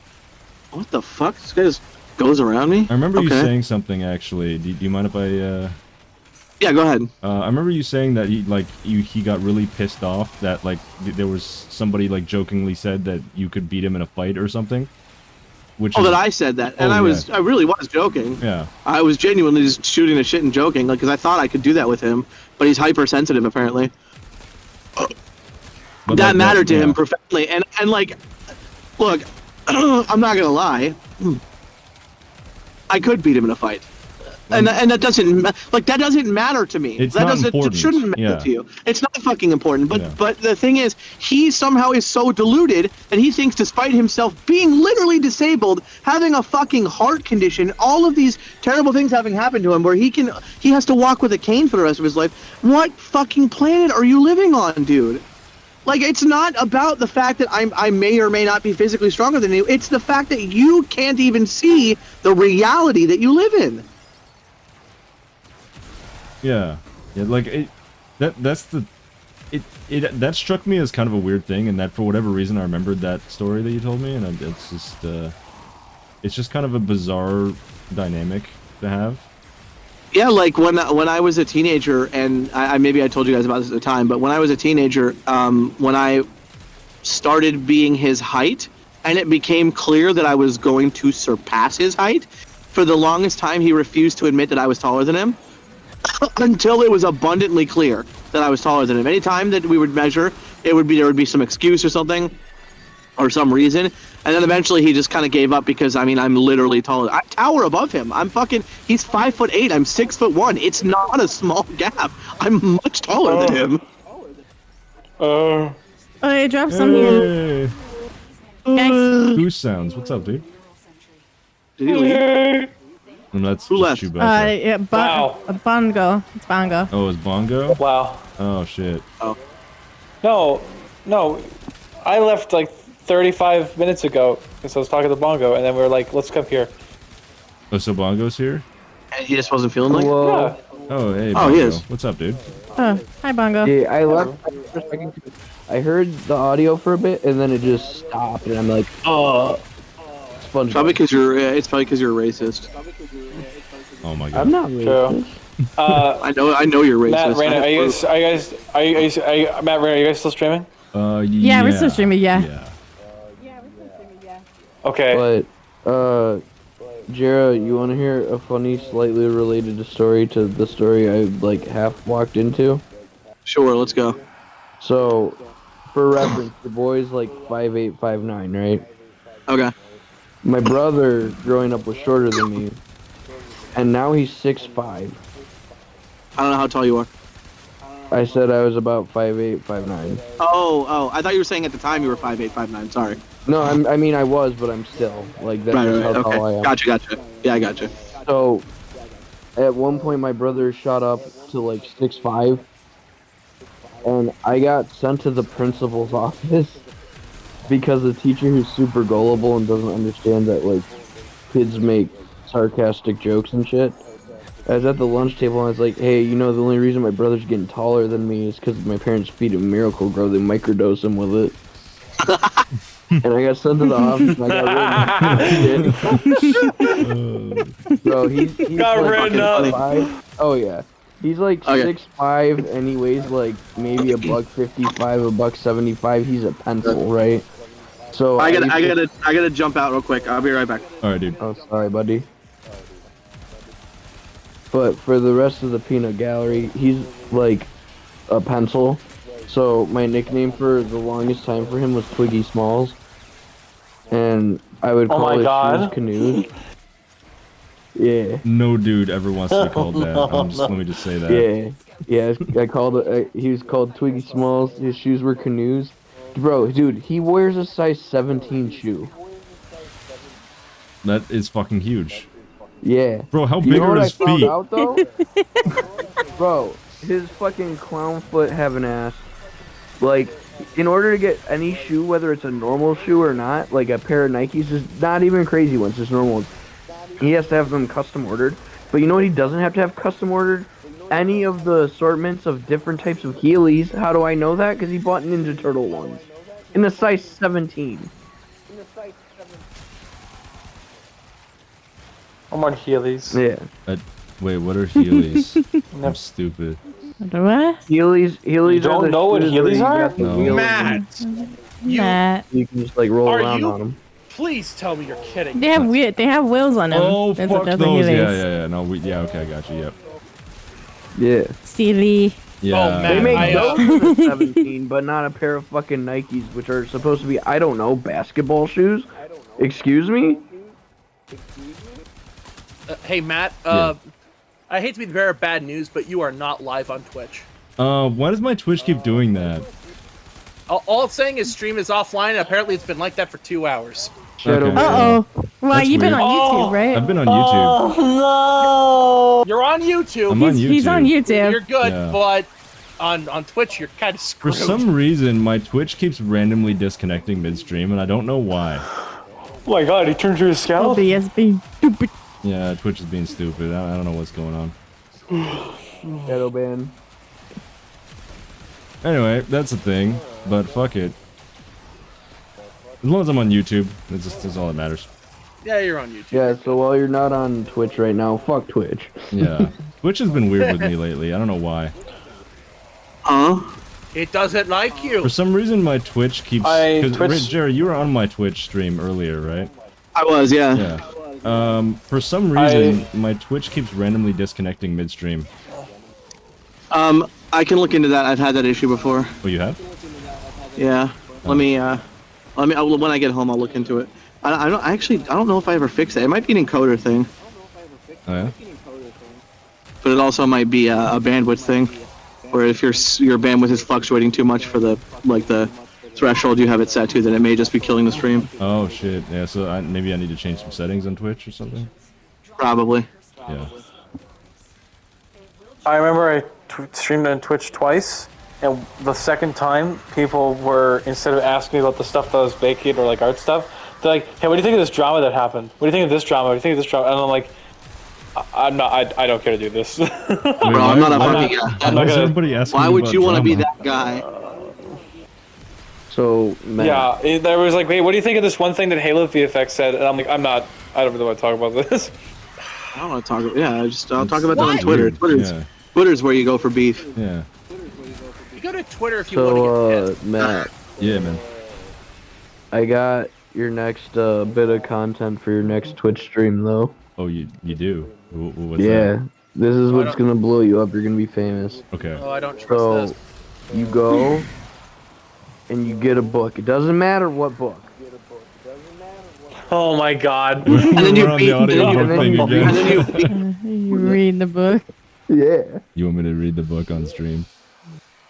C: What the fuck? This guy just goes around me?
A: I remember you saying something, actually. Do you mind if I...
C: Yeah, go ahead.
A: I remember you saying that he got really pissed off that, there was somebody, jokingly said that you could beat him in a fight or something. which
C: Oh,
A: is,
C: that I said that, and
A: Oh,
C: I really was joking.
A: yeah.
C: I was genuinely just shooting the shit and joking, like, because I thought I could do that with him, but he's hypersensitive apparently.
A: But
C: That
A: like
C: mattered to him
A: yeah.
C: profoundly, and like, look, I'm not gonna lie, I could beat him in a fight. And that doesn't matter to me.
A: It's
C: That
A: not
C: doesn't.
A: important.
C: It shouldn't matter
A: Yeah.
C: to you. It's not fucking important. But
A: Yeah.
C: but the thing is, he somehow is so deluded that he thinks, despite himself being literally disabled, having a fucking heart condition, all of these terrible things having happened to him, where he has to walk with a cane for the rest of his life. What fucking planet are you living on, dude? Like, it's not about the fact that I may or may not be physically stronger than you. It's the fact that you can't even see the reality that you live in.
A: Yeah, like that struck me as kind of a weird thing, and that for whatever reason I remembered that story that you told me, and it's just kind of a bizarre dynamic to have.
C: Yeah, like when I was a teenager, and I maybe I told you guys about this at the time, but when I was a teenager, when I started being his height, and it became clear that I was going to surpass his height, for the longest time he refused to admit that I was taller than him. Until it was abundantly clear that I was taller than him. Anytime that we would measure, there would be some excuse or something, or some reason, and then eventually he just kind of gave up because I'm literally taller. I tower above him. He's 5'8". I'm 6'1". It's not a small gap. I'm much taller than him.
B: Oh, I dropped some here.
A: Hey,
B: Guys,
A: goose sounds. What's up, dude?
C: Did he leave?
A: And that's
C: Who
A: just
C: left?
A: Chewbacca.
B: yeah,
E: Wow.
B: Bongo. It's Bongo.
A: Oh, it's Bongo?
E: Wow.
A: Oh shit.
E: No, I left like 35 minutes ago because I was talking to Bongo, and then we were like, let's come here.
A: Oh, so Bongo's here?
C: And he just wasn't feeling like it?
E: Yeah.
A: Oh, hey,
C: Oh,
A: Bongo.
C: he is.
A: What's up, dude?
B: Oh, hi Bongo.
G: Yeah, I left for a second. I heard the audio for a bit, and then it just stopped, and I'm like, oh.
C: Probably because you're. It's probably because you're a racist.
A: Oh my god.
G: I'm not
E: True.
G: racist.
C: I know you're racist.
E: Matt, Raina, Matt, Raina, are you guys still streaming?
B: Yeah, we're still streaming, yeah.
E: Okay.
G: But, Jera, you want to hear a funny, slightly related story to the story I, like, half walked into?
C: Sure, let's go.
G: So, for reference, the boy's, like, 5'8", 5'9", right?
C: Okay.
G: My brother, growing up, was shorter than me, and now he's 6'5".
C: I don't know how tall you are.
G: I said I was about 5'8", 5'9".
C: Oh, I thought you were saying at the time you were 5'8", 5'9". Sorry.
G: No, I mean I was, but I'm still, like, that's
C: Right,
G: how
C: okay.
G: tall I am.
C: Gotcha. Yeah, I gotcha.
G: So, at one point, my brother shot up to like 6'5", and I got sent to the principal's office because the teacher who's super gullible and doesn't understand that like kids make sarcastic jokes and shit. I was at the lunch table and I was like, hey, the only reason my brother's getting taller than me is because my parents feed him Miracle Grow. They microdose him with it. And I got sent to the office and I got written up. So he's
E: Got
G: like
E: written up.
G: 6'5". Oh yeah. He's like
C: Okay.
G: 6'5", and he weighs like maybe $155, $175. He's a pencil, right? So
C: I
G: used to-
C: gotta jump out real quick. I'll be right back.
A: Alright, dude.
G: Oh, sorry, buddy. But for the rest of the peanut gallery, he's like a pencil. So my nickname for the longest time for him was Twiggy Smalls, and I would
E: Oh
G: call
E: my
G: his
E: God.
G: shoes canoes. Yeah,
A: No dude ever wants to be called that. Let me just say that.
G: yeah. I called it. He was called Twiggy Smalls. His shoes were canoes. Bro, dude, he wears a size 17 shoe.
A: That is fucking huge.
G: Yeah.
A: Bro, how
G: You
A: big
G: know
A: are
G: what
A: his
G: I found
A: feet?
G: out though? Bro, his fucking clown foot having ass. Like, in order to get any shoe, whether it's a normal shoe or not, like a pair of Nikes, just not even crazy ones, just normal ones, he has to have them custom ordered. But you know what he doesn't have to have custom ordered? Any of the assortments of different types of Heelys. How do I know that? Because he bought Ninja Turtle ones. In the size 17.
E: I'm on Heelys.
G: Yeah.
A: Wait, what are Heelys? I'm stupid.
B: What?
G: Heelys
E: You
G: are
E: don't
G: the
E: know what
G: shoes where
E: Heelys
G: you
E: are?
G: got the
A: No.
G: wheels
D: Matt,
G: and
B: Matt.
G: you can just like roll
D: Are
G: around
D: you-
G: on them.
D: Please tell me you're kidding.
B: They have weird. They have wheels on them.
A: Oh,
B: That's
A: fuck
B: what
A: those.
B: thing it
A: Yeah,
B: is.
A: yeah, yeah. No, yeah, okay, I got you. Yep.
G: Yeah.
B: Silly.
A: Yeah.
D: man,
G: They make
D: I,
G: those in the 17, but not a pair of fucking Nikes, which are supposed to be, I don't know, basketball shoes? Excuse me?
D: Hey, Matt.
A: Yeah.
D: I hate to be the bearer of bad news, but you are not live on Twitch.
A: Why does my Twitch keep doing that?
D: All it's saying is stream is offline, and apparently it's been like that for 2 hours.
G: Shadow
A: Okay.
G: Man.
B: Uh oh. Well,
A: That's
B: you've been
A: weird.
B: on YouTube, right?
A: I've been on YouTube.
D: You're on YouTube.
A: I'm on
B: He's on YouTube.
D: You're good,
A: Yeah.
D: but on Twitch you're kind of
A: For
D: screwed.
A: some reason, my Twitch keeps randomly disconnecting midstream, and I don't know why.
E: Oh my god, he turned to his scalp?
B: OBS being stupid.
A: Yeah, Twitch is being stupid. I don't know what's going on.
G: Shadow Man.
A: Anyway, that's the thing, but fuck it. As long as I'm on YouTube, that's all that matters.
D: Yeah, you're on YouTube.
G: Yeah, so while you're not on Twitch right now, fuck Twitch.
A: Yeah. Twitch has been weird with me lately. I don't know why.
C: Huh?
D: It doesn't like you.
A: For some reason, my Twitch keeps...
E: Twitch-
A: Jerry, you were on my Twitch stream earlier, right?
C: I was, yeah.
A: Yeah. For some reason, my Twitch keeps randomly disconnecting midstream.
C: I can look into that. I've had that issue before.
A: Oh, you have?
C: Yeah. Let me, when I get home, I'll look into it. I don't know if I ever fixed it. It might be an encoder thing,
A: Oh, yeah?
C: but it also might be a bandwidth thing, where if your bandwidth is fluctuating too much for the threshold you have it set to, then it may just be killing the stream.
A: Oh, shit. Yeah, so maybe I need to change some settings on Twitch or something?
C: Probably.
A: Yeah.
E: I remember I streamed on Twitch twice, and the second time, people were, instead of asking me about the stuff that was baking or like art stuff, they're like, "Hey, what do you think of this drama that happened? What do you think of this drama? What do you think of this drama?" And I'm like, I don't care to do this.
C: Bro, I'm not a fucking guy.
E: I'm
A: Why
E: not
A: is
E: gonna-
A: everybody asking
C: Why
A: me
C: would
A: about
C: you want to be
A: drama?
C: that guy?
G: So, Matt,
E: Yeah, there was like, "Hey, what do you think of this one thing that Halo VFX said?" And I'm like, I don't really want to talk about this.
C: I don't want to talk about. Yeah, I'll talk about that on
D: What?
C: Twitter.
A: Yeah.
C: Twitter's where you go for beef.
A: Yeah.
D: You go to Twitter if you want to
G: so,
D: get pissed.
G: Matt,
A: Yeah, man.
G: I got your next bit of content for your next Twitch stream, though.
A: Oh, you do? What's
G: Yeah,
A: that?
G: this is what's
D: don't-
G: gonna blow you up. You're gonna be famous.
A: Okay.
D: Oh, I don't trust
G: So,
D: this.
G: you go and you get a book. It doesn't matter what book.
E: Oh my god.
C: And then you
A: We're on
C: beat-
A: the audio
C: and
A: book
G: then
A: thing
G: you-
A: again.
C: And then you
B: You read the book.
G: Yeah,
A: You want me to read the book on stream?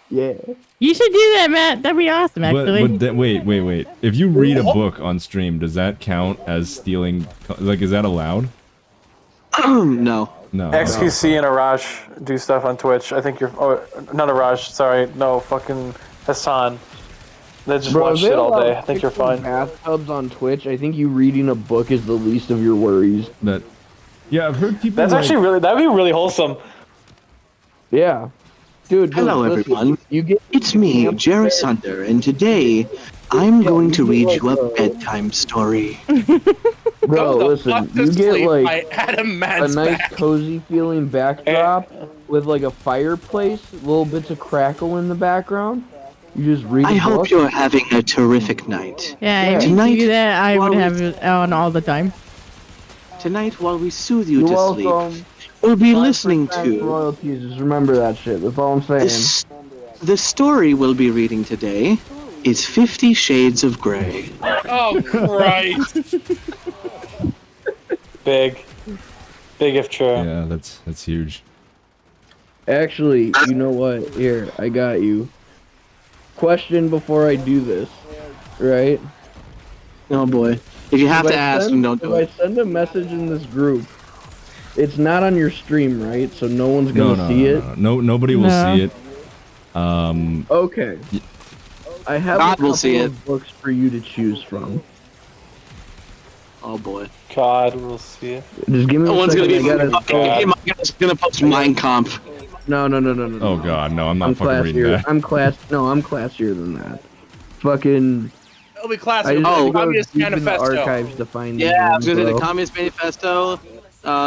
G: yeah.
B: You should do that, Matt. That'd be awesome, actually.
A: Wait. If you read a book on stream, does that count as stealing? Like, is that allowed?
C: no.
A: No.
E: XQC and Arash do stuff on Twitch. I think you're. Oh, not Arash. Sorry, no, fucking Hassan. They just
G: Bro,
E: watch
G: if
E: shit
G: they
E: all
G: allow
E: day. I think you're
G: picture
E: fine.
G: Bathtubs on Twitch. I think you reading a book is the least of your worries.
A: That. Yeah, I've heard people.
E: That's
A: like,
E: actually really. That'd be really wholesome.
G: Yeah, dude.
C: Hello,
G: listen,
C: everyone.
G: You get
C: It's me, Jerry Sunder, and today I'm going to read you a bedtime story.
G: bro.
D: Go the
G: Listen,
D: fuck to
G: you get
D: sleep
G: like
D: by Adam
G: a
D: Man's
G: nice
D: back.
G: cozy feeling backdrop with like a fireplace, little bits of crackle in the background. You just read.
C: I
G: a
C: hope
G: book.
C: you're having a terrific night.
B: Yeah,
G: Yeah.
B: if you
C: Tonight,
B: do that, I would
C: while
B: have it on all the time.
C: Tonight, while we soothe you
G: You're
C: to
G: welcome.
C: sleep, we'll be listening
G: 5%
C: to
G: royalties. Just remember that shit. That's all I'm saying.
C: the story we'll be reading today is 50 Shades of Grey.
D: Oh Christ!
E: Big if true.
A: Yeah, that's huge.
G: Actually, you know what? Here, I got you. Question before I do this, right?
C: Oh boy. If you have
G: If
C: to
G: I
C: ask,
G: send-
C: then don't do
G: if
C: it.
G: I send a message in this group, it's not on your stream, right? So no one's
A: No,
G: gonna see it.
A: No, nobody will
B: No.
A: see it.
G: Okay. I have
C: God
G: a
C: will
G: couple
C: see
G: of books for you to choose from.
C: Oh boy.
E: God, we'll see it.
G: Just give me
C: No
G: a
C: one's
G: second.
C: gonna be
G: I gotta.
C: fucking. Hey, my guy's gonna post Mein Kampf.
G: No.
A: Oh god, no, I'm not
G: I'm
A: fucking reading
G: classier.
A: that.
G: I'm classier than that. Fucking.
D: It'll be
G: I
D: classic.
G: just had to
C: Oh.
G: go
D: Communist
G: deep in the
D: Manifesto.
G: archives to find these
C: Yeah, I
G: ones,
C: was gonna say
G: bro.
C: the Communist Manifesto.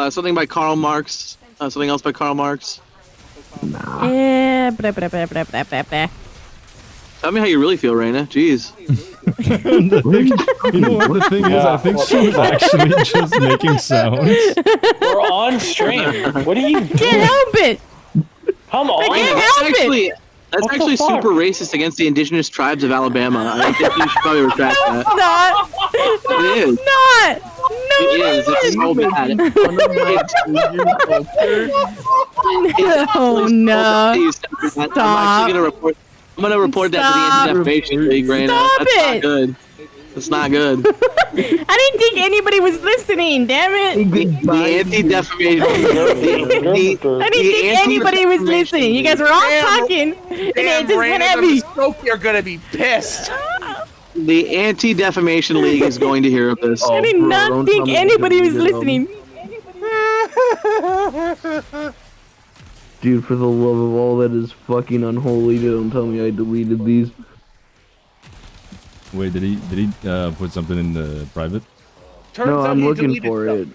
C: Something by Karl Marx. Something else by Karl Marx.
G: Nah.
B: Yeah, blah, blah, blah, blah, blah, blah, blah.
C: Tell me how you really feel, Raina. Jeez.
A: The thing, you know what the thing is? I think she was actually just making sounds.
E: We're on stream. What are you doing?
B: Can't help it.
E: Come on.
B: can't
C: That's
B: help it.
C: actually that's
E: What the
C: actually
E: fuck?
C: super racist against the indigenous tribes of Alabama. I think you should probably retract that.
B: Not.
C: It is.
B: Not. No,
C: It is. It's so bad.
B: Oh no.
C: I'm gonna report that to the
B: Stop.
C: Anti-Defamation League right now.
B: Stop
C: That's
B: it.
C: not good. That's not good.
B: I didn't think anybody was listening. Damn it.
C: The Anti-Defamation League.
B: I didn't think anybody was listening. You guys were all talking, and it
D: Damn,
B: just went
D: Brandon,
B: heavy.
D: you're gonna be pissed.
C: The Anti-Defamation League is going to hear of this.
B: I did
G: bro,
B: not
G: don't
B: think
G: tell me
B: anybody
G: you
B: was
G: deleted them.
B: listening.
G: Dude, for the love of all that is fucking unholy, don't tell me I deleted these.
A: Wait, did he put something in the private?
D: Turns
G: No,
D: out
G: I'm
D: he
G: looking
D: deleted
G: for
D: stuff.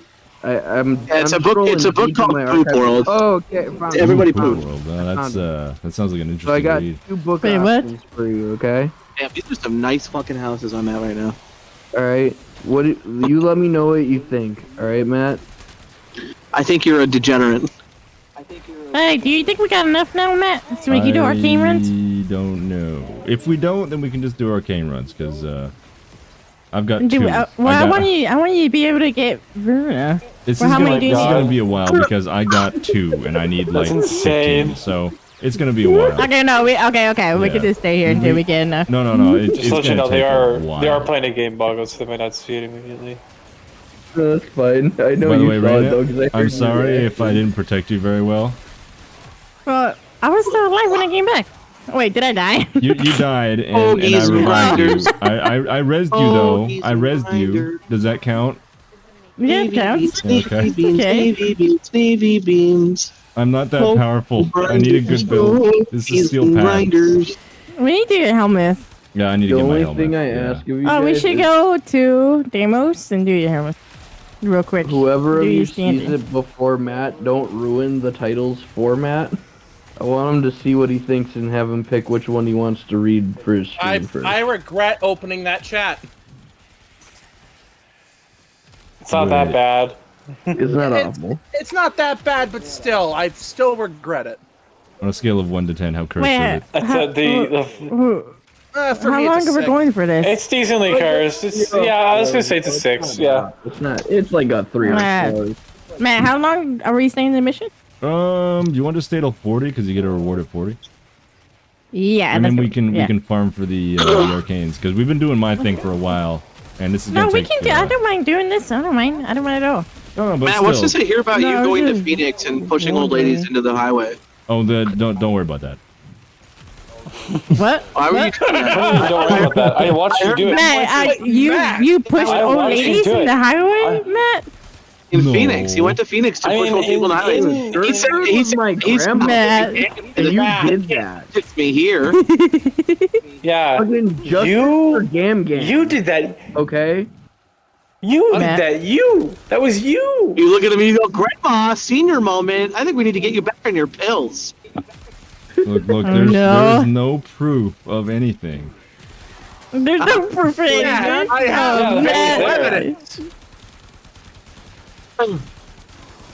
G: it. I'm.
C: Yeah, it's
G: I'm
C: a book. It's a
G: scrolling
C: book
G: deep in
C: called
G: my
C: Poop
G: archive.
C: World.
G: Oh, okay. Found it.
C: Everybody
A: Poop
C: poop.
A: World. That sounds like an interesting
G: So I got
A: read.
G: 2 book
B: Wait, what?
G: options for you. Okay.
C: Damn, these are some nice fucking houses I'm at right now.
G: All right. What? You let me know what you think. All right, Matt.
C: I think you're a degenerate.
B: Hey, do you think we got enough now, Matt? So we can do arcane runs?
A: I don't know. If we don't, then we can just do arcane runs, because I've got
B: Do,
A: 2.
B: well,
A: I
B: want you to be able to get Verna.
A: This
B: Well,
A: is
B: how
A: gonna,
B: many do you
A: this is
B: need?
A: gonna be a while, because I got 2, and I need like
E: That's insane.
A: 15, so it's gonna be a while.
B: Okay, no, we
A: Yeah.
B: can just stay here until we get enough.
A: No, it's
E: Just to let you
A: gonna
E: know,
A: take a
E: they are
A: while.
E: playing a game buggle, so they might not see it immediately.
G: That's fine. I know
A: By the
G: you
A: way,
G: saw it though,
A: Raina,
G: 'cause I heard
A: I'm
G: you
A: sorry
G: react.
A: if I didn't protect you very well.
B: Well, I was still alive when I came back. Oh, wait, did I die?
A: You died, and I
C: Hoagies and
A: revived you.
C: grinders.
A: I rezzed you though.
C: Hoagies
A: I
C: and
A: rezzed you.
C: grinders.
A: Does that count?
B: Yeah, it counts.
A: Okay.
C: Beans,
B: Okay.
C: navy beans, navy beans.
A: I'm not that
C: Hoagies
A: powerful.
C: and
A: I need a good build.
C: grinders.
A: This
C: Hoagies
A: is steel
C: and
A: pad.
C: grinders.
B: We need to get Helmith.
A: Yeah, I need to
G: The
A: get my
G: only
A: helmet.
G: thing I
A: Yeah.
G: ask of you
B: Oh, we
G: guys
B: should
G: is
B: go to Deimos and do your Helmith. Real quick.
G: whoever
B: do
G: of
B: your
G: you sees
B: standard.
G: it before Matt, don't ruin the titles for Matt. I want him to see what he thinks and have him pick which one he wants to read for his stream first.
D: I regret opening that chat.
E: It's not that
A: Wait.
E: bad.
G: It's not
D: It's-
G: awful.
D: It's not that bad, but still, I still regret it.
A: On a scale of 1 to 10, how cursed
B: Wait,
A: is it?
E: It's
B: how,
D: For
B: how
D: me,
B: long
D: it's a
B: are we
D: 6.
B: going for this?
E: it's decently cursed. It's, yeah, I was gonna say it's a 6. Yeah.
G: It's not. It's like a 3 or
B: Matt.
G: 4.
B: Matt, how long are we staying in the mission?
A: You want to stay till 40 because you get a reward at 40,
B: Yeah,
A: and then
B: that's
A: we
B: good.
A: can
B: Yeah.
A: farm for the arcanes because we've been doing my thing for a while, and this is
B: No,
A: gonna
B: we
A: take.
B: can do. I don't mind doing this. I don't mind. I don't mind at all.
A: No, but
C: Matt,
A: still.
C: what's this I hear about
B: No,
C: you going to
B: just-
C: Phoenix and pushing old ladies into the highway?
A: Oh, don't worry about that.
B: What?
C: Why were you
B: What?
C: doing that?
E: Don't worry about that. I watched you do it.
B: Matt,
D: Matt,
B: you push
E: I
B: old
E: watched you
B: ladies
E: do
B: in
E: it.
B: the highway, Matt?
C: In
A: No.
C: Phoenix, he went to Phoenix to
E: I
C: push
E: mean,
C: old people in the highways.
E: in-
C: He said,
G: my
C: he's
G: grandma.
B: Matt.
G: And you
D: Matt.
G: did that.
C: It's me here.
E: Yeah.
G: Fucking just
E: You-
G: for Gam Gam.
E: You did that.
G: Okay?
E: You did
B: Matt.
E: that. You. That was you.
C: You look at him and you go, Grandma, senior moment. I think we need to get you back on your pills.
A: Look,
B: Oh,
A: there's
B: no.
A: there's no proof of anything.
B: There's no proof of anything.
D: Yeah, I have
B: Oh,
E: no
B: Matt.
D: evidence.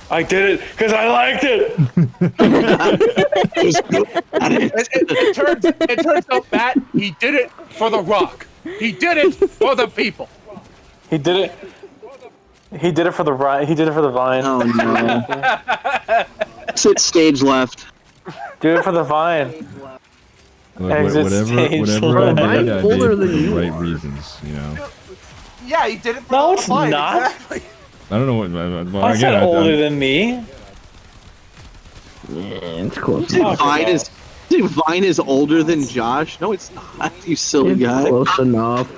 E: I did it because I liked it.
D: It turns out, Matt, he did it for the Rock. He did it for the people.
E: He did it. He did it for the Vine. He did it for the Vine.
C: Oh, no. Sit stage left.
E: Do it for the Vine.
A: Look,
E: Exit
A: whatever
E: stage
A: I
E: left.
A: did, I
G: Mine's
A: did
G: older
A: for
G: than
A: the
G: you
A: right
G: are.
A: reasons, you know.
D: Yeah, he did it for
E: No,
D: the
E: it's
D: Vine,
E: not.
D: Exactly.
A: I don't know what. Well,
E: That's
A: again,
E: not older
A: I'm-
E: than me.
G: Yeah, it's close.
C: You
G: enough.
C: think Vine is older than Josh? No, it's not, you silly
G: It's
C: guy.
G: close enough.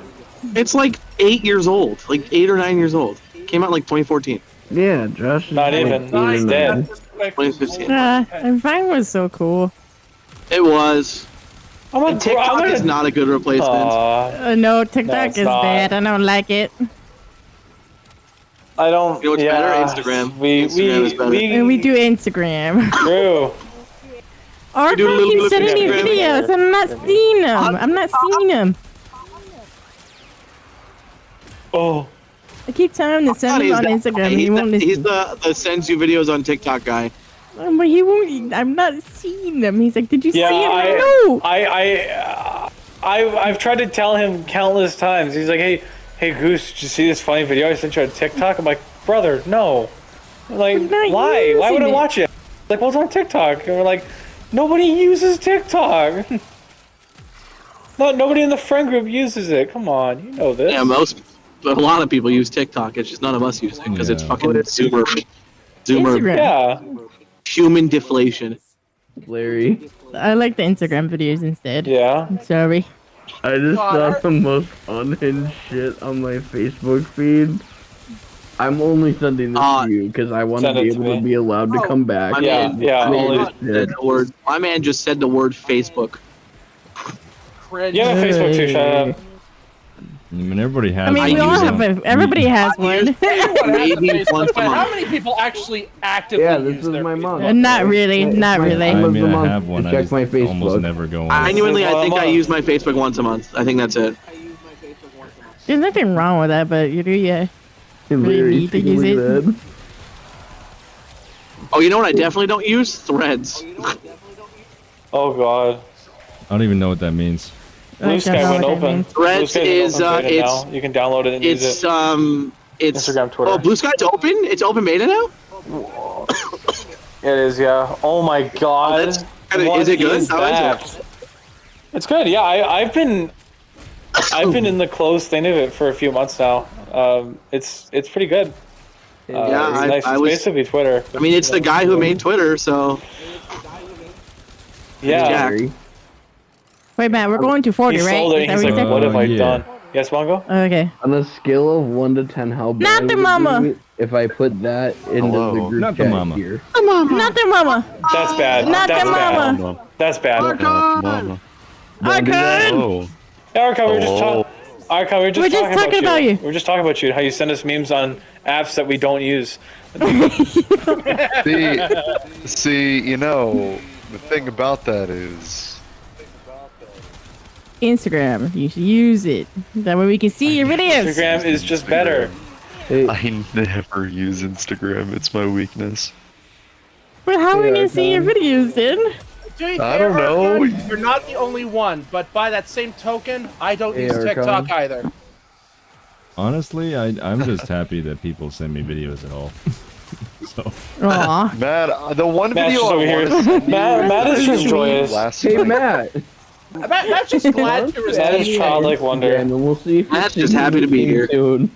C: It's like 8 years old. Like 8 or 9 years old. Came out like 2014.
G: Yeah, Josh is
E: Not
G: like
E: even.
G: 8 or
E: He's
G: 9.
E: dead.
C: 2015.
B: And Vine was so cool.
C: It was.
E: I'm
C: And TikTok is not a good replacement.
B: No, TikTok
E: it's
B: is
E: not.
B: bad. I don't like it.
E: I don't.
C: You know what's
E: yeah,
C: better? Instagram.
E: We
C: Instagram is better.
B: And we do Instagram.
E: True.
B: Or
C: do a little
B: keep
C: bit of
B: sending me
C: Instagram.
B: videos. I'm not seeing them. I'm not seeing them.
E: Oh.
B: I keep telling him to send me on Instagram. And he won't
C: He's
B: listen.
C: the sends you videos on TikTok guy.
B: But he won't. I'm not seeing them. He's like, "Did you see it?"
E: Yeah,
B: No.
E: I've tried to tell him countless times. He's like, hey Goose, did you see this funny video I sent you on TikTok? I'm like, brother, no. Like, why? Why would I watch it? Like, well, it's on TikTok. And we're like, nobody uses TikTok. Nobody in the friend group uses it. Come on, you know this.
C: Yeah, a lot of people use TikTok. It's just none of us use it because it's fucking Zoomer.
B: Instagram.
E: Yeah.
C: Human deflation.
G: Larry.
B: I like the Instagram videos instead.
E: Yeah.
B: I'm sorry.
G: I just saw the most unhinged shit on my Facebook feed. I'm only sending this to you because I want to
E: Send
G: be
E: it to
G: able to
E: me.
G: be allowed to come back.
C: My man just said the word Facebook.
E: You have a Facebook too, shut up.
A: I mean, everybody has.
B: I mean, we all have. Everybody has one.
C: Maybe once a
D: But how
C: month.
D: many people actually actively
G: Yeah, this
D: use
G: is
D: their
G: my mom.
B: Not really. Not really.
A: I
G: Once a
A: mean, I
G: month
A: have one.
G: to
A: I
G: check
A: just
G: my
A: almost
G: Facebook.
A: never go on.
C: Genuinely, I think I use my Facebook once a month. I think that's it.
B: There's nothing wrong with that, but you do, yeah. Really
G: Larry,
B: need to
G: take a
B: use
G: look
B: it.
G: at that.
C: Oh, you know what I definitely don't use? Threads.
E: Oh god.
A: I don't even know what that means.
E: Blue
B: I
E: Sky
B: don't know
E: went
B: what that
E: open.
B: means.
C: Threads
E: Blue Sky's
C: is,
E: open beta
C: it's-
E: now. You can download it and use
C: It's
E: it.
C: it's
E: Instagram, Twitter.
C: Oh, Blue Sky's open? It's open beta now?
E: It is, yeah. Oh my god.
C: that's kinda- is it good? How is
E: that? It's good, yeah. I've been in the closed thing of it for a few months now. It's pretty good.
C: Yeah,
E: it's
C: I-
E: nice.
C: I
E: It's
C: was-
E: basically Twitter.
C: I mean, it's the guy who made Twitter, so
E: Yeah.
C: Jack.
G: Larry.
B: Wait, Matt, we're going to 40,
E: He
B: right?
E: sold it.
B: Is that
E: He's
B: what
E: like,
B: you said?
E: what have I
A: Yeah.
E: done? Yes, Mongo?
B: Okay.
G: On a scale of 1 to 10, how bad
B: Not the
G: would it
B: mama.
G: be if I put that into the
H: Hello.
G: group
A: Not the
G: chat
A: mama.
G: here?
B: Not the mama.
E: That's bad.
B: Not
E: That's
B: the
E: bad.
B: mama.
E: That's bad.
H: Mama.
B: Archon!
H: Oh.
E: Archon, we were just
H: Hello.
E: talking. Archon, we were just
B: We're just
E: talking
B: talking about you.
E: We were just talking about you. How you send us memes on apps that we don't use.
H: See, you know, the thing about that is,
B: Instagram. You should use it. That way we can see your videos.
E: Instagram is just better.
H: I never use Instagram. It's my weakness.
B: But how are we
G: Yeah,
B: going to see your videos then?
D: To be
H: I
D: fair,
H: don't know.
D: Archon, you're not the only one, but by that same token, I don't
G: Hey,
D: use
G: Archon.
D: TikTok either.
A: Honestly, I'm just happy that people send me videos at all. So
B: Aw.
H: Matt, the one
E: Matt's
H: video
E: just
H: I
E: over here.
H: wanted to send you
E: Matt is just
H: was
E: joyous.
H: last
G: Hey,
H: night.
G: Matt.
D: Matt's just glad to
E: That is
D: receive.
E: childlike wonder.
G: And we'll see if
C: Matt's
G: you
C: just happy to be here.
G: soon.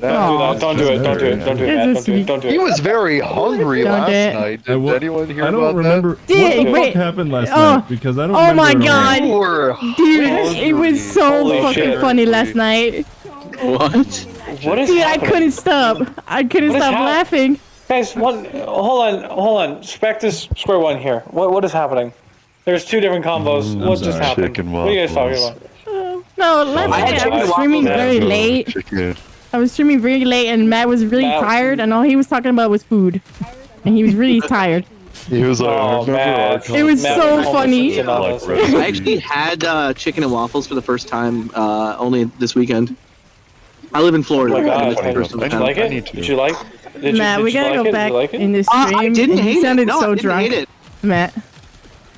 H: Matt,
E: Don't do it. Don't do it. Don't do it, Matt. Don't do it. Don't do
H: he
E: it.
H: was very hungry
B: Don't
H: last
B: do it.
H: night.
A: I
H: Did
A: wa-
H: anyone hear
A: I don't
H: about
A: remember
B: Did-
A: what the
B: wait.
A: fuck happened last
B: Oh.
A: night because I don't.
B: Oh my
A: remember at all.
H: that?
B: God.
H: You were
B: Dude, it was so
E: Holy
B: fucking
E: shit.
B: funny last night.
C: What?
E: What is
B: Dude, I
E: happening?
B: couldn't stop. I couldn't
E: What is
B: stop
E: hap-
B: laughing.
E: Guys, hold on. Spec this square one here. What is happening? There's two different combos.
A: I'm
E: what just
A: sorry.
E: happened?
H: Chicken
E: What are you guys talking
H: waffles.
E: about?
B: No, last
C: I had
B: night I
C: chicken
B: was
C: waffles
B: streaming
C: and
B: very late.
H: Chicken.
B: I was streaming very late, and Matt was really
E: Matt-
B: tired, and all he was talking about was food. And he was really tired.
H: He was like, I
E: Oh,
H: remember
E: Matt.
H: Archon
B: It was
E: Matt
B: so
E: almost
B: funny.
E: was anonymous.
C: I actually had chicken and waffles for the first time only this weekend. I live in Florida.
E: Oh my
C: and
E: God,
C: it's the first
E: did you
C: time.
E: like
H: I
E: it?
H: need to.
E: Did you like? Did
B: Matt,
E: you,
B: we
E: did you
B: gotta
E: like
B: go
E: it?
B: back
E: Did you like it?
B: in the stream.
C: I didn't
B: and
C: hate
B: you sounded
C: it. No,
B: so
C: I didn't
B: drunk,
C: hate it.
B: Matt.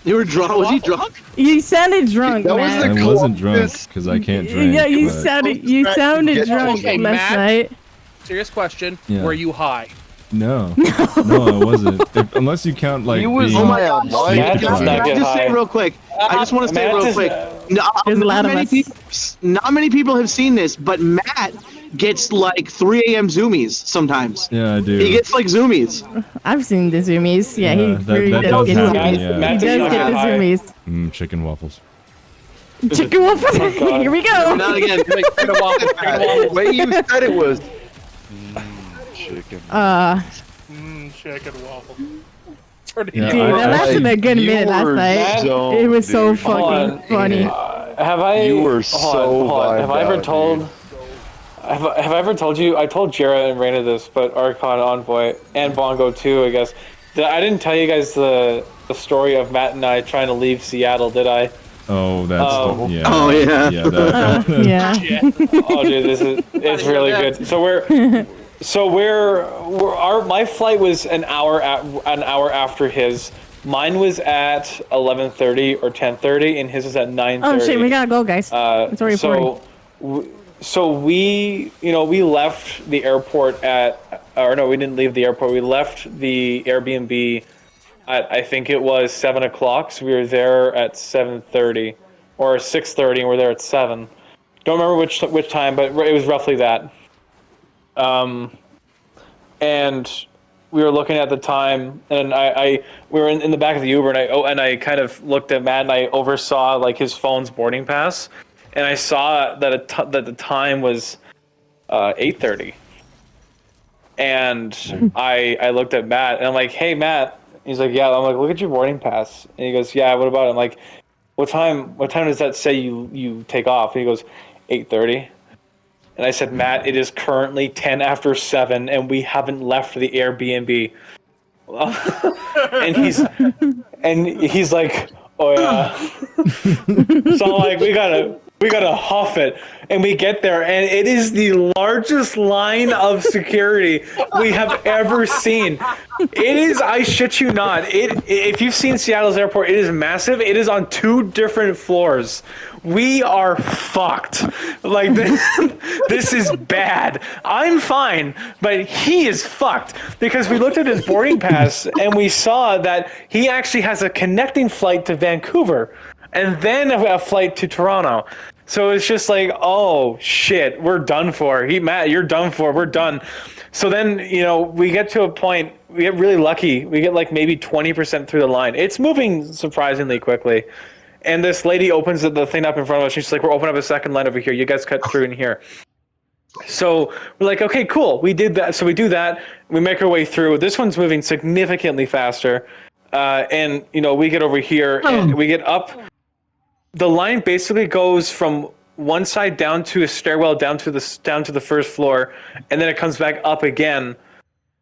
C: You were drunk. Was he drunk?
B: You sounded drunk,
H: That was
B: Matt.
H: the
A: I wasn't drunk
H: closest-
A: because I can't drink.
B: Yeah, you
A: but-
B: sounded
H: Get-
B: drunk
D: Okay,
B: last
D: Matt.
B: night.
D: Serious question:
A: Yeah.
D: were you high?
A: No, no, I wasn't. Unless you count like
H: He was
A: being.
C: Oh my
H: on
C: God.
H: live
E: Matt does
H: tonight.
E: not
C: Can I
E: get
C: just say
E: high.
C: real quick? I just want to say
E: Matt
C: real
E: does-
C: quick. No,
B: There's a lot of us.
C: not many people have seen this, but Matt gets like 3 a.m. zoomies sometimes.
A: Yeah, I do.
C: He gets like zoomies.
B: I've seen the zoomies. Yeah,
A: Yeah,
B: he
A: that-
B: really
A: that
B: does
A: does
B: get
A: happen,
B: zoomies.
A: yeah.
B: He
E: Matt
B: does
E: does not
B: get the
E: get high.
B: zoomies.
A: Chicken waffles.
B: Chicken waffles.
E: God.
B: Here we go.
C: Not again.
D: Chicken and waffles, chicken and
H: The
D: waffles.
H: way you said it was. Chicken.
D: Chicken and waffles. Turn it
A: Yeah,
B: Dude,
A: I-
B: that lasted a good
H: you
B: minute last
H: were
B: night.
H: so-
B: It was so
H: dude.
B: fucking
E: Hold on.
B: funny.
E: Have I?
H: You were
E: hold
H: so
E: on, hold on. Have I
H: vibed
E: ever
H: out,
E: told?
H: dude.
E: Have I ever told you? I told Jera and Raina this, but Archon, Envoy, and Bongo too, I guess. I didn't tell you guys the story of Matt and I trying to leave Seattle, did I?
A: Oh, that's
E: Oh.
A: yeah.
C: Oh, yeah.
A: Yeah. That,
B: Yeah.
E: Oh, dude, it's really good. So my flight was an hour after his. Mine was at 11:30 or 10:30, and his was at 9:30.
B: Oh shit, we gotta go, guys. It's already 40.
E: So we left the airport we didn't leave the airport. We left the Airbnb at, I think it was 7 o'clock. So we were there at 7:30 or 6:30, and we're there at 7. Don't remember which time, but it was roughly that. And we were looking at the time, and we were in the back of the Uber, and I kind of looked at Matt, and I oversaw like his phone's boarding pass, and I saw that that the time was 8:30, and I looked at Matt, and I'm like, hey Matt, he's like, yeah. I'm like, look at your boarding pass, and he goes, yeah. What about it? I'm like, what time does that say you take off? And he goes, 8:30. And I said, Matt, it is currently 10 after 7, and we haven't left the Airbnb. and he's like, oh yeah. So I'm like, we gotta huff it. And we get there, and it is the largest line of security we have ever seen. It is, I shit you not. If you've seen Seattle's airport, it is massive. It is on 2 different floors. We are fucked. Like, this is bad. I'm fine, but he is fucked because we looked at his boarding pass and we saw that he actually has a connecting flight to Vancouver and then a flight to Toronto. So it's just like, oh shit, we're done for. Matt, you're done for. We're done. So then, we get to a point, we get really lucky. We get like maybe 20% through the line. It's moving surprisingly quickly. And this lady opens the thing up in front of us. She's like, we're opening up a second line over here. You guys cut through in here. So we're like, okay, cool. We did that. So we do that. We make our way through. This one's moving significantly faster. And, we get over here and we get up. The line basically goes from one side down to a stairwell down to the first floor. And then it comes back up again,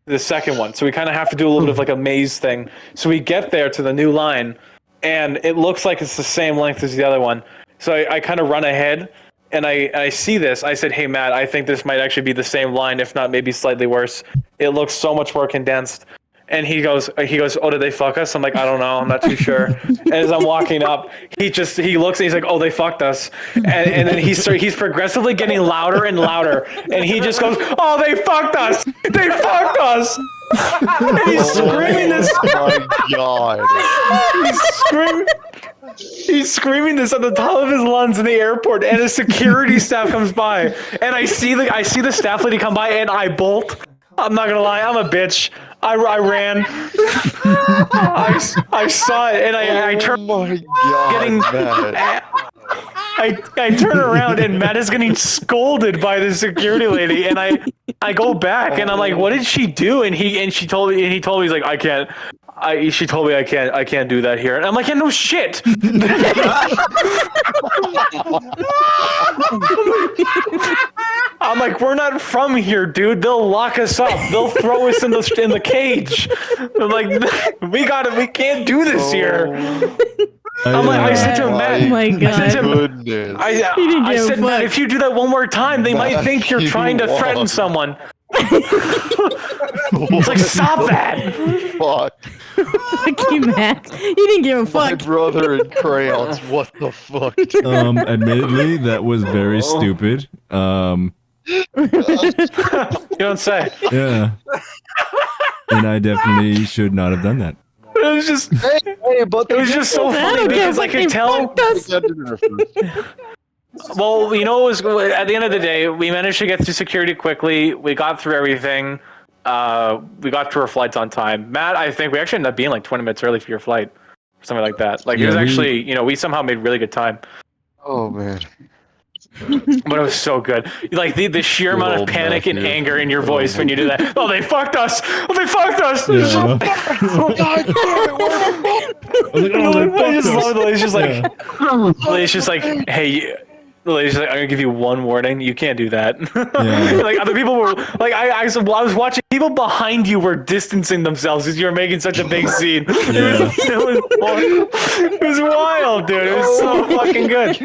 E: the second one. So we kind of have to do a little bit of like a maze thing. So we get there to the new line. And it looks like it's the same length as the other one. So I kind of run ahead, and I see this. I said, hey, Matt, I think this might actually be the same line, if not maybe slightly worse. It looks so much more condensed. And he goes, oh, did they fuck us? I'm like, I don't know. I'm not too sure. And as I'm walking up, he looks and he's like, oh, they fucked us. And then he's progressively getting louder and louder. And he just goes, oh, they fucked us. They fucked us. And he's screaming this.
H: Oh my god.
E: He's screaming this at the top of his lungs in the airport, and his security staff comes by, and I see the staff lady come by, and I bolt. I'm not gonna lie, I'm a bitch. I ran. I saw it, and I turned.
H: Oh my god, Matt.
E: I turn around, and Matt is getting scolded by the security lady, and I go back, and I'm like, what did she do? And he told me he's like, she told me I can't do that here. And I'm like, yeah, no shit. I'm like, we're not from here, dude. They'll lock us up. They'll throw us in the cage. I'm like, we can't do this here. I said to him, Matt,
B: oh my god.
E: I said to him,
H: Goodness.
E: I said, Matt, if you do that one more time, they might think you're trying to threaten someone. It's like, stop that.
H: Fuck.
B: Fuck you, Matt. He didn't give a
H: My
B: fuck.
H: brother in crayons. What the fuck?
A: Admittedly, that was very stupid.
E: You don't say.
A: Yeah. And I definitely should not have done that.
E: It was just,
H: But
E: it was just so funny because I could tell. Well, it was at the end of the day, we managed to get through security quickly. We got through everything. We got through our flights on time. Matt, I think we actually ended up being like 20 minutes early for your flight, or something like that. Like, it was actually, we somehow made really good time.
H: Oh man.
E: But it was so good. Like the sheer amount of panic and anger in your voice when you do that. Oh, they fucked us! Oh, they fucked us!
A: Yeah.
H: Oh god damn it!
A: I was like, oh, they fucked
E: I just
A: us.
E: love it. It's just like,
A: Yeah.
E: it's just like, hey, The lady's like, I'm gonna give you one warning. You can't do that.
A: Yeah.
E: Like other people were like, I was watching. People behind you were distancing themselves because you were making such a big scene.
A: Yeah.
E: It was wild, dude. It was so fucking good.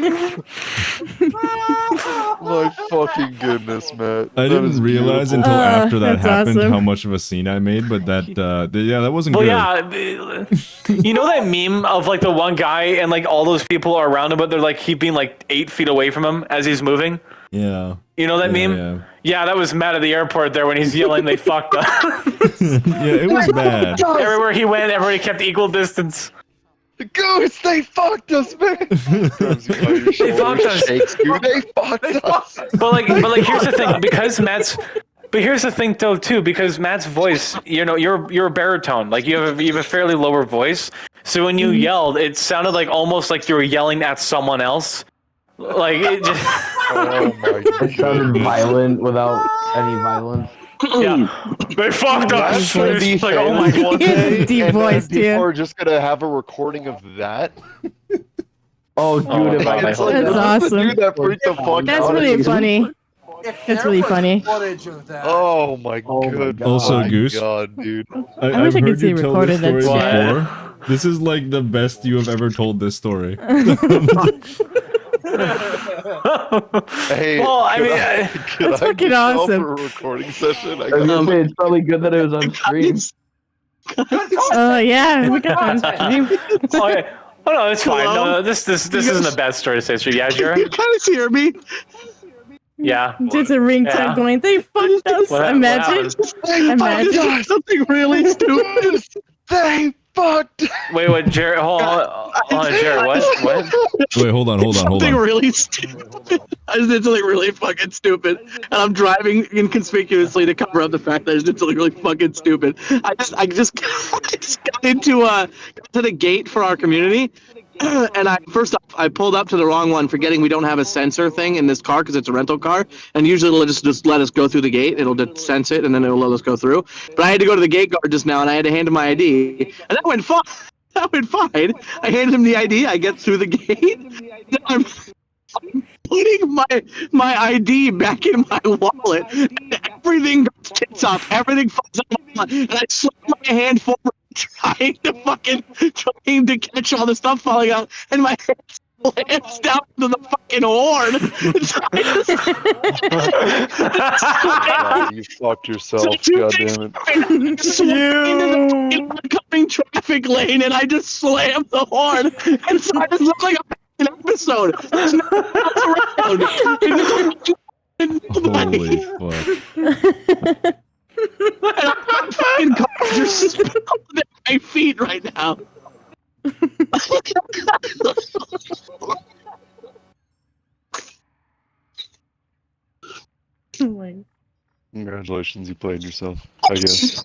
H: My fucking goodness, Matt.
A: I
H: That
A: didn't
H: is
A: realize
H: beautiful.
A: until after that
B: that's
A: happened
B: awesome.
A: how much of a scene I made, but that that wasn't
E: Well,
A: good.
E: yeah, you know that meme of like the one guy and like all those people are around him, but they're like keeping like 8 feet away from him as he's moving.
A: Yeah.
E: You know that meme?
A: Yeah.
E: Yeah, that was Matt at the airport there when he's yelling, "They fucked up."
A: Yeah, it was bad.
E: Everywhere he went, everybody kept equal distance.
H: The Goose, they fucked us, man. They
E: fucked us.
H: They fucked us.
E: But like here's the thing, because Matt's. But here's the thing though too, because Matt's voice, you know, you're a baritone, like you have a fairly lower voice. So when you yelled, it sounded like almost like you were yelling at someone else. Like it just.
H: Oh my
G: It sounded
H: god.
G: violent without any violence.
E: Yeah, they fucked us.
H: That's gonna be
E: It's like, oh my
H: famous one
E: god.
H: day,
B: Deep
H: and then
B: voice,
H: people
B: too.
H: are just gonna have a recording of that.
G: Oh, dude,
E: Oh,
G: if I
E: that's
G: played
B: That's
G: that-
B: awesome.
H: Dude, that freaked the fuck
B: That's
H: out of
B: really
H: me.
B: funny. That's really funny.
D: Footage of that.
H: Oh my
G: Oh my
H: good.
G: God.
A: Also,
H: my
A: Goose.
H: God, dude.
B: I wish I could see recorded that
A: story
E: shit.
A: before. This is like the best you have ever told this story.
H: Hey,
E: Well, I mean,
H: could
B: That's
H: I
B: fucking
H: get y'all
B: awesome.
H: for a recording session?
G: I was gonna say, it's probably good that it was on stream.
B: Oh yeah, we got that on stream.
E: oh, yeah. Oh no, it's fine.
C: Hello?
E: No, this isn't a bad story to say. So yeah, sure.
C: You guys hear me?
E: Yeah.
B: Just a ringtone
E: Yeah.
B: going. They fucked us.
E: What
B: Imagine.
E: happened?
B: Imagine.
C: Something really stupid.
H: They fucked.
E: Wait, what, Jared? Hold on, Jared. What?
A: Wait, hold on.
C: Something really stupid. I just did something really fucking stupid, and I'm driving inconspicuously to cover up the fact that I just did something really fucking stupid. I just got to the gate for our community, and first off I pulled up to the wrong one, forgetting we don't have a sensor thing in this car because it's a rental car, and usually it'll just let us go through the gate. It'll just sense it, and then it'll let us go through. But I had to go to the gate guard just now, and I had to hand him my ID, and that went fine. That went fine. I handed him the ID. I get through the gate. I'm putting my ID back in my wallet. And everything gets off. Everything falls off. And I slap my hand forward, trying to catch all the stuff falling out. And my hand slams down to the fucking horn.
H: God, you fucked yourself. God damn it.
C: Into the fucking oncoming traffic lane, and I just slammed the horn. And so I just look like a fucking episode. There's no one else around.
A: Holy fuck.
C: And my fucking car just spilled at my feet right now.
H: Congratulations, you played yourself. I guess.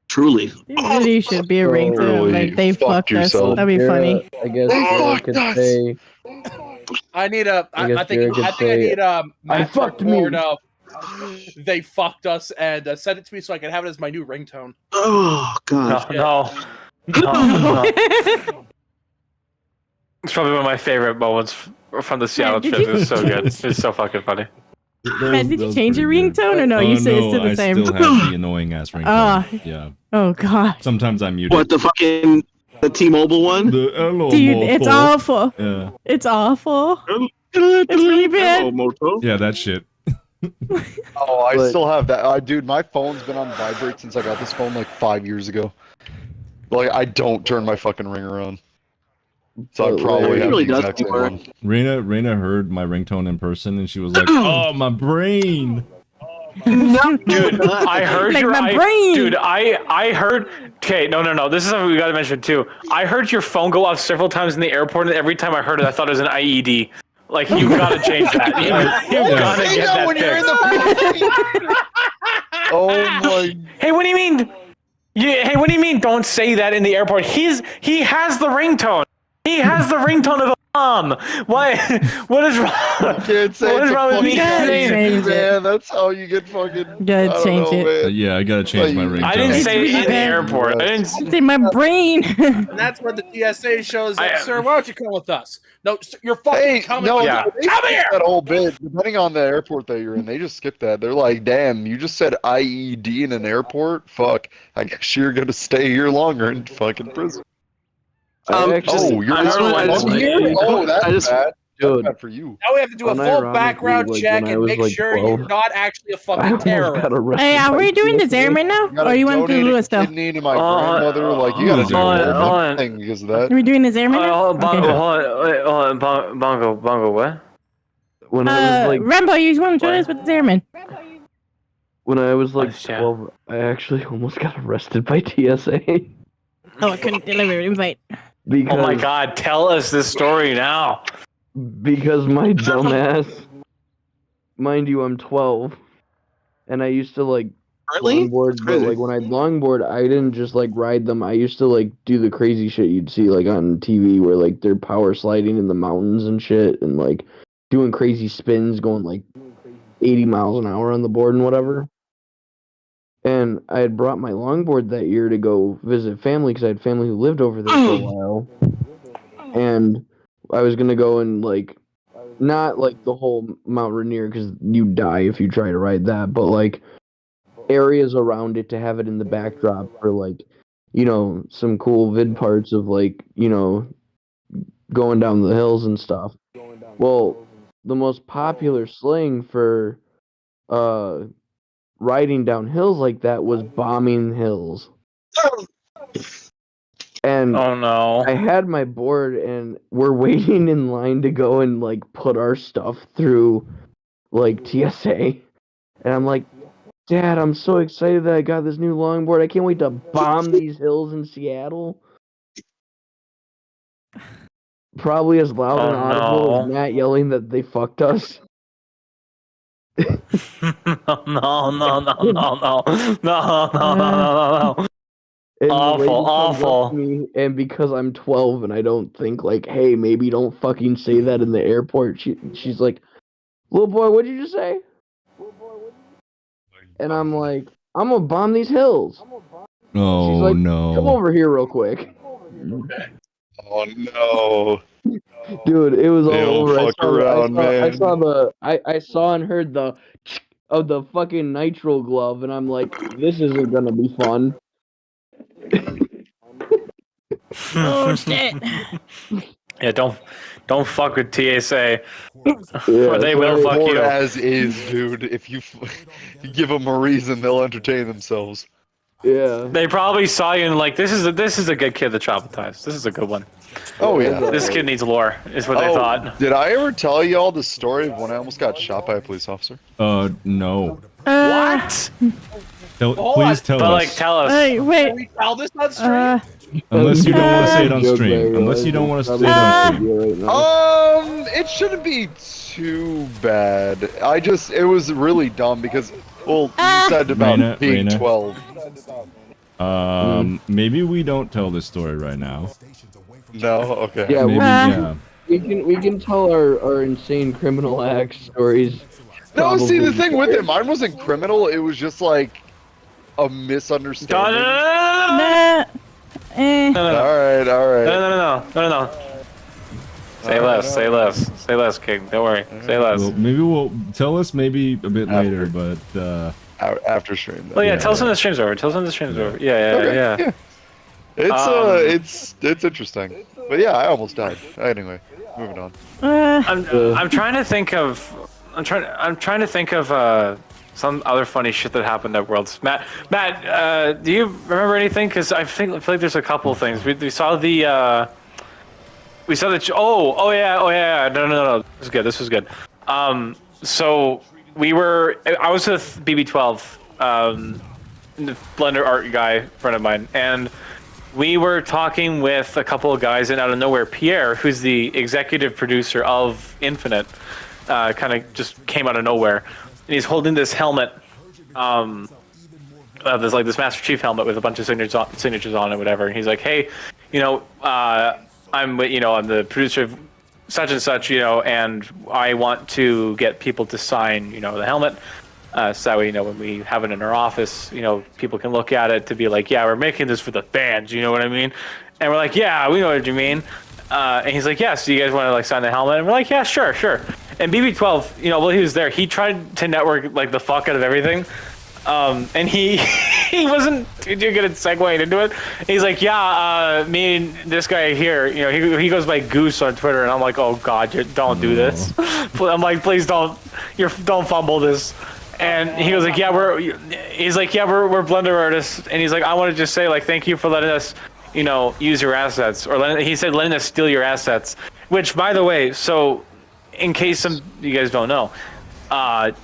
C: Truly.
B: There really should be a ringtone.
H: Totally
B: Like they
H: fucked
B: fucked us.
H: yourself.
B: That'd be funny.
G: I guess Jared could say,
D: I need a.
G: I guess
D: I think
G: Jared could
D: I
G: say,
D: need Matt to
G: fucked me.
D: record, they fucked us and send it to me so I can have it as my new ringtone.
C: Oh god.
E: No. It's probably one of my favorite moments from the Seattle
B: Did
E: trip.
B: you-
E: It's so good. It's so fucking funny.
B: Man, did you change your ringtone or no? You say it's still the same.
A: I still have the annoying ass ringtone.
B: Ah.
A: Yeah.
B: Oh god.
A: Sometimes I'm muted.
C: What, the T-Mobile one?
A: The hello,
B: Dude, it's
A: Moto.
B: awful.
A: Yeah.
B: It's awful. It's really bad.
A: Yeah, that shit.
H: Oh, I
G: But-
H: still have that. Dude, my phone's been on vibrate since I got this phone like 5 years ago. Like, I don't turn my fucking ringer on. So I
G: But,
H: probably
C: it
H: have
C: really
H: the
C: does
H: exact same
C: work.
H: one.
A: Raina heard my ringtone in person and she was like, "Oh, my brain."
E: Dude, I heard
B: Like
E: your
B: my brain.
E: Dude, I heard. Okay, no. This is something we gotta mention too. I heard your phone go off several times in the airport, and every time I heard it, I thought it was an IED. Like, you gotta change that. You gotta
H: Hey,
E: get
H: no,
E: that
H: when you're in
E: fixed.
H: the Oh my.
E: Hey, what do you mean? Yeah, hey, what do you mean? Don't say that in the airport. He has the ringtone. He has the ringtone of a bomb. Why? What is wrong?
H: Can't say
E: What
H: it's
E: is
H: a
E: wrong with me
H: fucking
E: saying
B: change
H: IED,
B: it.
H: man. That's how you get fucking.
B: Gotta
H: I don't
B: change
H: know,
B: it.
H: man.
A: Yeah, I gotta change my ringtone.
E: I didn't
B: It's
E: say it
B: really
E: in the
B: bad.
E: airport. I didn't.
B: It's in my brain.
D: And that's where the TSA shows up. Sir, why don't you come with us? No, sir, you're fucking
H: Hey,
D: coming
H: no,
D: with
E: Yeah.
D: us.
H: they
D: Come
H: skip
D: here!
H: that whole bit. Depending on the airport that you're in, they just skip that. They're like, "Damn, you just said IED in an airport? Fuck, I guess you're gonna stay here longer in fucking prison." Oh, you're
E: I heard
H: listening
E: one
H: on
E: like-
H: here? Oh, that's
C: I just-
H: bad.
G: Dude,
H: That's bad for you.
D: Now we have to do a full
G: Unironically,
D: background
G: like,
D: check
G: when I
D: and
G: was,
D: make
G: like,
D: sure
G: 12,
D: you're not actually a
G: I
D: fucking
G: almost
D: terrorist.
G: got arrested.
B: Hey, are
G: by
B: we doing this
G: TSA.
B: airman now?
H: You gotta
B: Or you want to do
H: donate
B: Lewis
H: a
B: stuff?
H: kidney to my grandmother. Like, you gotta do
A: hold
H: a
A: on,
H: whole
E: hold on.
H: thing because of
B: Are
H: that.
B: we doing this airman now?
E: Hold on,
B: Okay.
E: hold on, Bongo, what?
G: When I was like,
B: Rambo, you want to join us with this airman?
G: when I was like
E: Yeah.
G: 12, I actually almost got arrested by TSA
B: Oh, I couldn't deliver an invite.
G: because
E: Oh my God! Tell us this story now.
G: because my dumbass, mind you, I'm 12, and I used to like
C: Really?
G: longboard, but
C: Crazy.
G: like when I'd longboard, I didn't just like ride them. I used to like do the crazy shit you'd see like on TV where like they're power sliding in the mountains and shit, and like doing crazy spins, going like 80 miles an hour on the board and whatever. And I had brought my longboard that year to go visit family because I had family who lived over there for a while. And I was gonna go and like, not like the whole Mount Rainier because you die if you try to ride that, but like areas around it to have it in the backdrop for like, you know, some cool vid parts of like, you know, going down the hills and stuff. Well, the most popular slang for riding down hills like that was bombing hills. And
E: Oh no!
G: I had my board and we're waiting in line to go and like put our stuff through like TSA. And I'm like, Dad, I'm so excited that I got this new longboard. I can't wait to bomb these hills in Seattle. Probably as loud and
E: Oh,
G: audible
E: no.
G: as Matt yelling that they fucked us.
E: No.
G: And the
E: Awful,
G: lady comes up to
E: awful.
G: me, and because I'm 12 and I don't think like, hey, maybe don't fucking say that in the airport. She's like, little boy, what'd you just say? And I'm like, I'm gonna bomb these hills.
A: Oh
G: She's like,
A: no.
G: come over here real quick.
H: Oh no.
G: Dude, it was all
H: They don't
G: over.
H: fuck around, man.
G: I saw and heard the of the fucking nitro glove, and I'm like, this isn't gonna be fun.
B: Oh, shit.
E: Yeah, don't fuck with TSA,
G: Yeah,
E: or they will
G: so
E: fuck
H: Or
E: you.
H: as is, dude. If you give them a reason, they'll entertain themselves.
G: Yeah.
E: They probably saw you and like, this is a good kid to traumatize. This is a good one.
H: Oh yeah.
E: This kid needs lore, is what they
H: Oh,
E: thought.
H: did I ever tell y'all the story of when I almost got shot by a police officer?
A: No.
E: What?
A: Please tell
E: But
A: us.
E: like, tell us.
B: Hey,
D: Can
B: wait.
D: we tell this on stream?
A: Unless you don't want to say it on
G: Joke
A: stream.
G: there,
A: Unless you don't want to say it on
G: probably
A: stream.
G: right now.
H: It shouldn't be too bad. It was really dumb because, well, you said about
A: Raina,
H: being
A: Raina.
H: 12.
A: Maybe we don't tell this story right now.
H: No, okay.
G: Yeah,
A: Maybe, yeah.
G: we can tell our insane criminal acts stories.
H: No, see, the
G: probably.
H: thing with it, mine wasn't criminal. It was just like a misunderstanding.
B: Nah. Eh.
H: All right.
E: No. Say less, King. Don't worry. Say less.
A: Well, maybe we'll tell us maybe a bit later, but
H: After stream.
E: Oh yeah,
A: Yeah,
E: tell us when
A: yeah.
E: the stream's over. Tell us when the stream's over. Yeah.
H: Okay, It's interesting. But yeah, I almost died. Anyway, moving on.
E: I'm trying to think of some other funny shit that happened at Worlds. Matt, do you remember anything? Because I feel like there's a couple things. We saw the oh yeah. No. This was good. So I was with BB12, the Blender art guy, friend of mine, and we were talking with a couple of guys, and out of nowhere, Pierre, who's the executive producer of Infinite, kind of just came out of nowhere, and he's holding this helmet, this Master Chief helmet with a bunch of signatures on it, whatever. And he's like, "Hey, I'm the producer of such and such, and I want to get people to sign, the helmet. So that way, when we have it in our office, people can look at it to be like, yeah, we're making this for the fans, you know what I mean? And we're like, yeah, we know what you mean. And he's like, yeah, so you guys want to like sign the helmet? And we're like, yeah, sure. And BB12, while he was there, he tried to network like the fuck out of everything. And he wasn't too good at segueing into it. And he's like, yeah, me and this guy here, he goes by Goose on Twitter, and I'm like, oh god, don't do this. I'm like, please don't fumble this. And he was like, yeah, we're Blender artists, and he's like, I want to just say like, thank you for letting us, use your assets, or letting us steal your assets. Which, by the way, so in case some of you guys don't know.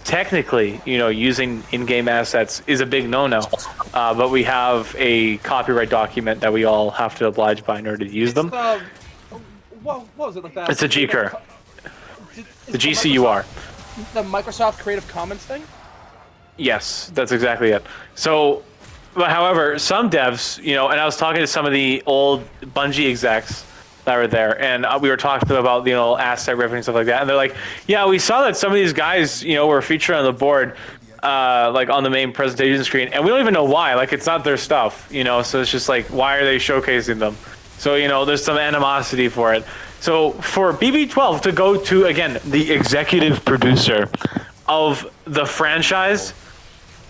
E: Technically, using in-game assets is a big no-no, but we have a copyright document that we all have to oblige by in order to use them.
D: What was it like that?
E: It's a G-Cur. The GCUR.
D: The Microsoft Creative Commons thing?
E: Yes, that's exactly it. So, but however, some devs, and I was talking to some of the old Bungie execs that were there, and we were talking to them about asset ripping and stuff like that, and they're like, yeah, we saw that some of these guys were featured on the board like on the main presentation screen, and we don't even know why. Like, it's not their stuff, so it's just like, why are they showcasing them? So there's some animosity for it. So for BB12 to go to, again, the executive producer of the franchise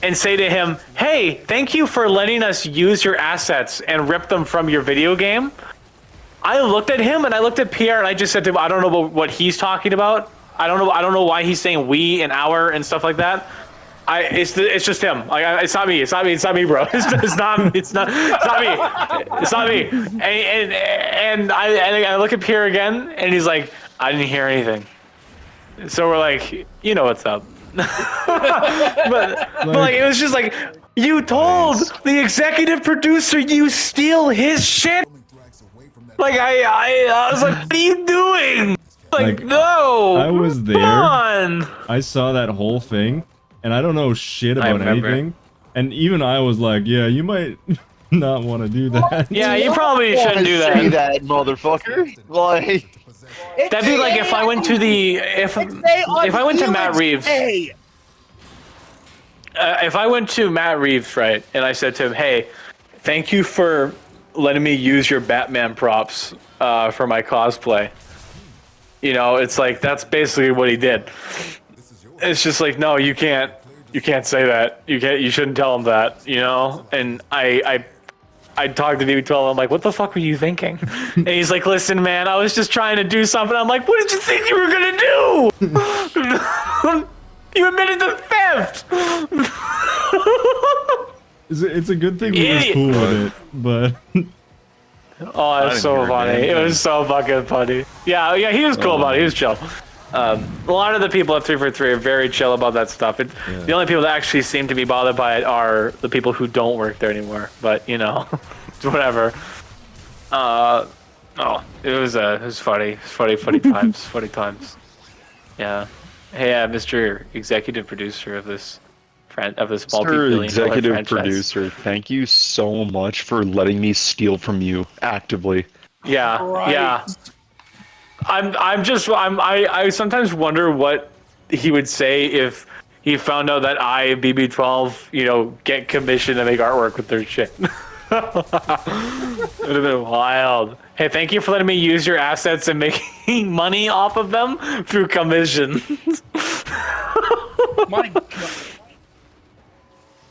E: and say to him, hey, thank you for letting us use your assets and rip them from your video game, I looked at him and I looked at Pierre and I just said to him, I don't know what he's talking about. I don't know why he's saying we and our and stuff like that. It's just him. Like, it's not me, bro. It's not me. It's not me. And I look at Pierre again and he's like, I didn't hear anything. So we're like, what's up. but like, it was just like, you told the executive producer you steal his shit. Like, I was like, what are you doing? Like, no.
A: I was there.
E: Come on.
A: I saw that whole thing, and I don't know shit about anything. And even I was like, yeah, you might not want to do that.
E: Yeah, you probably shouldn't do that.
H: Say that, motherfucker. Like,
E: that'd be like if I went to the if I went to Matt Reeves. If I went to Matt Reeves, right, and I said to him, hey, thank you for letting me use your Batman props for my cosplay. It's like, that's basically what he did. It's just like, no, you can't say that. You shouldn't tell him that, And I talked to BB12, I'm like, what the fuck were you thinking? And he's like, listen, man, I was just trying to do something. I'm like, what did you think you were gonna do? You admitted to theft.
A: It's a good thing he was cool with it, but...
E: Oh, it's so funny. It was so fucking funny. Yeah, he was cool about it. He was chill. A lot of the people at 343 are very chill about that stuff. The only people that actually seem to be bothered by it are the people who don't work there anymore. But, whatever. It was funny. Funny times. Funny times. Yeah. Hey, Mr. Executive Producer of this
H: Mr. Executive Producer, thank you so much for letting me steal from you actively.
E: Yeah, right. Yeah. I sometimes wonder what he would say if he found out that I, BB12, get commissioned to make artwork with their shit. It would have been wild. Hey, thank you for letting me use your assets and making money off of them through commissions.
D: My God.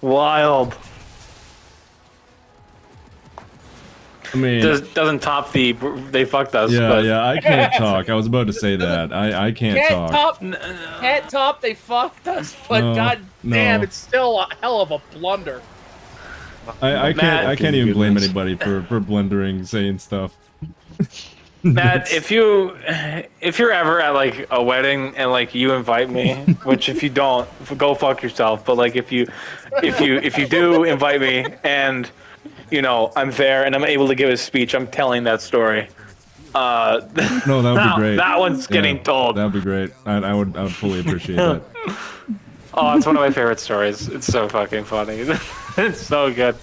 E: Wild.
A: I mean,
E: doesn't top the they fucked us.
A: Yeah,
E: but...
A: yeah, I can't talk. I was about to say that. I can't talk.
D: Can't top. They fucked us. But god damn, it's still a hell of a blunder.
A: I can't even blame anybody for blundering, saying stuff.
E: Matt, if you're ever at like a wedding and like you invite me, which if you don't, go fuck yourself. But like if you do invite me and I'm there and I'm able to give a speech, I'm telling that story.
A: No, that would be great.
E: That one's getting told.
A: That would be great. I would fully appreciate that.
E: Oh, it's one of my favorite stories. It's so fucking funny. It's so good.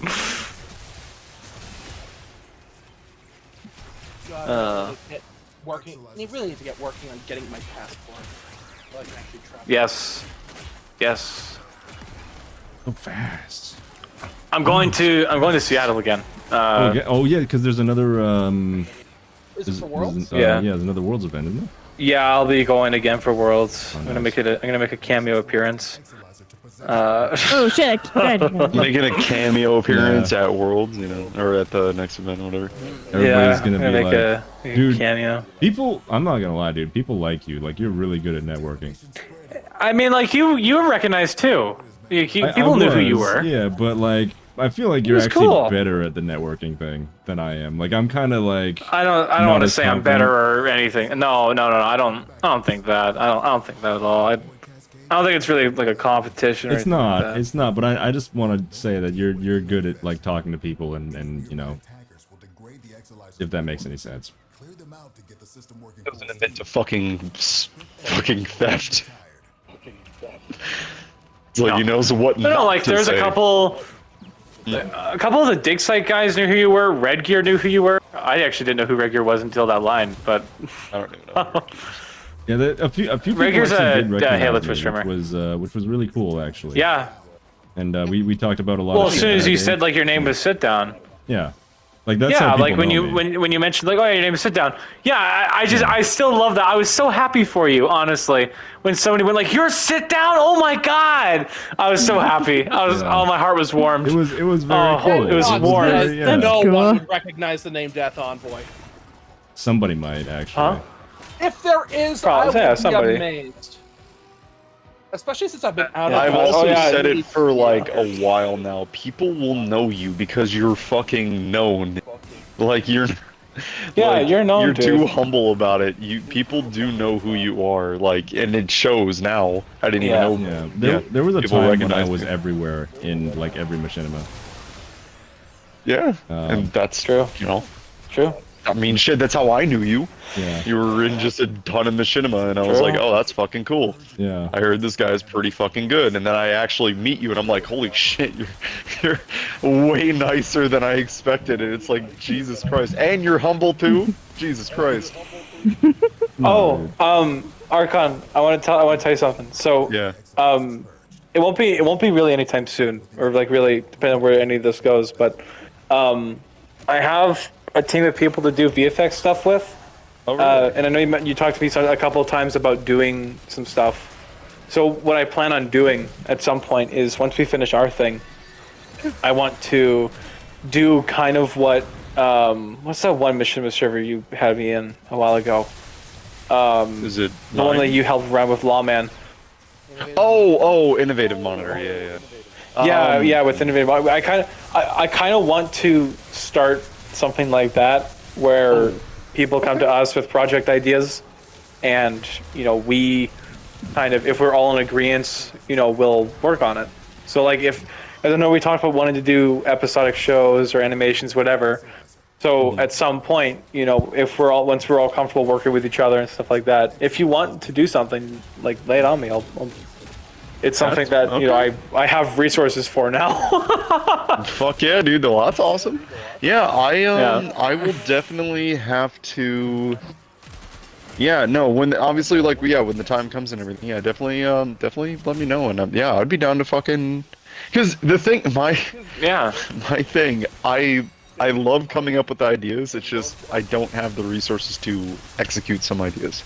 D: I really need to get working on getting my passport so I can actually travel.
E: Yes. Yes.
A: So fast.
E: I'm going to Seattle again.
A: Oh yeah, because there's another
D: Is this for Worlds?
E: Yeah.
A: yeah, there's another Worlds event, isn't there?
E: Yeah, I'll be going again for Worlds.
A: Oh,
E: I'm gonna
A: nice.
E: make a cameo appearance.
B: Oh shit!
H: Making a cameo appearance at Worlds, you know, or at the next event, or whatever.
A: Everybody's
E: I'm
A: gonna be
E: make
A: like,
E: a
A: dude,
E: cameo.
A: people. I'm not gonna lie, dude. People like you. Like you're really good at networking.
E: I mean, like you were recognized too. People knew who you
A: was,
E: were.
A: Yeah, but like I feel like you're
E: was
A: actually
E: cool.
A: better at the networking thing than I am. Like I'm kind of like.
E: I don't
A: not
E: want to
A: as
E: say I'm
A: confident.
E: better or anything. No. I don't think that. I don't think that at all. I don't think it's really like a competition. Or
A: It's
E: anything
A: not.
E: Like that.
A: It's not. But I just want to say that you're good at like talking to people and you know, if that makes any sense.
H: It was an admit to fucking theft. It's like he knows what.
E: No, like
H: to
E: there's
H: say.
E: a couple of the dig site guys knew who you were. Red Gear knew who you were. I actually didn't know who Red Gear was until that line, but
H: I don't even know.
A: Yeah, a few people
E: Regular's
A: actually
E: a
A: did recognize
E: Helmith
A: me,
E: streamer.
A: which was really cool actually.
E: yeah.
A: And we talked about a lot.
E: Well,
A: of
E: as
A: shit
E: soon as
A: that
E: you
A: day.
E: said like your name was Sit Down.
A: Yeah, like that's
E: Yeah,
A: how people
E: like when
A: know
E: you
A: me.
E: when you mentioned like, oh, your name is Sit Down. Yeah, I still love that. I was so happy for you, honestly. When somebody went like, "You're Sit Down," oh my god, I was so happy. Oh, my heart was warmed.
A: It was very
E: Oh,
A: cool.
E: it was warm.
A: very- yeah.
B: That's
D: No
B: cool.
D: one would recognize the name Death Envoy.
A: Somebody might actually.
E: Huh?
D: If there is,
E: Probably,
D: I
E: yeah,
D: would
E: somebody.
D: be amazed. Especially since I've been out of
H: I've
D: the
H: also
E: yeah,
H: said it for like a while now. People will know you because you're fucking known. Like you're.
E: Yeah,
H: like,
E: you're known,
H: You're
E: dude.
H: too humble about it. People do know who you are. Like, and it shows now. I didn't
E: Yeah.
H: even know.
A: Yeah, there was a
H: people
A: time when I
H: recognize
A: was
H: me.
A: everywhere in like every machinima.
H: Yeah,
A: Um,
H: and that's
E: True.
H: You know,
E: True.
H: I mean, shit. That's how I knew you.
A: Yeah,
H: You were in just a ton of machinima, and I was
E: True.
H: like, oh, that's fucking cool.
A: yeah.
H: I heard this guy's pretty fucking good, and then I actually meet you, and I'm like, holy shit, you're way nicer than I expected, and it's like, Jesus Christ, and you're humble too, Jesus Christ.
E: Oh, Archon, I want to tell you something. So,
H: Yeah.
E: it won't be really anytime soon, or like really depending on where any of this goes. But, I have a team of people to do VFX stuff with.
H: Oh, really?
E: And I know you talked to me a couple of times about doing some stuff. So what I plan on doing at some point is once we finish our thing, I want to do kind of what what's that one mission server you had me in a while ago?
H: Is it
E: The one that
H: mine?
E: you helped around with Lawman.
H: Oh, innovative monitor, yeah.
E: Yeah, with Innovative. I kind of want to start something like that where people come to us with project ideas, and we kind of, if we're all in agreement, we'll work on it. So like if I don't know, we talked about wanting to do episodic shows or animations, whatever. So at some point, if once we're all comfortable working with each other and stuff like that, if you want to do something, like lay it on me. It's something that
H: okay.
E: I have resources for now.
H: Fuck yeah, dude. Well, that's awesome. Yeah, I will definitely have to. Yeah, no. When obviously, like, when the time comes and everything, yeah, definitely let me know, and yeah, I'd be down to fucking. Because the thing, my thing, I love coming up with ideas. It's just I don't have the resources to execute some ideas.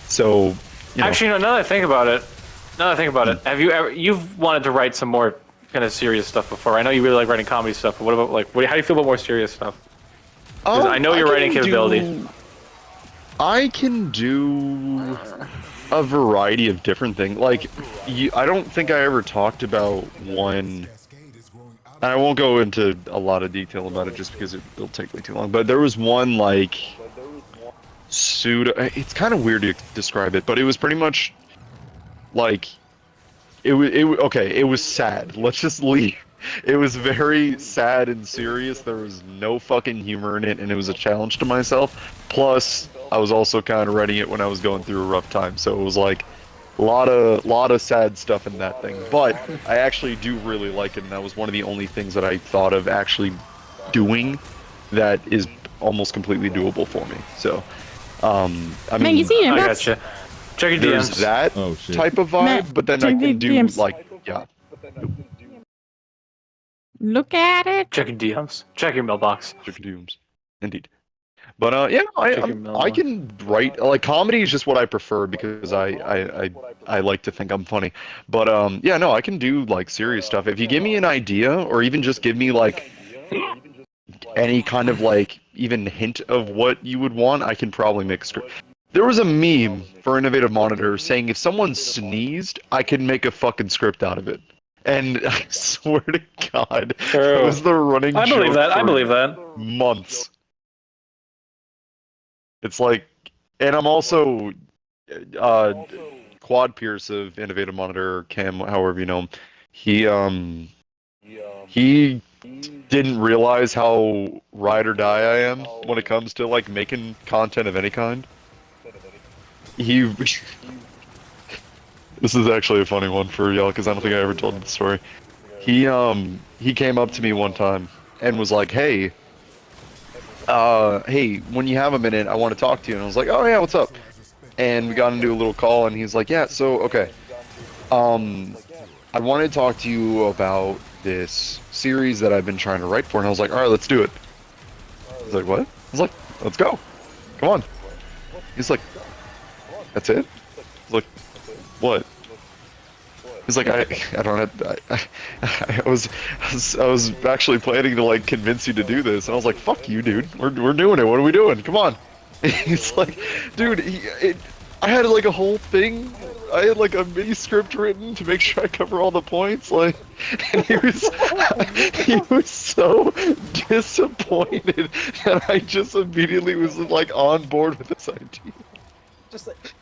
H: So,
E: Actually, no, now that I think about it, have you've wanted to write some more kind of serious stuff before? I know you really like writing comedy stuff, but what about how do you feel about more serious stuff? 'Cause I know your writing capability.
H: I can do a variety of different things. Like, I don't think I ever talked about one. And I won't go into a lot of detail about it just because it'll take way too long. But there was one like pseudo. It's kind of weird to describe it, but it was pretty much like it was sad. Let's just leave. It was very sad and serious. There was no fucking humor in it, and it was a challenge to myself. Plus, I was also kind of writing it when I was going through a rough time, so it was like a lot of sad stuff in that thing. But I actually do really like it, and that was one of the only things that I thought of actually doing that is almost completely doable for me. So, I
B: Man,
H: mean,
B: you see him?
E: I
B: That's
E: gotcha. Check your
H: there's
E: DMs.
H: that
A: Oh shit.
H: type of vibe,
B: Matt,
H: but then
B: check
H: I
B: the
H: can do
B: DMs.
H: like, yeah.
B: look at it.
E: Check your DMs. Check your mailbox.
H: Dooms. Indeed. But yeah,
E: Check your
H: I
E: mailbox.
H: can write like comedy is just what I prefer because I like to think I'm funny. But yeah, no, I can do like serious stuff. If you give me an idea or even just give me like any kind of like even hint of what you would want, I can probably make a script. There was a meme for Innovative Monitor saying if someone sneezed, I can make a fucking script out of it. And I swear to God,
E: True.
H: that was the running
E: I believe
H: joke
E: that. I
H: for
E: believe that.
H: months. It's like, and I'm also Quad Pierce of Innovative Monitor, Cam, however you know him. He didn't realize how ride or die I am when it comes to like making content of any kind. This is actually a funny one for y'all because I don't think I ever told the story. He came up to me one time and was like, hey, when you have a minute, I want to talk to you. And I was like, oh yeah, what's up? And we got into a little call, and he's like, yeah, so okay, I wanted to talk to you about this series that I've been trying to write for. And I was like, all right, let's do it. He's like, what? I was like, let's go. Come on. He's like, that's it? I was like, what? He's like, I don't have, I was actually planning to like convince you to do this, and I was like, fuck you, dude. We're doing it. What are we doing? Come on. He's like, dude, I had like a whole thing. I had like a mini script written to make sure I cover all the points. Like, and he was so disappointed that I just immediately was like on board with this idea.
D: Just like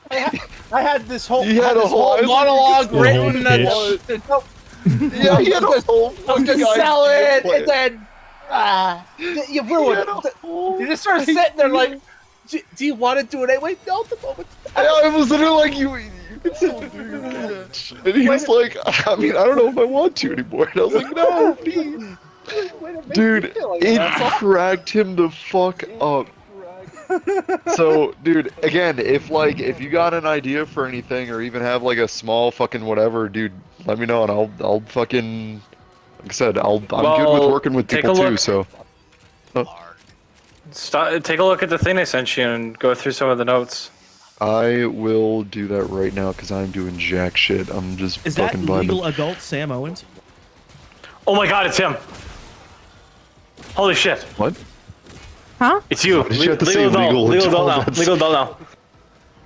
D: I had this whole,
H: You had a whole
D: monologue
A: whole
D: written.
A: pitch.
H: Yeah, he had a whole
D: I was
H: fucking
D: gonna sell
H: idea
D: it,
H: plan.
D: and then you ruined it. You just sort of sitting there like, do you want to do it anyway? No, at the moment.
H: I was literally like, you can still do that. And he was like, I mean, I don't know if I want to anymore. And I was like, no, please. Dude, it cracked him the fuck up. So, dude, again, if you got an idea for anything or even have like a small fucking whatever, dude, let me know and I'll fucking, like I said, I'm good with working with people too. So,
E: Take a look at the thing I sent you and go through some of the notes.
H: I will do that right now because I'm doing jack shit. I'm just
I: Is that
H: fucking vibing.
I: legal adult Sam Owens?
E: Oh my God, it's him! Holy shit!
H: What?
B: Huh?
E: It's you.
H: Did you have to say
E: Legal adult now.
H: That's-
E: Legal adult now.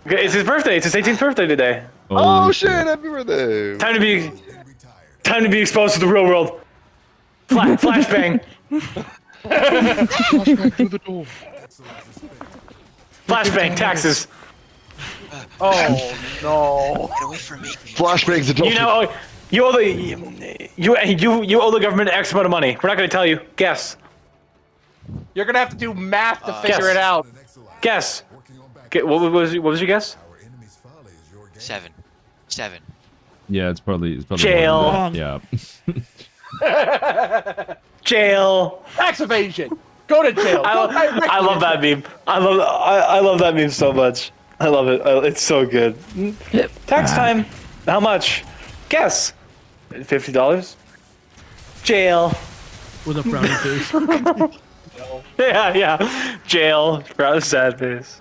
E: Okay, it's his birthday. It's his 18th birthday today.
H: Oh
A: Holy
H: shit! Happy birthday!
E: Time to be exposed to the real world. Flashbang.
H: Flashback through the door.
E: Flashbang. Taxes.
D: Oh no!
J: Get away from me.
H: Flashbangs adult.
E: You know, you owe the government X amount of money. We're not going to tell you. Guess.
D: You're gonna have to do math to figure
E: Guess.
D: it out.
E: Guess. What was your guess?
J: 7.
A: Yeah, it's probably
E: Jail.
A: more than that. Yeah.
E: Jail.
D: Tax evasion. Go to jail.
E: I love that meme. I love that meme so much. I love it. It's so good. Tax time. How much? Guess. $50. Jail.
I: With a frowny face.
E: Yeah. Jail. Proud sad face.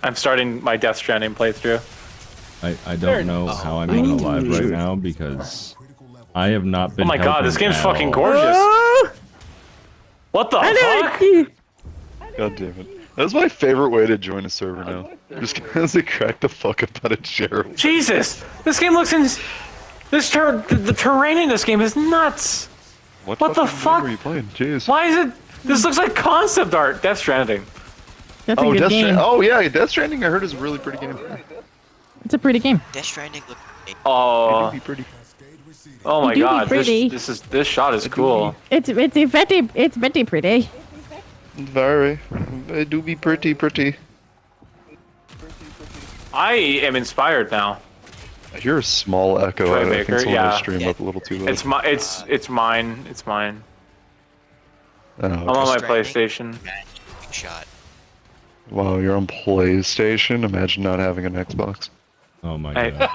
E: I'm starting my Death Stranding playthrough.
A: I don't know how I'm even alive right now because I have not been.
E: Oh my god, this
A: helping
E: game's
A: at
E: fucking
A: all.
E: gorgeous. What the fuck?
H: God damn it. That's my favorite way to join a server now. Just because they crack the fuck up out of Gerald.
E: Jesus! This game looks the terrain in this game is nuts! What the
H: fucking
E: fuck?
H: game are you playing? Jeez.
E: Why is it? This looks like concept art. Death Stranding.
B: That's a
H: Oh,
B: good game.
H: Oh yeah, Death Stranding I heard is a really pretty game.
B: It's a pretty game.
J: Death Stranding look.
E: Oh.
H: It'd be pretty.
E: Oh my
B: It do be
E: god,
B: pretty.
E: this shot is cool.
B: It's very pretty.
H: Very. It do be pretty.
E: I am inspired now.
H: I hear a small echo. I think
E: Maker,
H: someone
E: yeah.
H: stream up a little too loud.
E: It's mine. It's mine.
H: Oh,
E: I'm on my
J: Stranding.
E: PlayStation.
J: Shot.
H: wow, you're on PlayStation. Imagine not having an Xbox.
A: Oh my
E: Hey.
A: god.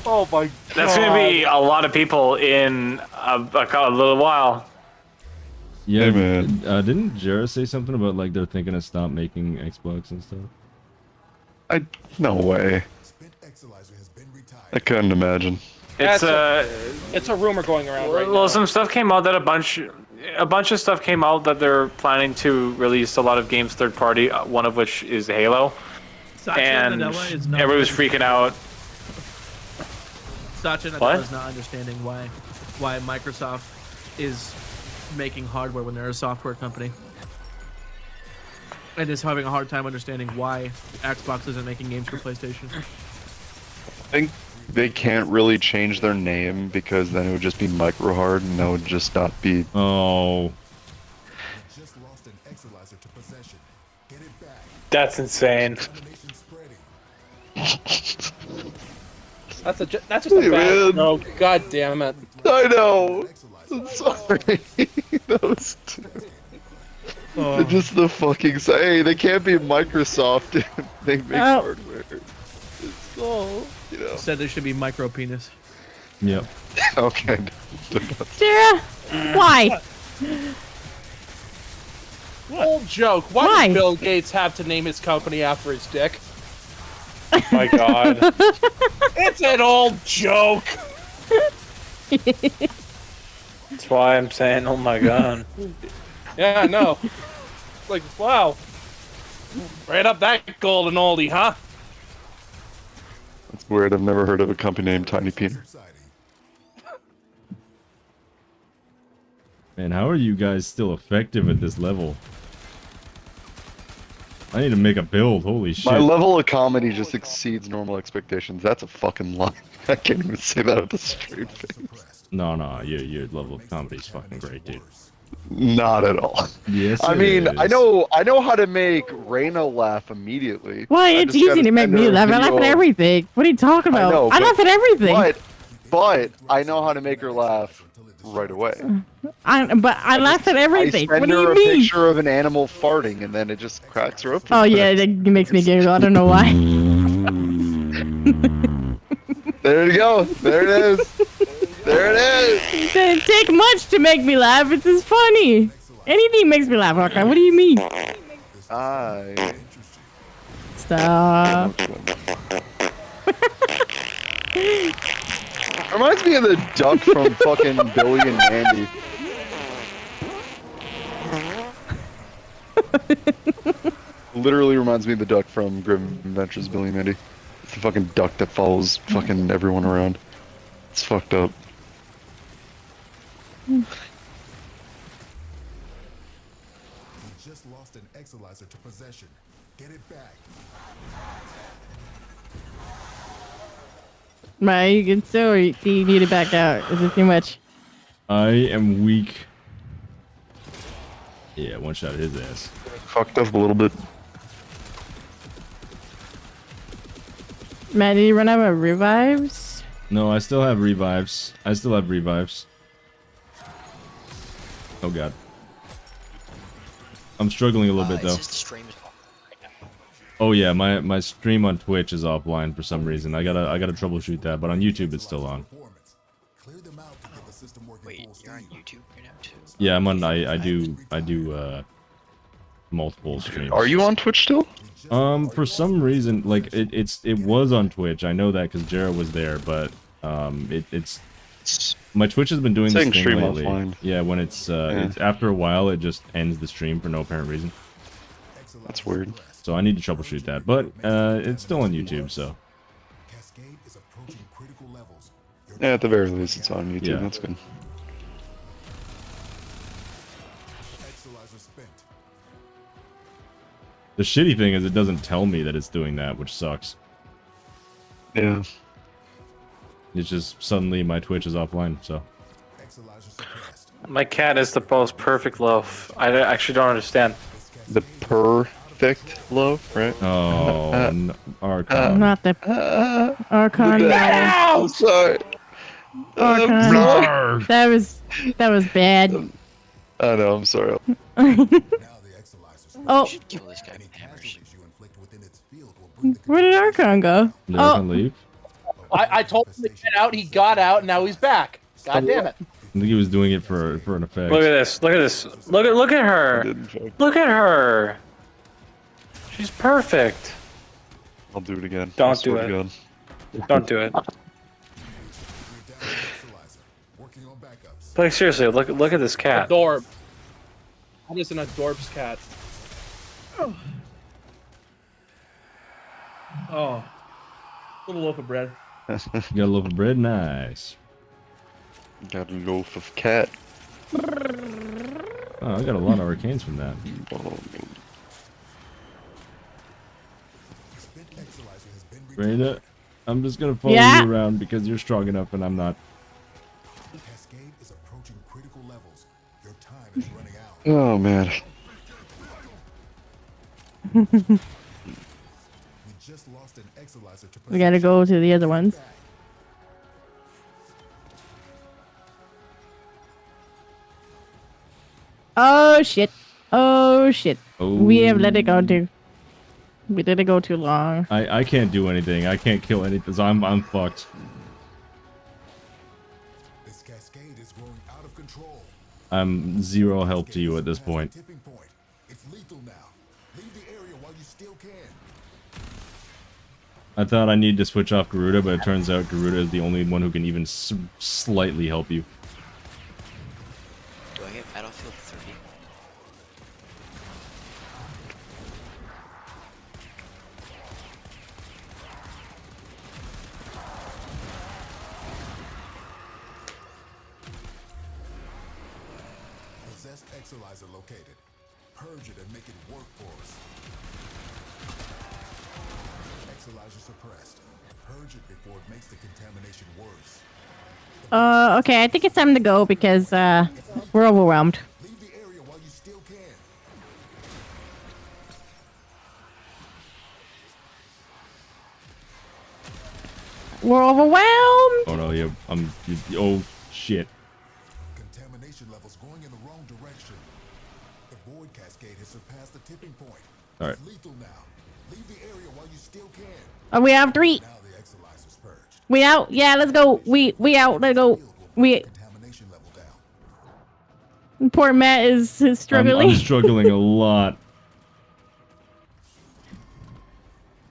D: Oh my god.
E: That's gonna be a lot of people in a little while.
A: Yeah,
H: Hey, man.
A: Didn't Jara say something about like they're thinking to stop making Xbox and stuff?
H: No way. I couldn't imagine.
E: It's
D: It's a rumor going around right
E: well,
D: now.
E: some stuff came out that a bunch of stuff came out that they're planning to release a lot of games third party. One of which is Halo,
I: Satya
E: and
I: Nadella is not
E: everybody was freaking out.
I: Satya
E: What?
I: Nadella is not understanding why Microsoft is making hardware when they're a software company, and is having a hard time understanding why Xbox isn't making games for PlayStation.
H: I think they can't really change their name because then it would just be Microhard and that would just not be.
A: Oh.
E: That's insane.
D: That's just a
H: Hey,
D: bad
H: man.
D: joke. God damn it.
H: I know. I'm sorry. That was just the fucking say. They can't be Microsoft if they make hardware. It's all, you know.
I: Said there should be micro penis.
A: Yep.
H: Okay.
B: Sarah, why?
D: Old joke. Why
B: Why?
D: did Bill Gates have to name his company after his dick?
E: My God.
D: It's an old joke.
E: That's why I'm saying, oh my God.
D: Yeah, I know. Like, wow. Right up that golden oldie, huh?
H: That's weird. I've never heard of a company named Tiny Peter.
A: Man, how are you guys still effective at this level? I need to make a build. Holy shit.
H: My level of comedy just exceeds normal expectations. That's a fucking lie. I can't even say that with a straight face.
A: No, your level of comedy is fucking great, dude.
H: Not at all.
A: Yes,
H: I
A: it
H: mean,
A: is.
H: I know how to make Reina laugh immediately.
B: Why?
H: I
B: It's
H: just gotta
B: easy to make
H: send
B: me
H: her a
B: laugh. I laugh
H: video
B: at
H: of-
B: everything. What are you talking about?
H: know,
B: I
H: but-
B: laugh at everything.
H: But I know how to make her laugh right away.
B: I laugh at everything.
H: I
B: What
H: send
B: do
H: her
B: you
H: a
B: mean?
H: picture of an animal farting, and then it just cracks her up.
B: Oh yeah, that makes me giggle. I don't know why.
H: There you go. There it is. There it is.
B: It doesn't take much to make me laugh. It's just funny. Anything makes me laugh. Okay, what do you mean? Stop.
H: Reminds me of the duck from fucking Billy and Mandy. Literally reminds me of the duck from Grim Adventures Billy and Mandy. It's the fucking duck that follows fucking everyone around. It's fucked up.
K: Just lost an exolizer to possession. Get it back.
B: Right, you can still, or do you need to back out? Is it too much?
A: I am weak. Yeah, one shot his ass.
H: Fucked up a little bit.
B: Matt, did you run out of revives?
A: No, I still have revives. Oh god. I'm struggling a little bit
J: It
A: though.
J: says the stream is off right now.
A: Oh yeah, my stream on Twitch is offline for some reason. I gotta troubleshoot that, but on YouTube it's still on.
J: Wait, you're on YouTube right now too?
A: Yeah, I'm on. I do multiple streams.
H: Are you on Twitch still?
A: For some reason, like it was on Twitch. I know that because Jara was there, but it's my Twitch has been doing this
H: Saying
A: thing
H: stream
A: lately.
H: offline.
A: Yeah, when it's after a while, it just ends the stream for no apparent reason.
H: That's weird.
A: So I need to troubleshoot that, but it's still on YouTube, so.
H: Yeah, at the very least, it's on YouTube.
A: Yeah.
H: That's good.
A: The shitty thing is it doesn't tell me that it's doing that, which sucks.
H: Yeah.
A: It's just suddenly my Twitch is offline, so.
E: My cat is the most perfect loaf. I actually don't understand.
H: The perfect loaf, right?
A: Oh, Archon.
B: Not the Archon. No.
H: I'm sorry.
B: Oh,
H: I'm
B: God.
H: sorry.
B: That was bad.
H: I know. I'm sorry.
K: Now the Exolizer's
B: Oh,
J: should kill this guy
K: any
J: with hammers.
K: casualties you inflict within its field will bring the
B: where did Archon go?
A: Did
B: Oh,
A: Archon leave?
D: I told him to get out. He got out, and now he's back. God damn it!
A: I think he was doing it for an effect.
E: Look at this. Look at this. Look at
H: I
E: her.
H: didn't fuck.
E: Look at her. She's perfect.
H: I'll do it again.
E: Don't
H: I
E: do
H: swear to
E: it.
H: God.
E: Don't do it.
K: You're down to Exolizer, working on backups.
E: Like seriously, look at this cat.
D: Adorb. That is an adorbs cat.
I: Oh, little loaf of bread.
A: You got a loaf of bread? Nice.
H: Got a loaf of cat.
A: Oh, I got a lot of arcanes from that.
K: Spent Exolizer has been
A: Brenda, I'm just gonna follow
B: Yeah.
A: you around because you're strong enough and I'm not.
K: Cascade is approaching critical levels. Your time is running out.
H: Oh man.
K: We just lost an Exolizer to
B: we gotta go to the other ones. Oh shit! Oh shit! We have let it go too. We let it go too long.
A: I can't do anything. I can't kill anything. So I'm fucked.
K: This cascade is growing out of control.
A: I'm zero help to you at this point.
K: Tipping point. It's lethal now. Leave the area while you still can.
A: I thought I needed to switch off Garuda, but it turns out Garuda is the only one who can even slightly help you.
J: Do I get Battlefield 30?
K: Possessed Exolizer located. Purge it and make it work for us. Exolizer suppressed. Purge it before it makes the contamination worse.
B: Okay, I think it's time to go because we're overwhelmed.
K: Leave the area while you still can.
B: We're overwhelmed.
A: Oh no, oh shit.
K: Contamination levels going in the wrong direction. The void cascade has surpassed the tipping point.
A: All right.
K: It's lethal now. Leave the area while you still can.
B: Oh, we have 3.
K: Now the Exolizer's purged.
B: We out. Yeah, let's go. We out. Let's go. We.
K: Contamination level down.
B: Poor Matt is struggling.
A: I'm struggling a lot.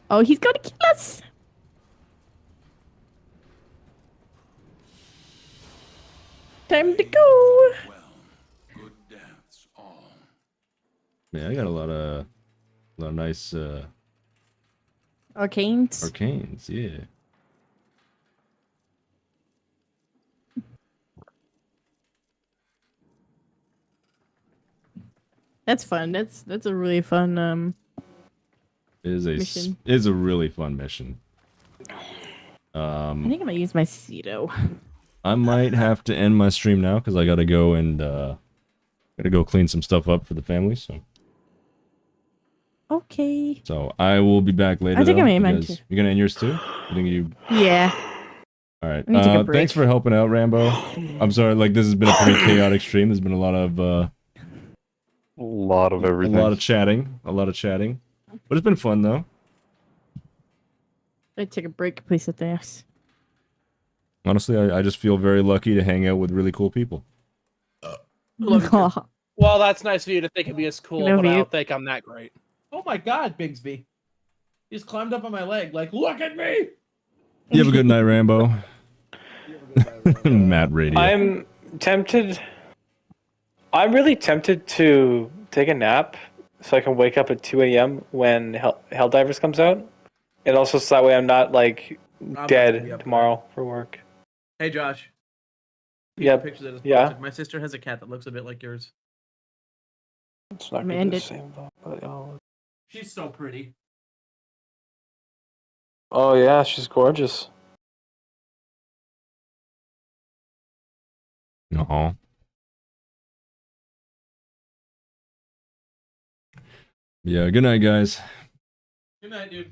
B: Oh, he's gonna kill us. Time to go.
A: Yeah, I got a lot of nice
B: Arcanes.
A: arcanes. Yeah.
B: That's fun. That's a really fun
A: It is
B: mission.
A: a really fun mission.
B: I think I'm gonna use my Cedo.
A: I might have to end my stream now because I gotta go and gotta go clean some stuff up for the family.
B: Okay.
A: So I will be back later.
B: I think
A: though,
B: I made mine
A: because-
B: too.
A: You're gonna end yours too? You think you?
B: Yeah.
A: All right.
B: I need to take a break.
A: Thanks for helping out, Rambo. I'm sorry. Like this has been a pretty chaotic stream. There's been a lot of
H: everything.
A: A lot of chatting. But it's been fun though.
B: I take a break, please. At this.
A: Honestly, I just feel very lucky to hang out with really cool people.
D: Well, that's nice of you to think of me as cool,
B: Love
D: but I
B: you.
D: don't think I'm that great.
I: Oh my God, Bigsby! He just climbed up on my leg, like, look at me.
A: You have a good night, Rambo. Matt Radio.
E: I'm really tempted to take a nap so I can wake up at 2 a.m. when Helldivers comes out. And also so that way I'm not like
I: I'm not gonna be
E: dead
I: up
E: tomorrow for work.
I: Hey, Josh.
E: Yep.
I: Pictures that is
E: Yeah.
I: posted. My sister has a cat that looks a bit like yours.
E: It's not
B: I'm
E: gonna
B: end
E: be
B: it.
E: the same though. But,
I: She's so pretty.
E: oh yeah, she's gorgeous.
A: No. Yeah. Good night, guys.
I: Good night, dude.